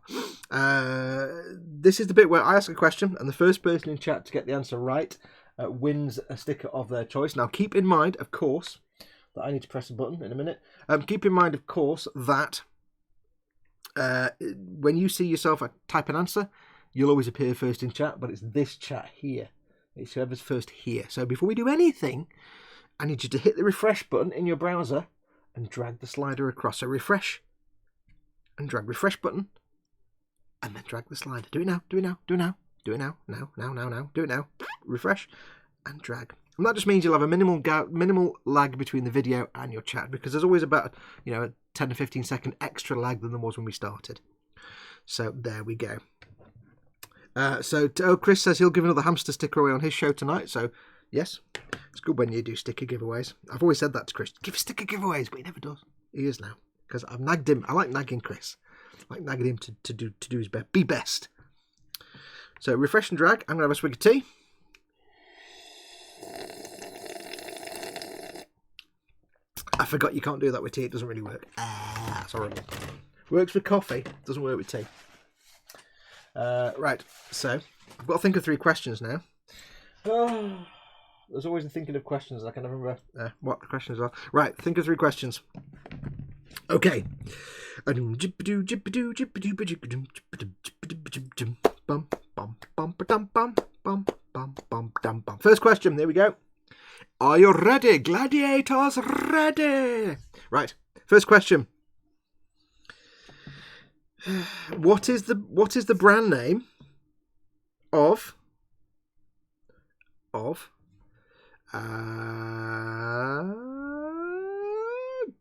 this is the bit where I ask a question, and the first person in chat to get the answer right wins a sticker of their choice. Now, keep in mind, of course, that I need to press a button in a minute. Keep in mind, of course, that when you see yourself type an answer, you'll always appear first in chat, but it's this chat here. It's whoever's first here. So before we do anything, I need you to hit the refresh button in your browser and drag the slider across. So refresh and drag refresh button and then drag the slider. Do it now, do it now, do it now, do it now, now, do it now. Refresh and drag. And that just means you'll have a minimal lag between the video and your chat, because there's always about a 10 or 15 second extra lag than there was when we started. So there we go. Chris says he'll give another hamster sticker away on his show tonight. So, yes, it's good when you do sticker giveaways. I've always said that to Chris. Give sticker giveaways, but he never does. He is now, because I've nagged him. I like nagging Chris. I like nagging him to do his best. Be best. So, refresh and drag. I'm going to have a swig of tea. I forgot you can't do that with tea. It doesn't really work. That's horrible. Works with coffee. Doesn't work with tea. Right, so I've got to think of 3 questions now. There's always a thinking of questions. I can never remember what the questions are. Right, think of 3 questions. Okay. First question, there we go. Are you ready? Gladiators ready? Right, first question. What is the brand name of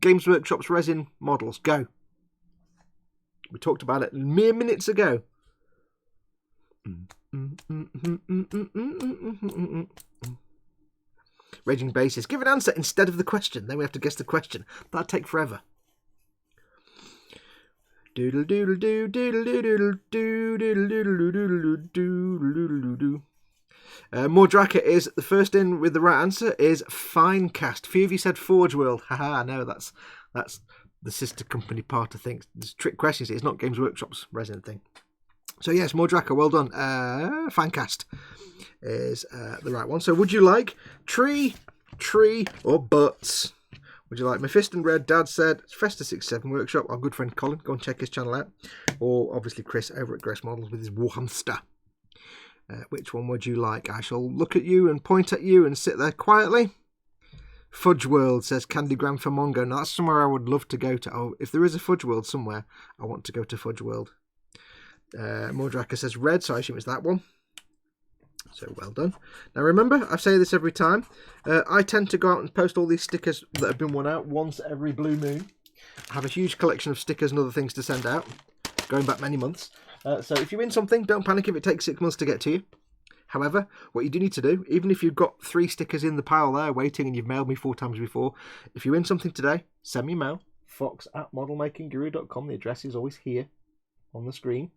Games Workshop's resin models? Go. We talked about it mere minutes ago. Raging Basis. Give an answer instead of the question. Then we have to guess the question. That'd take forever. Doodle doodle doo doodle doodle doo doodle doodle doodle doodle doo. Mordraka is the first in with the right answer. Is Finecast. Few of you said Forge World. Haha, no, that's the sister company part of things. There's trick questions. It's not Games Workshop's resin thing. So yes, Mordraka, well done. Finecast is the right one. So would you like tree, or butts? Would you like Mephiston Red? Dad said Festa67 Workshop. Our good friend Colin. Go and check his channel out. Or obviously Chris over at Grace Models with his Warhamster. Which one would you like? I shall look at you and point at you and sit there quietly. Fudge World, says Candygram for Mongo. Now that's somewhere I would love to go to. Oh, if there is a Fudge World somewhere, I want to go to Fudge World. Mordraka says red, so I assume it's that one. So well done. Now remember, I say this every time, I tend to go out and post all these stickers that have been won out once every blue moon. I have a huge collection of stickers and other things to send out, going back many months. So if you win something, don't panic if it takes 6 months to get to you. However, what you do need to do, even if you've got 3 stickers in the pile there waiting and you've mailed me 4 times before, if you win something today, send me a mail, fox@modelmakingguru.com. The address is always here on the screen.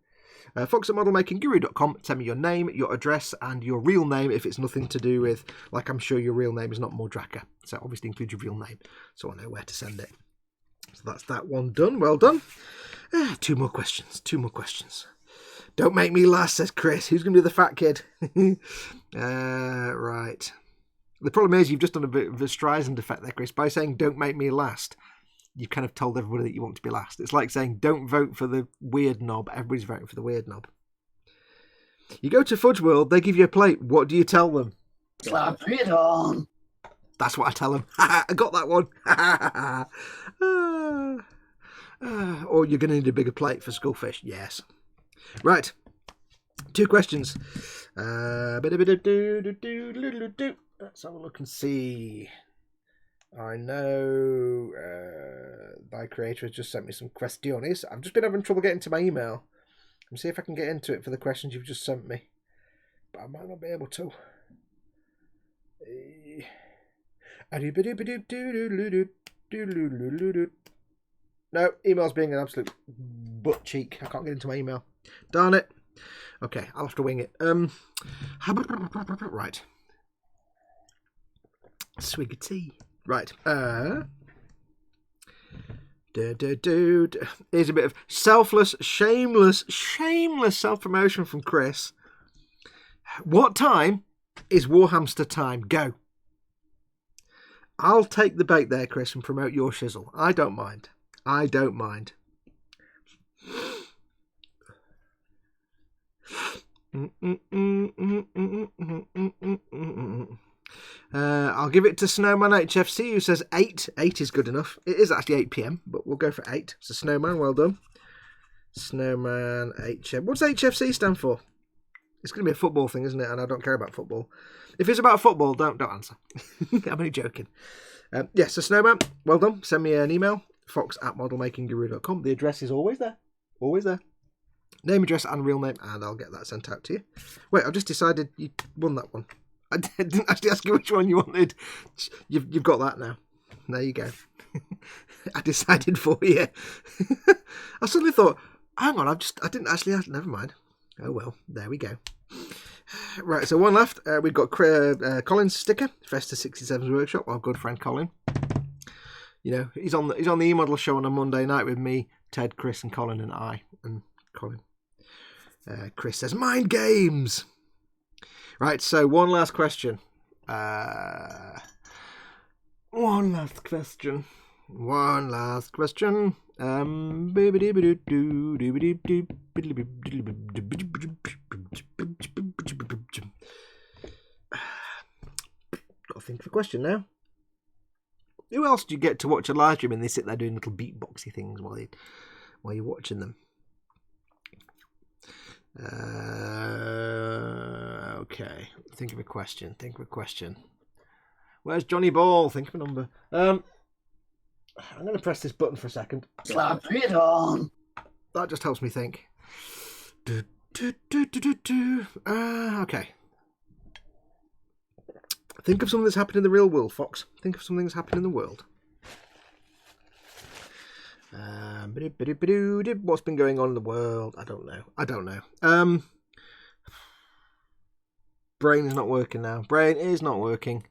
Fox@modelmakingguru.com. Send me your name, your address, and your real name if it's nothing to do with, like, I'm sure your real name is not Mordraka. So obviously include your real name so I know where to send it. So that's that one done. Well done. 2 more questions. Don't make me last, says Chris. Who's going to be the fat kid? Right. The problem is you've just done a bit of a Streisand effect there, Chris. By saying don't make me last, you've kind of told everybody that you want to be last. It's like saying don't vote for the weird knob. Everybody's voting for the weird knob. You go to Fudge World, they give you a plate. What do you tell them? Slap it on. That's what I tell them. I got that one. Or you're going to need a bigger plate for Skullfish. Yes. Right. 2 questions. Let's have a look and see. I know my creator has just sent me some questions. I've just been having trouble getting to my email. Let me see if I can get into it for the questions you've just sent me. But I might not be able to. No, email's being an absolute butt cheek. I can't get into my email. Darn it. Okay, I'll have to wing it. Right. Swig of tea. Right. Here's a bit of selfless, shameless self-promotion from Chris. What time is Warhamster time? Go. I'll take the bait there, Chris, and promote your shizzle. I don't mind. I'll give it to Snowman HFC, who says 8. 8 is good enough. It is actually 8 PM, but we'll go for 8. So Snowman, well done. Snowman HF. What's HFC stand for? It's going to be a football thing, isn't it? And I don't care about football. If it's about football, don't answer. I'm only joking. Yeah, so Snowman, well done. Send me an email, fox@modelmakingguru.com. The address is always there. Always there. Name, address, and real name, and I'll get that sent out to you. Wait, I've just decided you won that one. I didn't actually ask you which one you wanted. You've got that now. There you go. I decided for you. I suddenly thought, hang on, I didn't actually ask. Never mind. Oh well, there we go. Right, so one left. We've got Colin's sticker, Festa 67's workshop. Our good friend Colin. You know, he's on the E-Model show on a Monday night with me, Ted, Chris, and Colin, and I, and Colin. Chris says, mind games. Right, so one last question. One last question. Gotta think of a question now. Who else do you get to watch a live stream and they sit there doing little beatboxy things while you're watching them? Okay. Think of a question. Where's Johnny Ball? Think of a number. I'm going to press this button for a second. Slap it on. That just helps me think. Okay. Think of something that's happened in the real world, Fox. Think of something that's happened in the world. What's been going on in the world? I don't know. Brain is not working now. Brain is not working.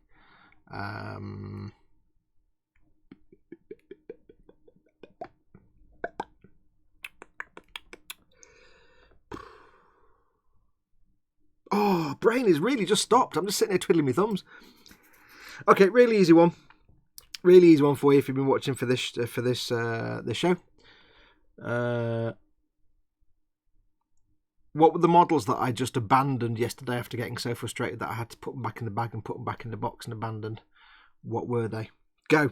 Oh, brain is really just stopped. I'm just sitting there twiddling my thumbs. Okay, really easy one. Really easy one for you if you've been watching for this show. What were the models that I just abandoned yesterday after getting so frustrated that I had to put them back in the bag and put them back in the box and abandoned? What were they? Go.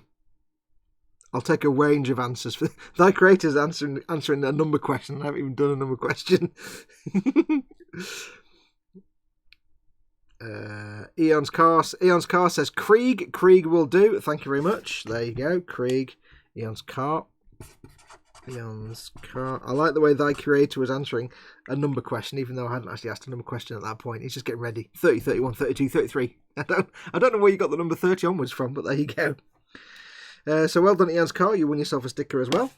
I'll take a range of answers. Thy creator's answering a number question. I haven't even done a number question. Eon's car says Krieg will do. Thank you very much. There you go, Krieg. Eon's car. Leon's car. I like the way thy creator was answering a number question, even though I hadn't actually asked a number question at that point. He's just getting ready. 30, 31, 32, 33. I don't know where you got the number 30 onwards from, but there you go. So well done, Ian's car. You win yourself a sticker as well.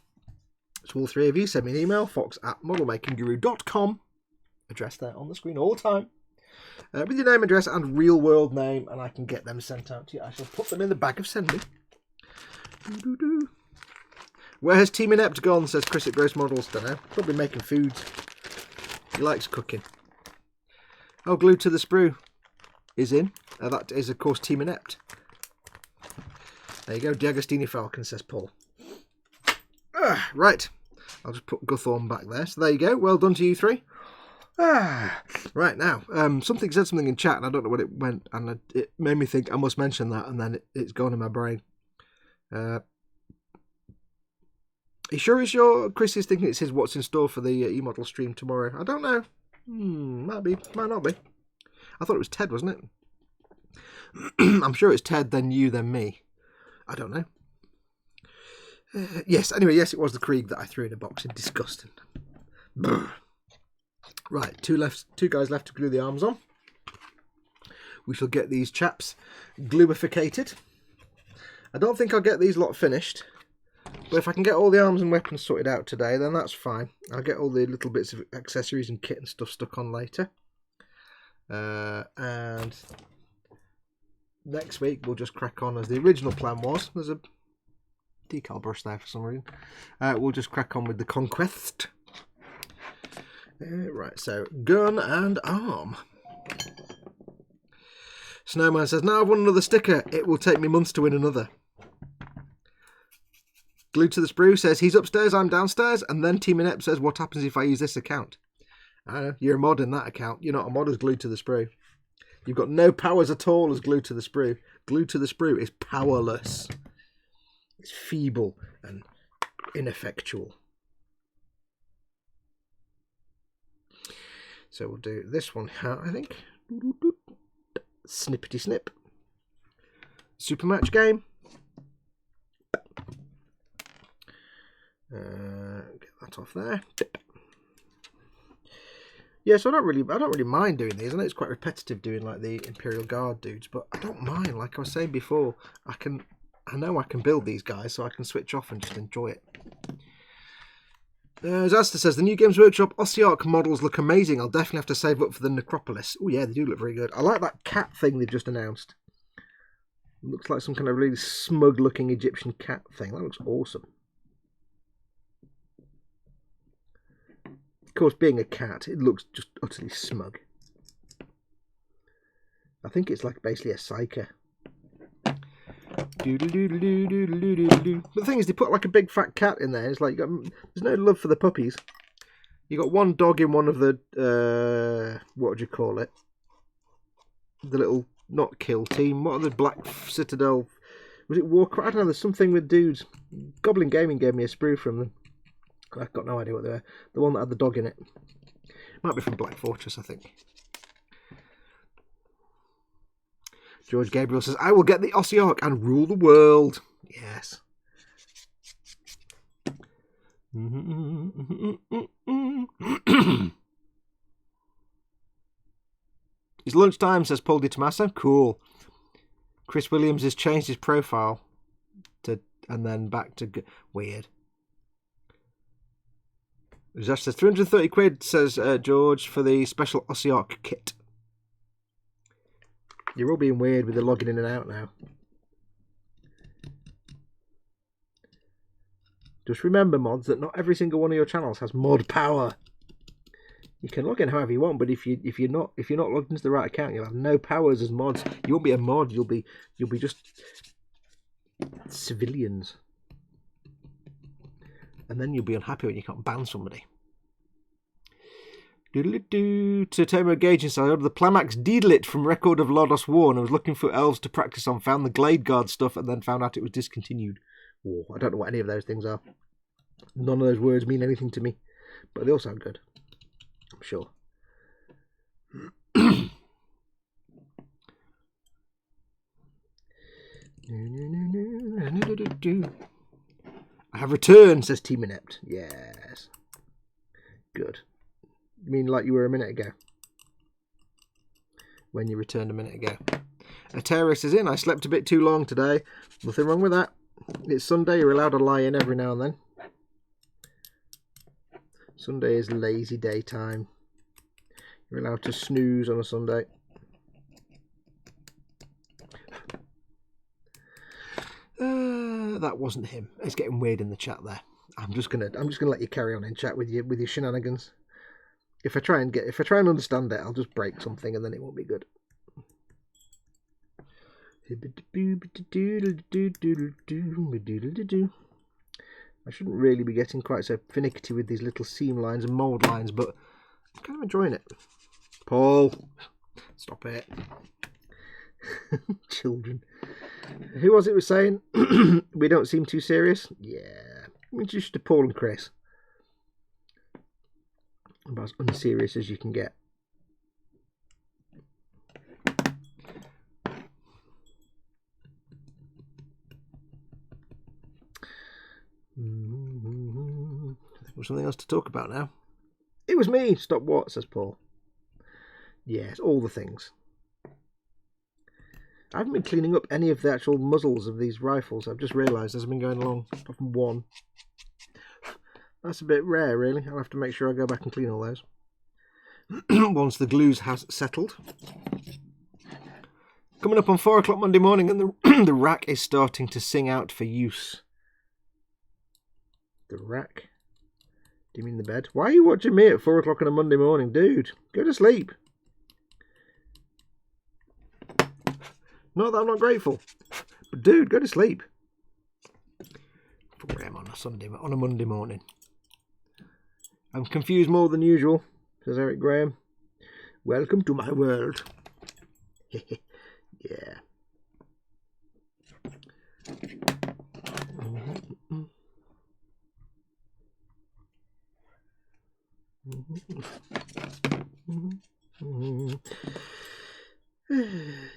So all three of you, send me an email, fox@modelmakingguru.com. Address there on the screen all the time. With your name, address, and real world name, and I can get them sent out to you. I shall put them in the bag of sending. Where has Team Inept gone, says Chris at Gross Models. Don't know. Probably making foods. He likes cooking. Oh, Glued to the Sprue is in. That is, of course, Team Inept. There you go. D'Agostini Falcon, says Paul. Right. I'll just put Guthorn back there. So there you go. Well done to you three. Right now, something said something in chat, and I don't know what it went, and it made me think I must mention that, and then it's gone in my brain. He sure is your Chris is thinking it says what's in store for the e-model stream tomorrow. I don't know. Might be, might not be. I thought it was Ted, wasn't it? I'm sure it's Ted, then you, then me. I don't know. Yes, anyway, yes, it was the Krieg that I threw in a box in disgust. Right, two guys left to glue the arms on. We shall get these chaps gluificated. I don't think I'll get these lot finished, but if I can get all the arms and weapons sorted out today, then that's fine. I'll get all the little bits of accessories and kit and stuff stuck on later. And next week we'll just crack on as the original plan was. There's a decal brush there for some reason. We'll just crack on with the Conquest. Right, so gun and arm. Snowman says, now I've won another sticker. It will take me months to win another. Glued to the Sprue says, he's upstairs, I'm downstairs. And then Team Inept says, what happens if I use this account? You're a mod in that account. You're not a mod as Glued to the Sprue. You've got no powers at all as Glued to the Sprue. Glued to the Sprue is powerless. It's feeble and ineffectual. So we'll do this one here, I think. Snippety snip. Super match game. Get that off there. Yeah, so I don't really mind doing these. I know it's quite repetitive doing like the Imperial Guard dudes, but I don't mind. Like I was saying before, I know I can build these guys, so I can switch off and just enjoy it. Zasta says, the new Games Workshop Ossiarch models look amazing. I'll definitely have to save up for the Necropolis. Oh yeah, they do look very good. I like that cat thing they've just announced. It looks like some kind of really smug looking Egyptian cat thing. That looks awesome. Of course, being a cat, it looks just utterly smug. I think it's like basically a circa. But the thing is, they put like a big fat cat in there. It's like there's no love for the puppies. You got one dog in one of the what would you call it? The little not kill team. What are the Black Citadel? Was it Warcraft? I don't know. There's something with dudes. Goblin Gaming gave me a sprue from them. I've got no idea what they were. The one that had the dog in it. Might be from Black Fortress, I think. George Gabriel says, I will get the Ossiarch and rule the world. Yes. It's lunchtime, says Paul Di Tommaso. Cool. Chris Williams has changed his profile to and then back to weird. Zash says 330 quid, says George, for the special Ossiarch kit. You're all being weird with the logging in and out now. Just remember, mods, that not every single one of your channels has mod power. You can log in however you want, but if you're not logged into the right account, you'll have no powers as mods. You won't be a mod. You'll be just civilians, and then you'll be unhappy when you can't ban somebody. To Tomo Gage inside, the Plamax Deedlit from Record of Lodos War, and I was looking for elves to practice on, found the Glade Guard stuff, and then found out it was discontinued. Oh, I don't know what any of those things are. None of those words mean anything to me, but they all sound good, I'm sure. I have returned, says Team Inept. Yes. Good. You mean like you were a minute ago? When you returned a minute ago. A terrorist is in. I slept a bit too long today. Nothing wrong with that. It's Sunday. You're allowed to lie in every now and then. Sunday is lazy daytime. You're allowed to snooze on a Sunday. That wasn't him. It's getting weird in the chat there. I'm just gonna let you carry on in chat with your shenanigans. If I try and understand it, I'll just break something and then it won't be good. I shouldn't really be getting quite so finicky with these little seam lines and mould lines, but I'm kind of enjoying it. Paul, stop it. Children. Who was it was saying we don't seem too serious? Yeah. I mean, just to Paul and Chris. About as unserious as you can get. There's something else to talk about now. It was me. Stop what, says Paul. Yes, all the things. I haven't been cleaning up any of the actual muzzles of these rifles. I've just realised as I've been going along. Apart from one. That's a bit rare, really. I'll have to make sure I go back and clean all those. Once the glues has settled. Coming up on 4 o'clock Monday morning, and the rack is starting to sing out for use. The rack? Do you mean the bed? Why are you watching me at 4 o'clock on a Monday morning? Dude, go to sleep. Not that I'm not grateful. But dude, go to sleep. 4 AM on a Monday morning. I'm confused more than usual, says Eric Graham. Welcome to my world. Yeah.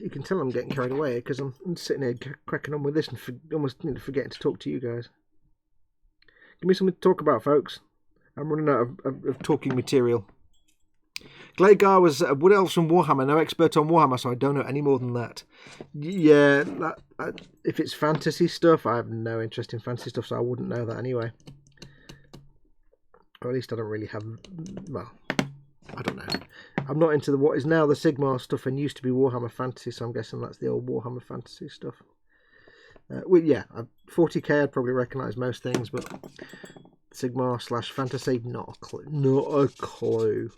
You can tell I'm getting carried away because I'm sitting here cracking on with this and almost forgetting to talk to you guys. Give me something to talk about, folks. I'm running out of talking material. Glagar was Wood Elves from Warhammer, no expert on Warhammer, so I don't know any more than that. Yeah, if it's fantasy stuff, I have no interest in fantasy stuff, so I wouldn't know that anyway. Or at least I don't really have... Well, I don't know. I'm not into what is now the Sigmar stuff and used to be Warhammer Fantasy, so I'm guessing that's the old Warhammer Fantasy stuff. Well, yeah, 40k I'd probably recognise most things, but Sigmar / Fantasy, not a clue. Not a clue.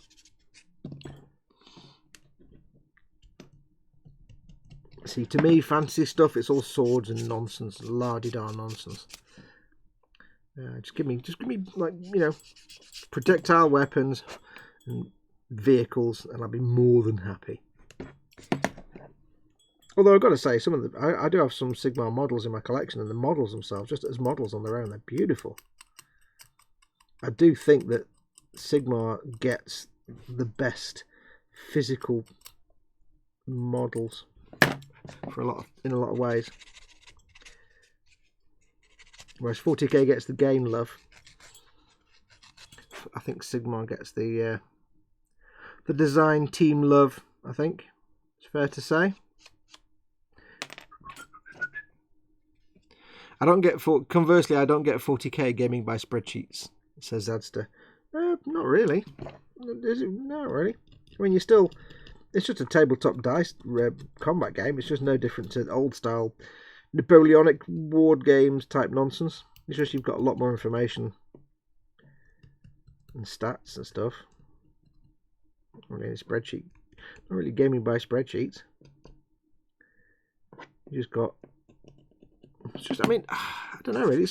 See, to me, fantasy stuff, it's all swords and nonsense, la-di-da nonsense. Just give me, like, you know, projectile weapons and vehicles, and I'll be more than happy. Although I've got to say, some of the I do have some Sigmar models in my collection, and the models themselves, just as models on their own, they're beautiful. I do think that Sigmar gets the best physical models in a lot of ways, whereas 40k gets the game love. I think Sigmar gets the design team love. I think it's fair to say. Conversely, I don't get 40k gaming by spreadsheets, says Zadster. Not really. Not really. I mean, it's just a tabletop dice combat game. It's just no different to old style Napoleonic ward games type nonsense. It's just you've got a lot more information and stats and stuff. Not really a spreadsheet. Not really gaming by spreadsheets. You just got... It's just, I mean, I don't know really.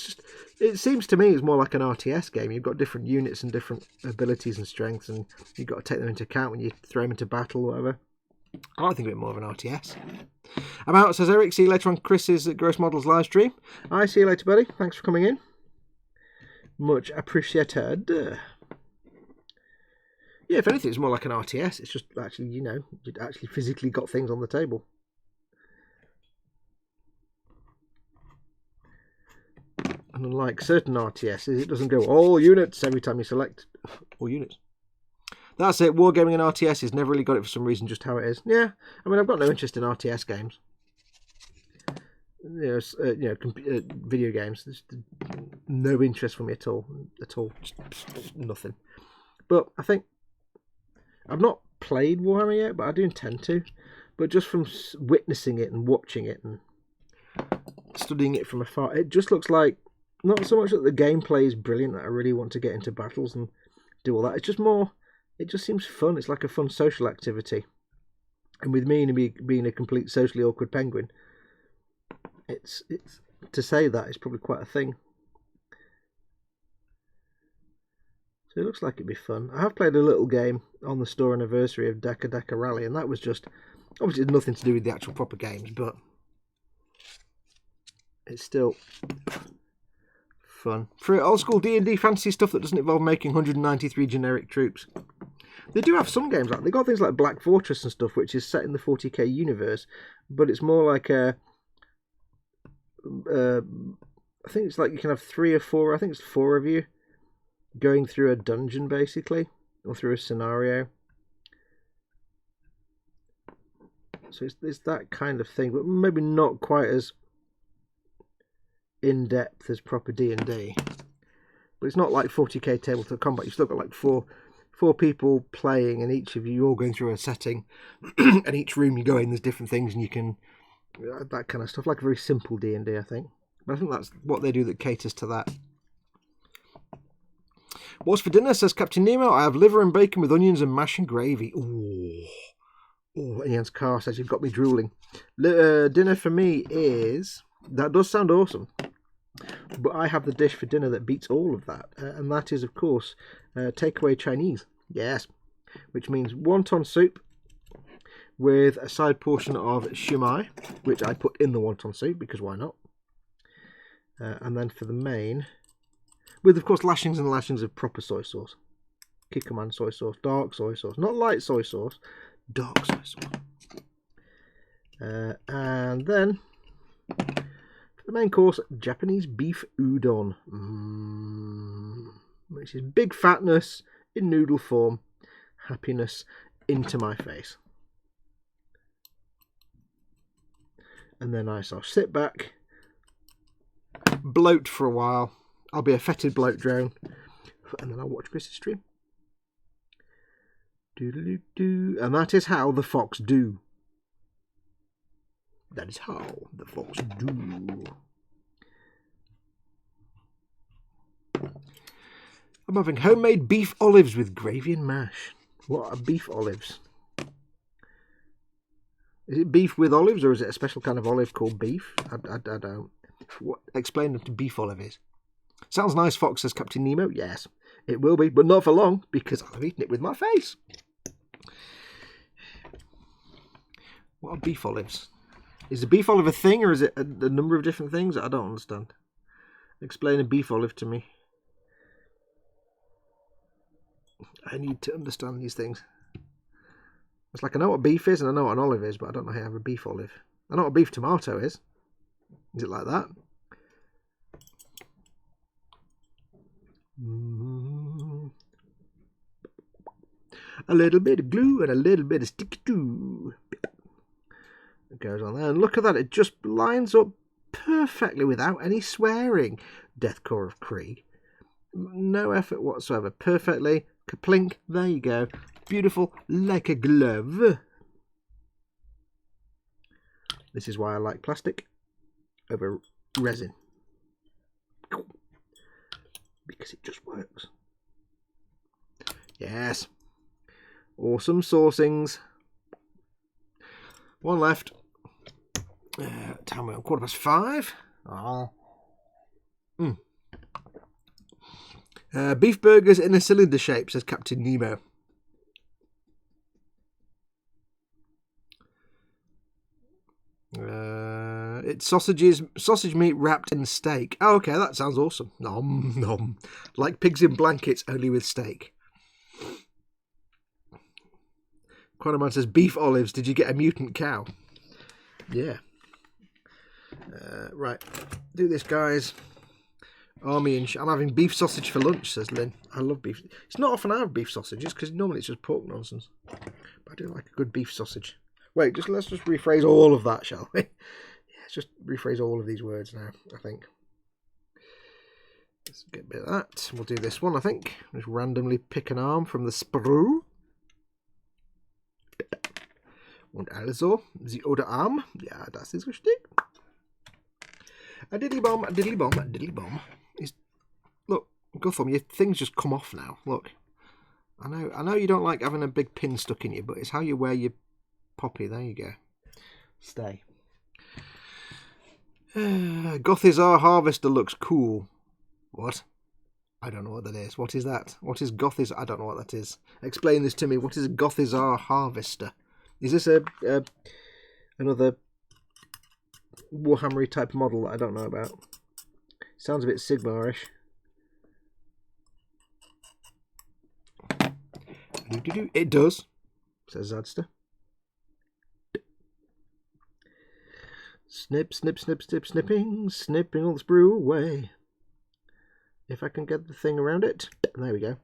It seems to me it's more like an RTS game. You've got different units and different abilities and strengths, and you've got to take them into account when you throw them into battle or whatever. I think of it more of an RTS. I'm out, says Eric. See you later on Chris's Gross Models live stream. I see you later, buddy. Thanks for coming in. Much appreciated. Yeah, if anything, it's more like an RTS. It's just actually, you know, you'd actually physically got things on the table. And unlike certain RTSs, it doesn't go all units every time you select all units. That's it. Wargaming and RTSs never really got it for some reason, just how it is. Yeah, I mean, I've got no interest in RTS games. Video games. There's no interest for me at all. Just nothing. But I think I've not played Warhammer yet, but I do intend to. But just from witnessing it and watching it and studying it from afar, it just looks like not so much that the gameplay is brilliant that I really want to get into battles and do all that. It's just more. It just seems fun. It's like a fun social activity. And with me being a complete socially awkward penguin, it's to say that is probably quite a thing. So it looks like it'd be fun. I have played a little game on the store anniversary of Daka Rally, and that was just obviously it's nothing to do with the actual proper games, but it's still fun. For old school D&D fantasy stuff that doesn't involve making 193 generic troops. They do have some games like they got things like Black Fortress and stuff, which is set in the 40k universe, but it's more like a. I think it's like you can have 3 or 4. I think it's 4 of you going through a dungeon basically, or through a scenario. So it's that kind of thing, but maybe not quite as in depth as proper D&D. But it's not like 40k tabletop combat. You've still got like four people playing, and each of you all going through a setting, and each room you go in, there's different things, and you can that kind of stuff, like a very simple D&D, I think. But I think that's what they do that caters to that. What's for dinner, says Captain Nemo? I have liver and bacon with onions and mash and gravy. Ooh. Oh, Ian's car says you've got me drooling. Dinner for me is... That does sound awesome. But I have the dish for dinner that beats all of that. And that is, of course, takeaway Chinese. Yes. Which means wonton soup with a side portion of shumai, which I put in the wonton soup, because why not? And then for the main, with, of course, lashings and lashings of proper soy sauce. Kikkoman soy sauce, dark soy sauce. Not light soy sauce, dark soy sauce. And then, for the main course, Japanese beef udon. Which is big fatness in noodle form. Happiness into my face. And then I shall sit back, bloat for a while. I'll be a fetid bloat drone. And then I'll watch Chris's stream. Doo-doo-doo-doo. And that is how the fox do. That is how the fox do. I'm having homemade beef olives with gravy and mash. What are beef olives? Is it beef with olives, or is it a special kind of olive called beef? I don't. Explain what a beef olive is. Sounds nice, Fox, says Captain Nemo. Yes, it will be, but not for long, because I've eaten it with my face. What are beef olives? Is a beef olive a thing, or is it a number of different things? I don't understand. Explain a beef olive to me. I need to understand these things. It's like I know what beef is and I know what an olive is, but I don't know how to have a beef olive. I know what a beef tomato is. Is it like that? A little bit of glue and a little bit of sticky glue. It goes on there. And look at that. It just lines up perfectly without any swearing. Deathcore of Krieg. No effort whatsoever. Perfectly. Kaplink. There you go. Beautiful, like a glove. This is why I like plastic over resin. Because it just works. Yes. Awesome saucings. One left. Time we're on 5:15. Beef burgers in a cylinder shape, says Captain Nemo. It's sausage meat wrapped in steak. Oh, okay, that sounds awesome. Nom nom, like pigs in blankets, only with steak. Quanaman says beef olives. Did you get a mutant cow? Yeah. Right, do this, guys. Army and I'm having beef sausage for lunch, says Lynn. I love beef. It's not often I have beef sausages because normally it's just pork nonsense. But I do like a good beef sausage. Wait, let's just rephrase all of that, shall we? Yeah, let's just rephrase all of these words now, I think. Let's get a bit of that. We'll do this one, I think. Just randomly pick an arm from the sprue. Und also, the other arm. Ja, das ist richtig. A diddly bomb, a diddly bomb, a diddly bomb. Look, Gutham, your things just come off now. Look. I know you don't like having a big pin stuck in you, but it's how you wear your poppy. There you go. Stay. Gothizar Harvester looks cool. What? I don't know what that is. What is that? What is Gothizar? I don't know what that is. Explain this to me. What is a Gothizar Harvester? Is this another Warhammer type model that I don't know about? Sounds a bit Sigmar-ish. It does, says Zadster. Snip, snip, snip, snip, snipping all the sprue away. If I can get the thing around it. There we go.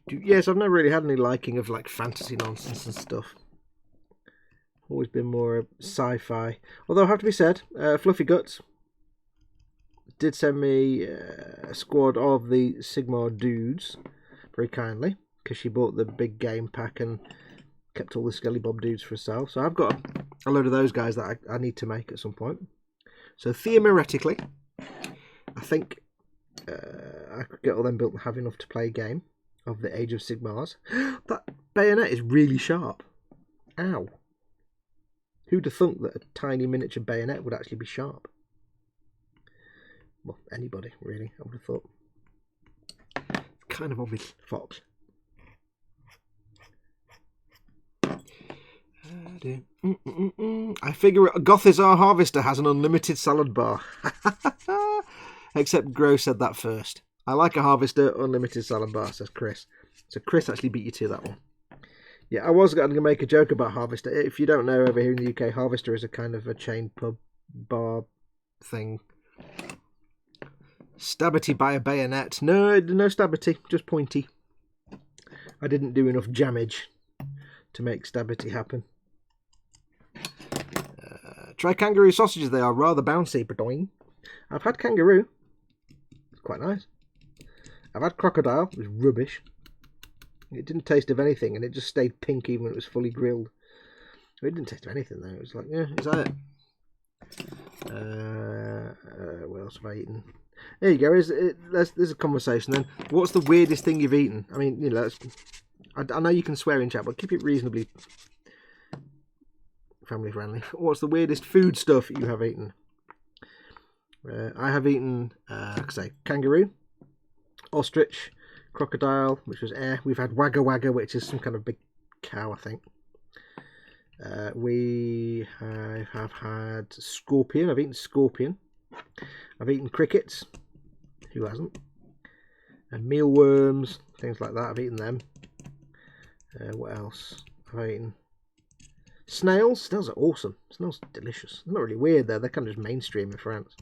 Yes, I've never really had any liking of like fantasy nonsense and stuff. Always been more sci-fi. Although I have to be said, Fluffy Guts did send me a squad of the Sigmar dudes very kindly because she bought the big game pack and kept all the Skelly Bob dudes for herself. So I've got a load of those guys that I need to make at some point. So theoretically, I think I could get all them built and have enough to play a game of the Age of Sigmars. That bayonet is really sharp. Ow. Who'd have thunk that a tiny miniature bayonet would actually be sharp? Well, anybody, really, I would have thought. Kind of obvious. Fox. I figure Gothizar Harvester has an unlimited salad bar. Except Gro said that first. I like a Harvester unlimited salad bar, says Chris. So Chris actually beat you to that one. Yeah, I was going to make a joke about Harvester. If you don't know, over here in the UK, Harvester is a kind of a chain pub bar thing. Stabbity by a bayonet. No stabbity, just pointy. I didn't do enough jamage to make stabbity happen. Try kangaroo sausages. They are rather bouncy. Badoing. I've had kangaroo. It's quite nice. I've had crocodile. It was rubbish. It didn't taste of anything, and it just stayed pink even when it was fully grilled. It didn't taste of anything, though. It was like, yeah, is that it? What else have I eaten? There you go. There's a conversation then. What's the weirdest thing you've eaten? I mean, you know, I know you can swear in chat, but keep it reasonably family friendly. What's the weirdest food stuff you have eaten? I have eaten, say, kangaroo, ostrich, crocodile, which was air. We've had wagga wagga, which is some kind of big cow, I think. We have had scorpion. I've eaten scorpion. I've eaten crickets. Who hasn't? And mealworms, things like that. I've eaten them. What else have I eaten? Snails. Snails are awesome. Snails are delicious. They're not really weird though. They're kind of just mainstream in France.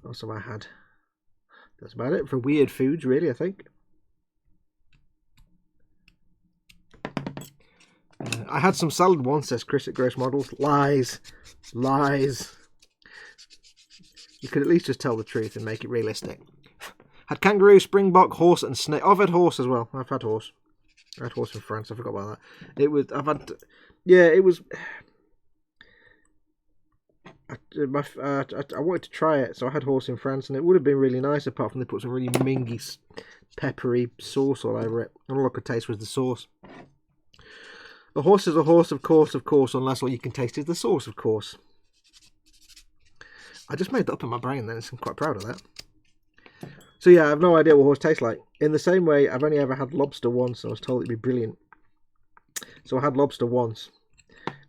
What else have I had? That's about it for weird foods, really, I think. I had some salad once, says Chris at Gross Models. Lies. Lies. You could at least just tell the truth and make it realistic. Had kangaroo, springbok, horse, and snake. I've had horse as well. I've had horse. I had horse in France. I forgot about that. It was. I've had. Yeah, it was. I wanted to try it, so I had horse in France, and it would have been really nice apart from they put some really mingy, peppery sauce all over it. And all I could taste was the sauce. A horse is a horse, of course, unless all you can taste is the sauce, of course. I just made that up in my brain then, so I'm quite proud of that. So yeah, I have no idea what horse tastes like. In the same way, I've only ever had lobster once, and I was told it'd be brilliant. So I had lobster once.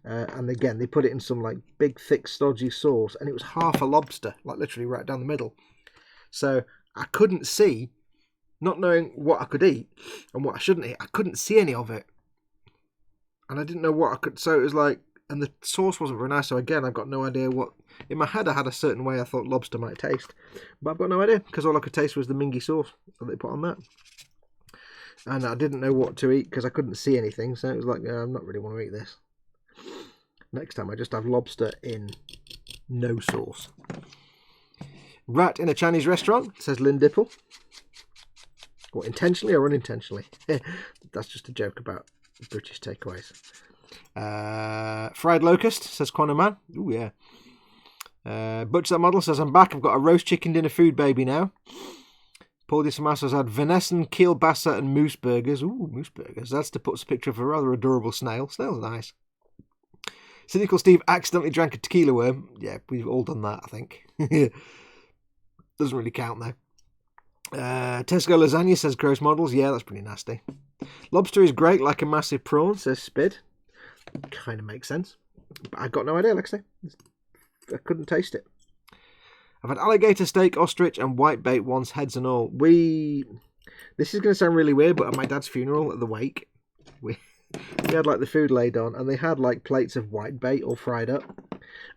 And again, they put it in some like big, thick, stodgy sauce, and it was half a lobster, like literally right down the middle. So I couldn't see, not knowing what I could eat and what I shouldn't eat, I couldn't see any of it. and I didn't know what I could. So it was like, and the sauce wasn't very nice. So again, I've got no idea what. In my head, I had a certain way I thought lobster might taste, but I've got no idea because all I could taste was the mingy sauce that they put on that, and I didn't know what to eat because I couldn't see anything. So it was like, I'm not really want to eat this. Next time, I just have lobster in no sauce. Rat in a Chinese restaurant, says Lynn Dipple. What, intentionally or unintentionally? That's just a joke about British takeaways. Fried locust, says Quanah Man. Ooh, yeah. Butch That Model says, I'm back. I've got a roast chicken dinner food baby now. Paul DeSamaso's had venison, kielbasa and moose burgers. Ooh, moose burgers. That's to put a picture of a rather adorable snail. Snail's nice. Cynical Steve accidentally drank a tequila worm. Yeah, we've all done that, I think. Doesn't really count, though. Tesco Lasagna, says Gross Models. Yeah, that's pretty nasty. Lobster is great, like a massive prawn, says Spid. Kind of makes sense. But I got no idea, like I say. I couldn't taste it. I've had alligator steak, ostrich, and whitebait once, heads and all. This is going to sound really weird, but at my dad's funeral, at the wake, we had like the food laid on, and they had like plates of whitebait all fried up.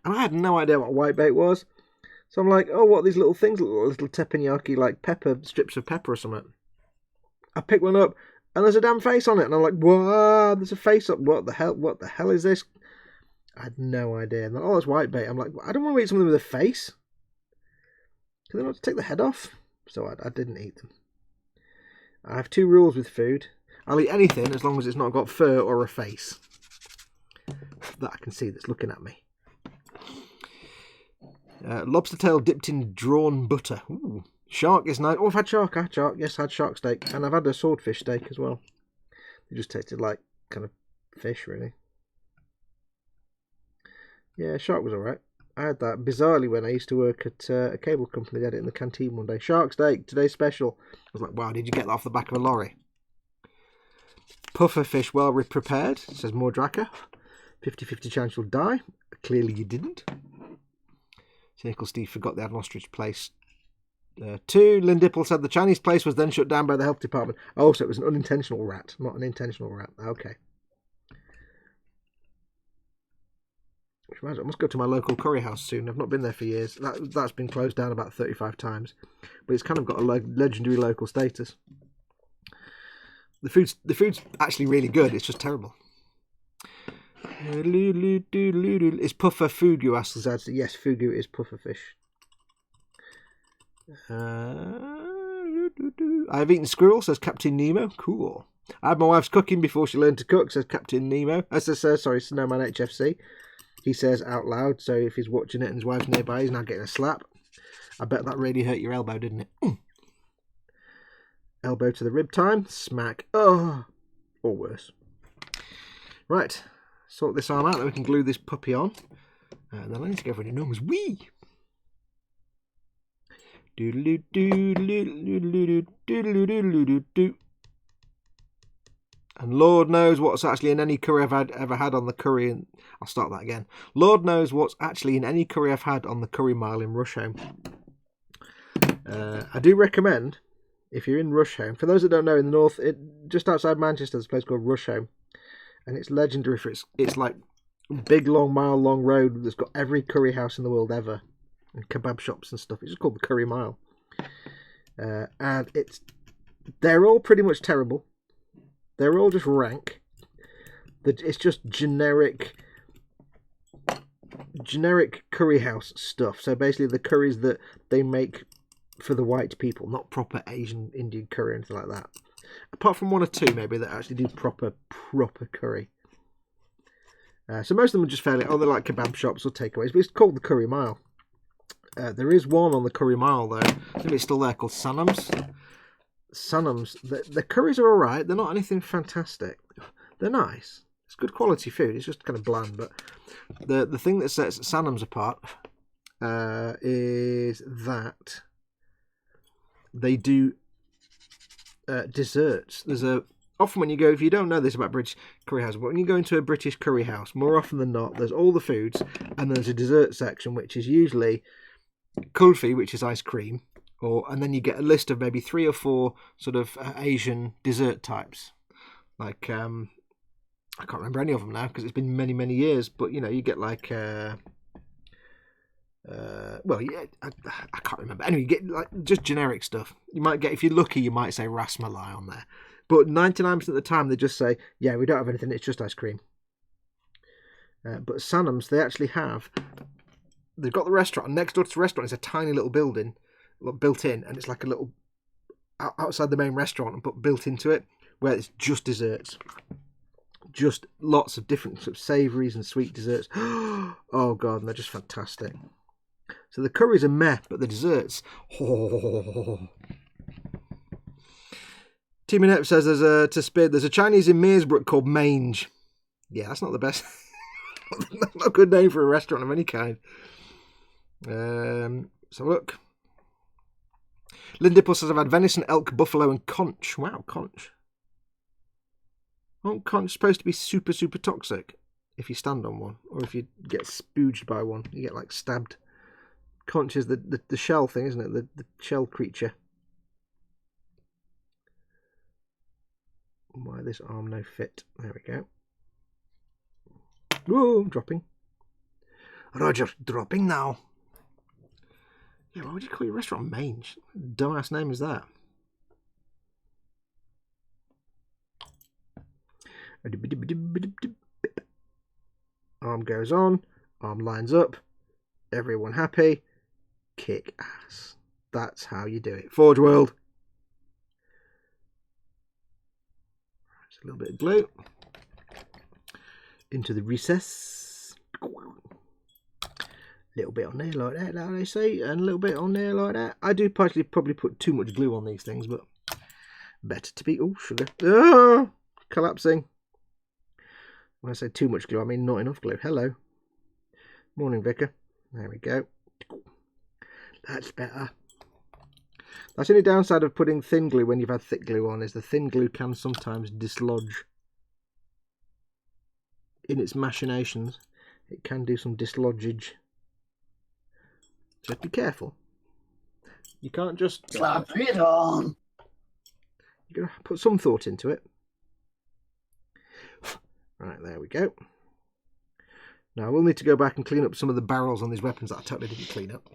And I had no idea what whitebait was. So I'm like, oh, what are these little things? Little teppanyaki, like pepper, strips of pepper or something. I pick one up, and there's a damn face on it. And I'm like, whoa, there's a face up. What the hell is this? I had no idea. And then, oh, it's whitebait. I'm like, I don't want to eat something with a face. Can they not take the head off? So I didn't eat them. I have two rules with food. I'll eat anything as long as it's not got fur or a face that I can see that's looking at me. Lobster tail dipped in drawn butter. Ooh. Shark is nice. Oh, I've had shark. I had shark. Yes, I had shark steak. And I've had a swordfish steak as well. It just tasted like kind of fish, really. Yeah, shark was alright. I had that bizarrely when I used to work at a cable company. They had it in the canteen one day. Shark steak, today's special. I was like, wow, did you get that off the back of a lorry? Puffer fish well prepared, says Mordraka. 50-50 chance you'll die. Clearly you didn't. Cynical Steve forgot they had an ostrich place. 2, Lynn Dipple said the Chinese place was then shut down by the health department. Oh, so it was an unintentional rat, not an intentional rat. Okay. Which reminds me, I must go to my local curry house soon. I've not been there for years. That's been closed down about 35 times. But it's kind of got a legendary local status. The food's actually really good. It's just terrible. Is puffer fugu, asks Zad. Yes, fugu is puffer fish. I've eaten squirrel, says Captain Nemo. Cool. I had my wife's cooking before she learned to cook, says Captain Nemo. Sorry, Snowman HFC. He says out loud, so if he's watching it and his wife's nearby, he's now getting a slap. I bet that really hurt your elbow, didn't it? Elbow to the rib time. Smack. Oh, or worse. Right. Sort this arm out, then we can glue this puppy on. And then I need to go for an enormous wee. And Lord knows what's actually in any curry I've ever had on the curry. And I'll start that again. Lord knows what's actually in any curry I've had on the curry mile in Rusholme. I do recommend, if you're in Rusholme, for those that don't know, in the north, just outside Manchester, there's a place called Rusholme. And it's legendary for it's like a big, long, mile-long road that's got every curry house in the world ever. And kebab shops and stuff. It's just called the Curry Mile. And they're all pretty much terrible. They're all just rank. It's just generic curry house stuff. So basically the curries that they make for the white people, not proper Asian Indian curry or anything like that. Apart from one or two maybe that actually do proper curry. So most of them are just fairly, they're like kebab shops or takeaways, but it's called the Curry Mile. There is one on the Curry Mile though, I think it's still there, called Sanam's. The curries are alright, they're not anything fantastic. They're nice. It's good quality food, it's just kind of bland, but the thing that sets Sanam's apart is that they do desserts. Often when you go, if you don't know this about British curry house, but when you go into a British curry house, more often than not, there's all the foods, and there's a dessert section, which is usually kulfi, which is ice cream, and then you get a list of maybe 3 or 4 sort of Asian dessert types, like I can't remember any of them now because it's been many, many years. But, you know, you get like... well, yeah, I can't remember. Anyway, you get like just generic stuff. You might get, if you're lucky, you might say Rasmalai on there. But 99% of the time, they just say, yeah, we don't have anything, it's just ice cream. But Sanums, they actually have... They've got the restaurant, and next door to the restaurant is a tiny little building built in, and it's like a little... outside the main restaurant, but built into it, where it's just desserts. Just lots of different sort of savouries and sweet desserts. Oh, God, and they're just fantastic. So the curries are meh, but the desserts... Oh. Team Inept says there's a Chinese in Meersbrook called Mange. Yeah, that's not the best. Not a good name for a restaurant of any kind. So look. Lynn Dipple says I've had venison, elk, buffalo and conch. Wow, conch. Aren't conch supposed to be super, super toxic if you stand on one? Or if you get spooged by one, you get like stabbed. Conch is the shell thing, isn't it? The shell creature. Why this arm no fit? There we go. Whoa, I'm dropping. Roger, dropping now. Yeah, why would you call your restaurant Mange? Dumbass name is that? Arm goes on. Arm lines up. Everyone happy. Kick ass. That's how you do it. Forge World. A little bit of glue into the recess. A little bit on there like that, like they say, and a little bit on there like that. I do probably put too much glue on these things, but better to be... Oh, sugar. Oh, collapsing. When I say too much glue, I mean not enough glue. Hello. Morning, Vicar. There we go. That's better. That's the only downside of putting thin glue when you've had thick glue on, is the thin glue can sometimes dislodge. In its machinations, it can do some dislodgage. Just be careful. You can't just... Slap it on. You've got to put some thought into it. Right, there we go. Now, I will need to go back and clean up some of the barrels on these weapons that I totally didn't clean up.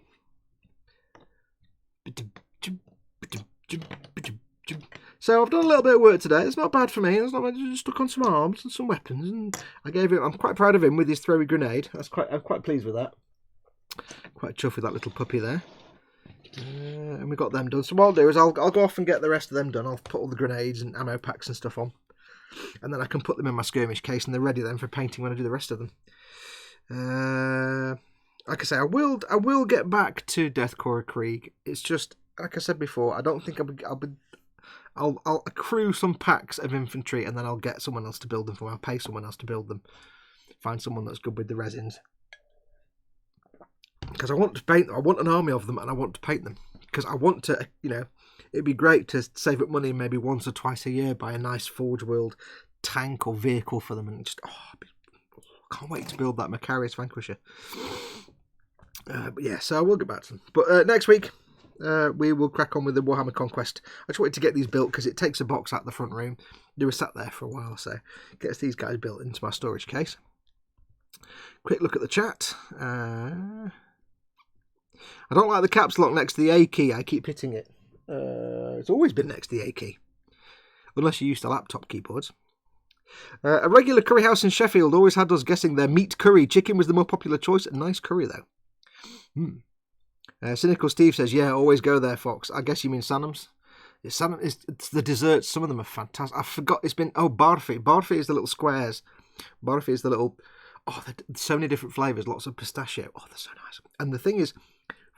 So I've done a little bit of work today. It's not bad for me. It's not bad. Just stuck on some arms and some weapons, and I gave him. I'm quite proud of him with his throwy grenade. I'm quite pleased with that. Quite chuffed with that little puppy there. And we got them done. So what I'll do is I'll go off and get the rest of them done. I'll put all the grenades and ammo packs and stuff on, and then I can put them in my skirmish case, and they're ready then for painting when I do the rest of them. Like I say, I will get back to Deathcore Krieg. It's just, like I said before, I don't think I'll accrue some packs of infantry, and then I'll get someone else to build them for me. I'll pay someone else to build them. Find someone that's good with the resins. Because I want to paint them. I want an army of them, and I want to paint them. Because I want to, you know, it'd be great to save up money maybe once or twice a year, buy a nice Forge World tank or vehicle for them, and just, I can't wait to build that Macarius Vanquisher. But yeah, so I will get back to them. But next week, we will crack on with the Warhammer Conquest. I just wanted to get these built because it takes a box out the front room. They were sat there for a while, so gets these guys built into my storage case. Quick look at the chat. I don't like the caps lock next to the A key. I keep hitting it. It's always been next to the A key. Unless you're used to laptop keyboards. A regular curry house in Sheffield always had us guessing their meat curry. Chicken was the more popular choice. A nice curry, though. Cynical Steve says, yeah, always go there, Fox. I guess you mean Sanums. It's the desserts. Some of them are fantastic. I forgot it's been... Oh, Barfi. Barfi is the little squares. Barfi is the little... Oh, there's so many different flavours. Lots of pistachio. Oh, they're so nice. And the thing is,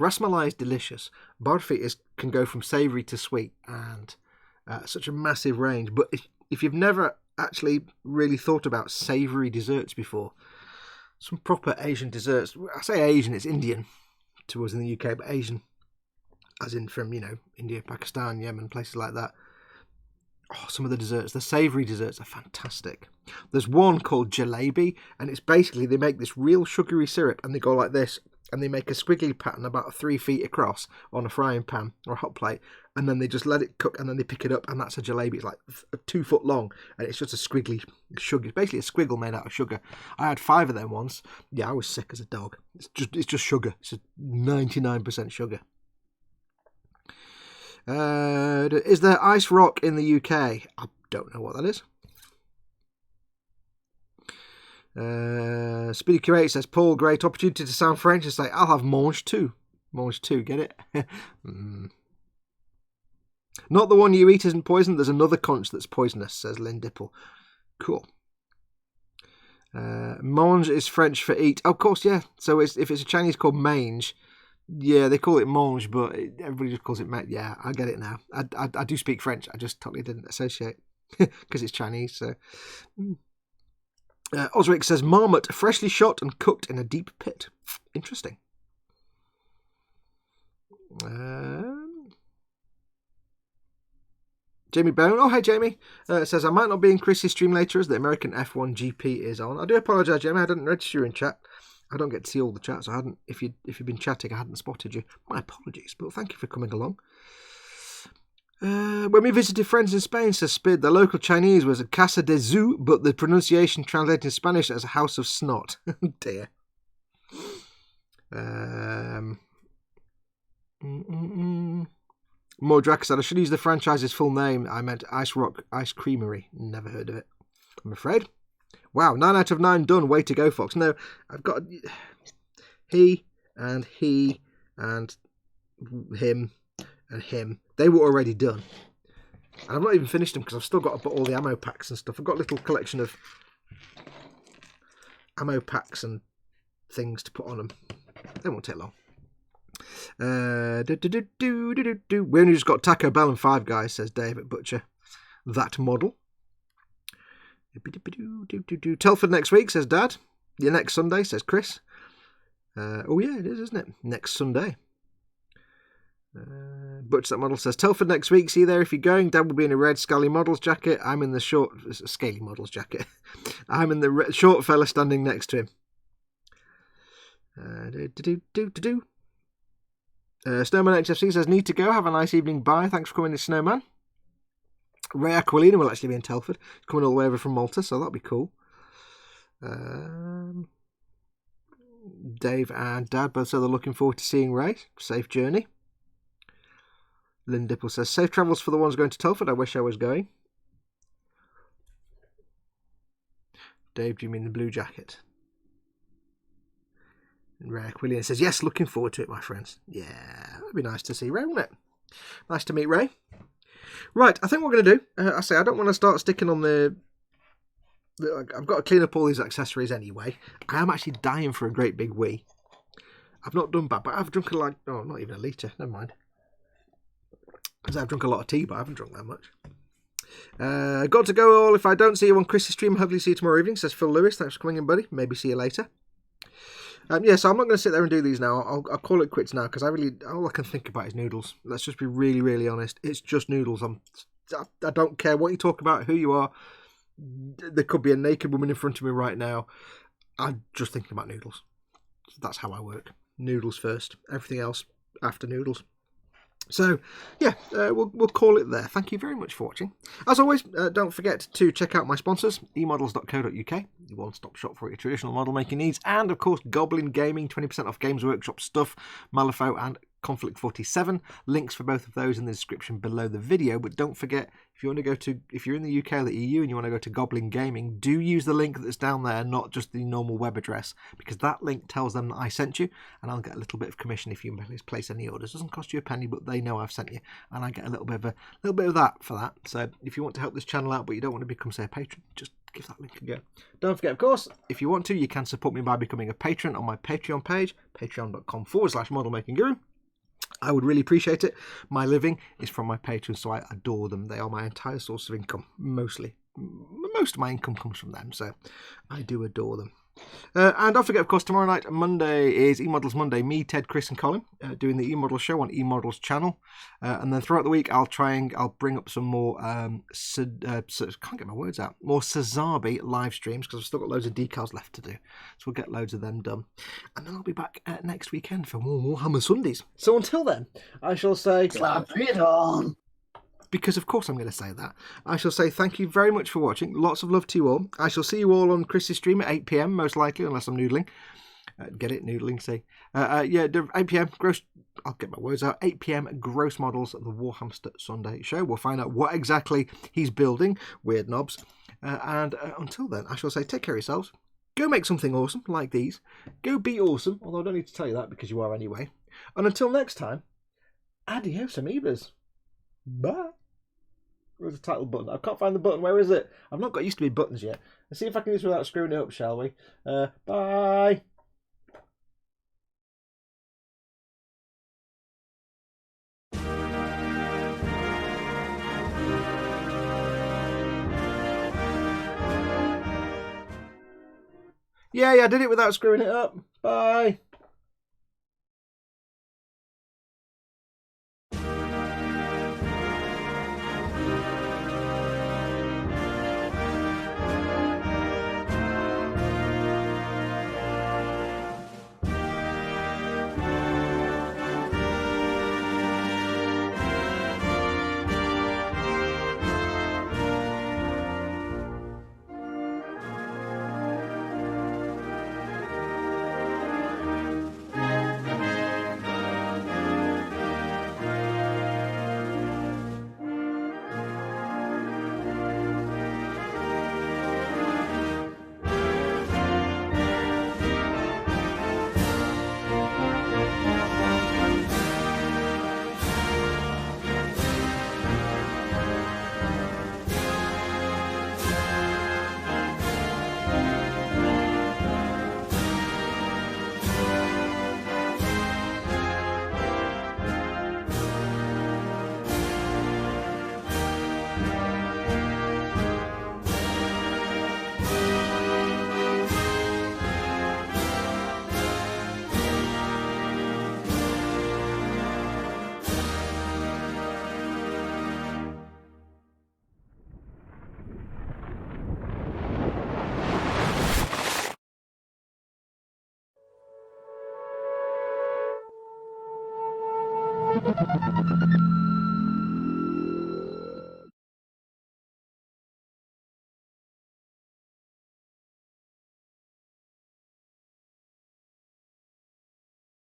Rasmalai is delicious. Barfi can go from savoury to sweet, and such a massive range. But if you've never actually really thought about savoury desserts before, some proper Asian desserts. I say Asian, it's Indian to us in the UK, but Asian, as in from, you know, India, Pakistan, Yemen, places like that. Oh, some of the desserts, the savoury desserts are fantastic. There's one called jalebi, and it's basically they make this real sugary syrup, and they go like this, and they make a squiggly pattern about 3 feet across on a frying pan or a hot plate, and then they just let it cook, and then they pick it up, and that's a jalebi. It's like 2 foot long, and it's just a squiggly sugar. It's basically a squiggle made out of sugar. I had 5 of them once. Yeah, I was sick as a dog. It's just sugar. It's 99% sugar. Is there ice rock in the UK? I don't know what that is. Speedy Curate says, Paul, great opportunity to sound French and say, I'll have mange too. Mange too, get it? Not the one you eat isn't poison. There's another conch that's poisonous, says Lynn Dipple. Cool. Mange is French for eat. Oh, of course, yeah. So if it's a Chinese called mange, yeah, they call it mange, but everybody just calls it mange. Yeah, I get it now. I do speak French. I just totally didn't associate because it's Chinese. So. Osric says, marmot, freshly shot and cooked in a deep pit. Interesting. Jamie Bone, oh hey Jamie, says, I might not be in Chris's stream later as the American F1 GP is on. I do apologise, Jamie, I didn't register you in chat. I don't get to see all the chats. I hadn't. If you've been chatting, I hadn't spotted you. My apologies, but thank you for coming along. When we visited friends in Spain, says Spid, the local Chinese was a Casa de Zoo, but the pronunciation translated in Spanish as a house of snot. Dear. Mordrak said, I should use the franchise's full name. I meant Ice Rock Ice Creamery. Never heard of it, I'm afraid. Wow, 9 out of 9 done. Way to go, Fox. No, I've got he and him and him. They were already done. And I've not even finished them because I've still got to put all the ammo packs and stuff. I've got a little collection of ammo packs and things to put on them. They won't take long. We only just got Taco Bell and Five Guys, says David Butcher. That model. Telford next week, says Dad. Yeah, next Sunday, says Chris. Oh yeah, it is, isn't it? Next Sunday. Butch that model says Telford next week. See you there if you're going. Dad will be in a red Scaly Models jacket. I'm in the short Scaly Models jacket. I'm in the short fella standing next to him. Snowman HFC says need to go. Have a nice evening. Bye. Thanks for coming in, Snowman. Ray Aquilina will actually be in Telford. He's coming all the way over from Malta, so that'll be cool. Dave and Dad both say they're looking forward to seeing Ray. Safe journey. Lynn Dipple says, safe travels for the ones going to Telford. I wish I was going. Dave, do you mean the blue jacket? And Ray Aquilian says, yes, looking forward to it, my friends. Yeah, it'd be nice to see Ray, wouldn't it? Nice to meet Ray. Right, I think what we're going to do, I don't want to start sticking on I've got to clean up all these accessories anyway. I am actually dying for a great big wee. I've not done bad, but I've drunk not even a litre, never mind. Because I've drunk a lot of tea, but I haven't drunk that much. Got to go all. If I don't see you on Chris's stream, hopefully see you tomorrow evening, says Phil Lewis. Thanks for coming in, buddy. Maybe see you later. So I'm not going to sit there and do these now. I'll call it quits now, because all I can think about is noodles. Let's just be really, really honest. It's just noodles. I don't care what you talk about, who you are. There could be a naked woman in front of me right now. I'm just thinking about noodles. That's how I work. Noodles first. Everything else after noodles. So, yeah, we'll call it there. Thank you very much for watching. As always, don't forget to check out my sponsors, emodels.co.uk, the one-stop shop for your traditional model making needs, and, of course, Goblin Gaming, 20% off Games Workshop stuff, Malifaux and Conflict 47. Links for both of those in the description below the video. But don't forget, if you're in the UK or the EU and you want to go to Goblin Gaming, do use the link that's down there, not just the normal web address, because that link tells them that I sent you, and I'll get a little bit of commission if you place any orders. It doesn't cost you a penny, but they know I've sent you, and I get a little bit of that for that. So if you want to help this channel out, but you don't want to become, say, a patron, just give that link a go. Don't forget, of course, if you want to, you can support me by becoming a patron on my Patreon page, patreon.com/modelmakingguru. I would really appreciate it. My living is from my patrons, so I adore them. They are my entire source of income, mostly. Most of my income comes from them, so I do adore them. And don't forget, of course, tomorrow night, Monday, is eModels Monday. Me, Ted, Chris, and Colin doing the eModels show on eModels channel. And then throughout the week, I'll bring up some more, can't get my words out, more Sazabi live streams, because I've still got loads of decals left to do. So we'll get loads of them done. And then I'll be back next weekend for more Warhammer Sundays. So until then, I shall say... Slap it on. Because of course I'm going to say that. I shall say thank you very much for watching. Lots of love to you all. I shall see you all on Chris's stream at 8 PM, most likely, unless I'm noodling. Get it? Noodling, see. 8 PM, gross... I'll get my words out. 8 PM, gross models of the Warhammer Sunday show. We'll find out what exactly he's building. Weird knobs. And until then, I shall say take care of yourselves. Go make something awesome, like these. Go be awesome, although I don't need to tell you that because you are anyway. And until next time, adios, amoebas. Bye. Where's the title button? I can't find the button. Where is it? I've not got used to be buttons yet. Let's see if I can do this without screwing it up, shall we? Bye. Yeah, I did it without screwing it up. Bye.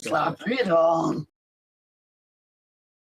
Slap it on.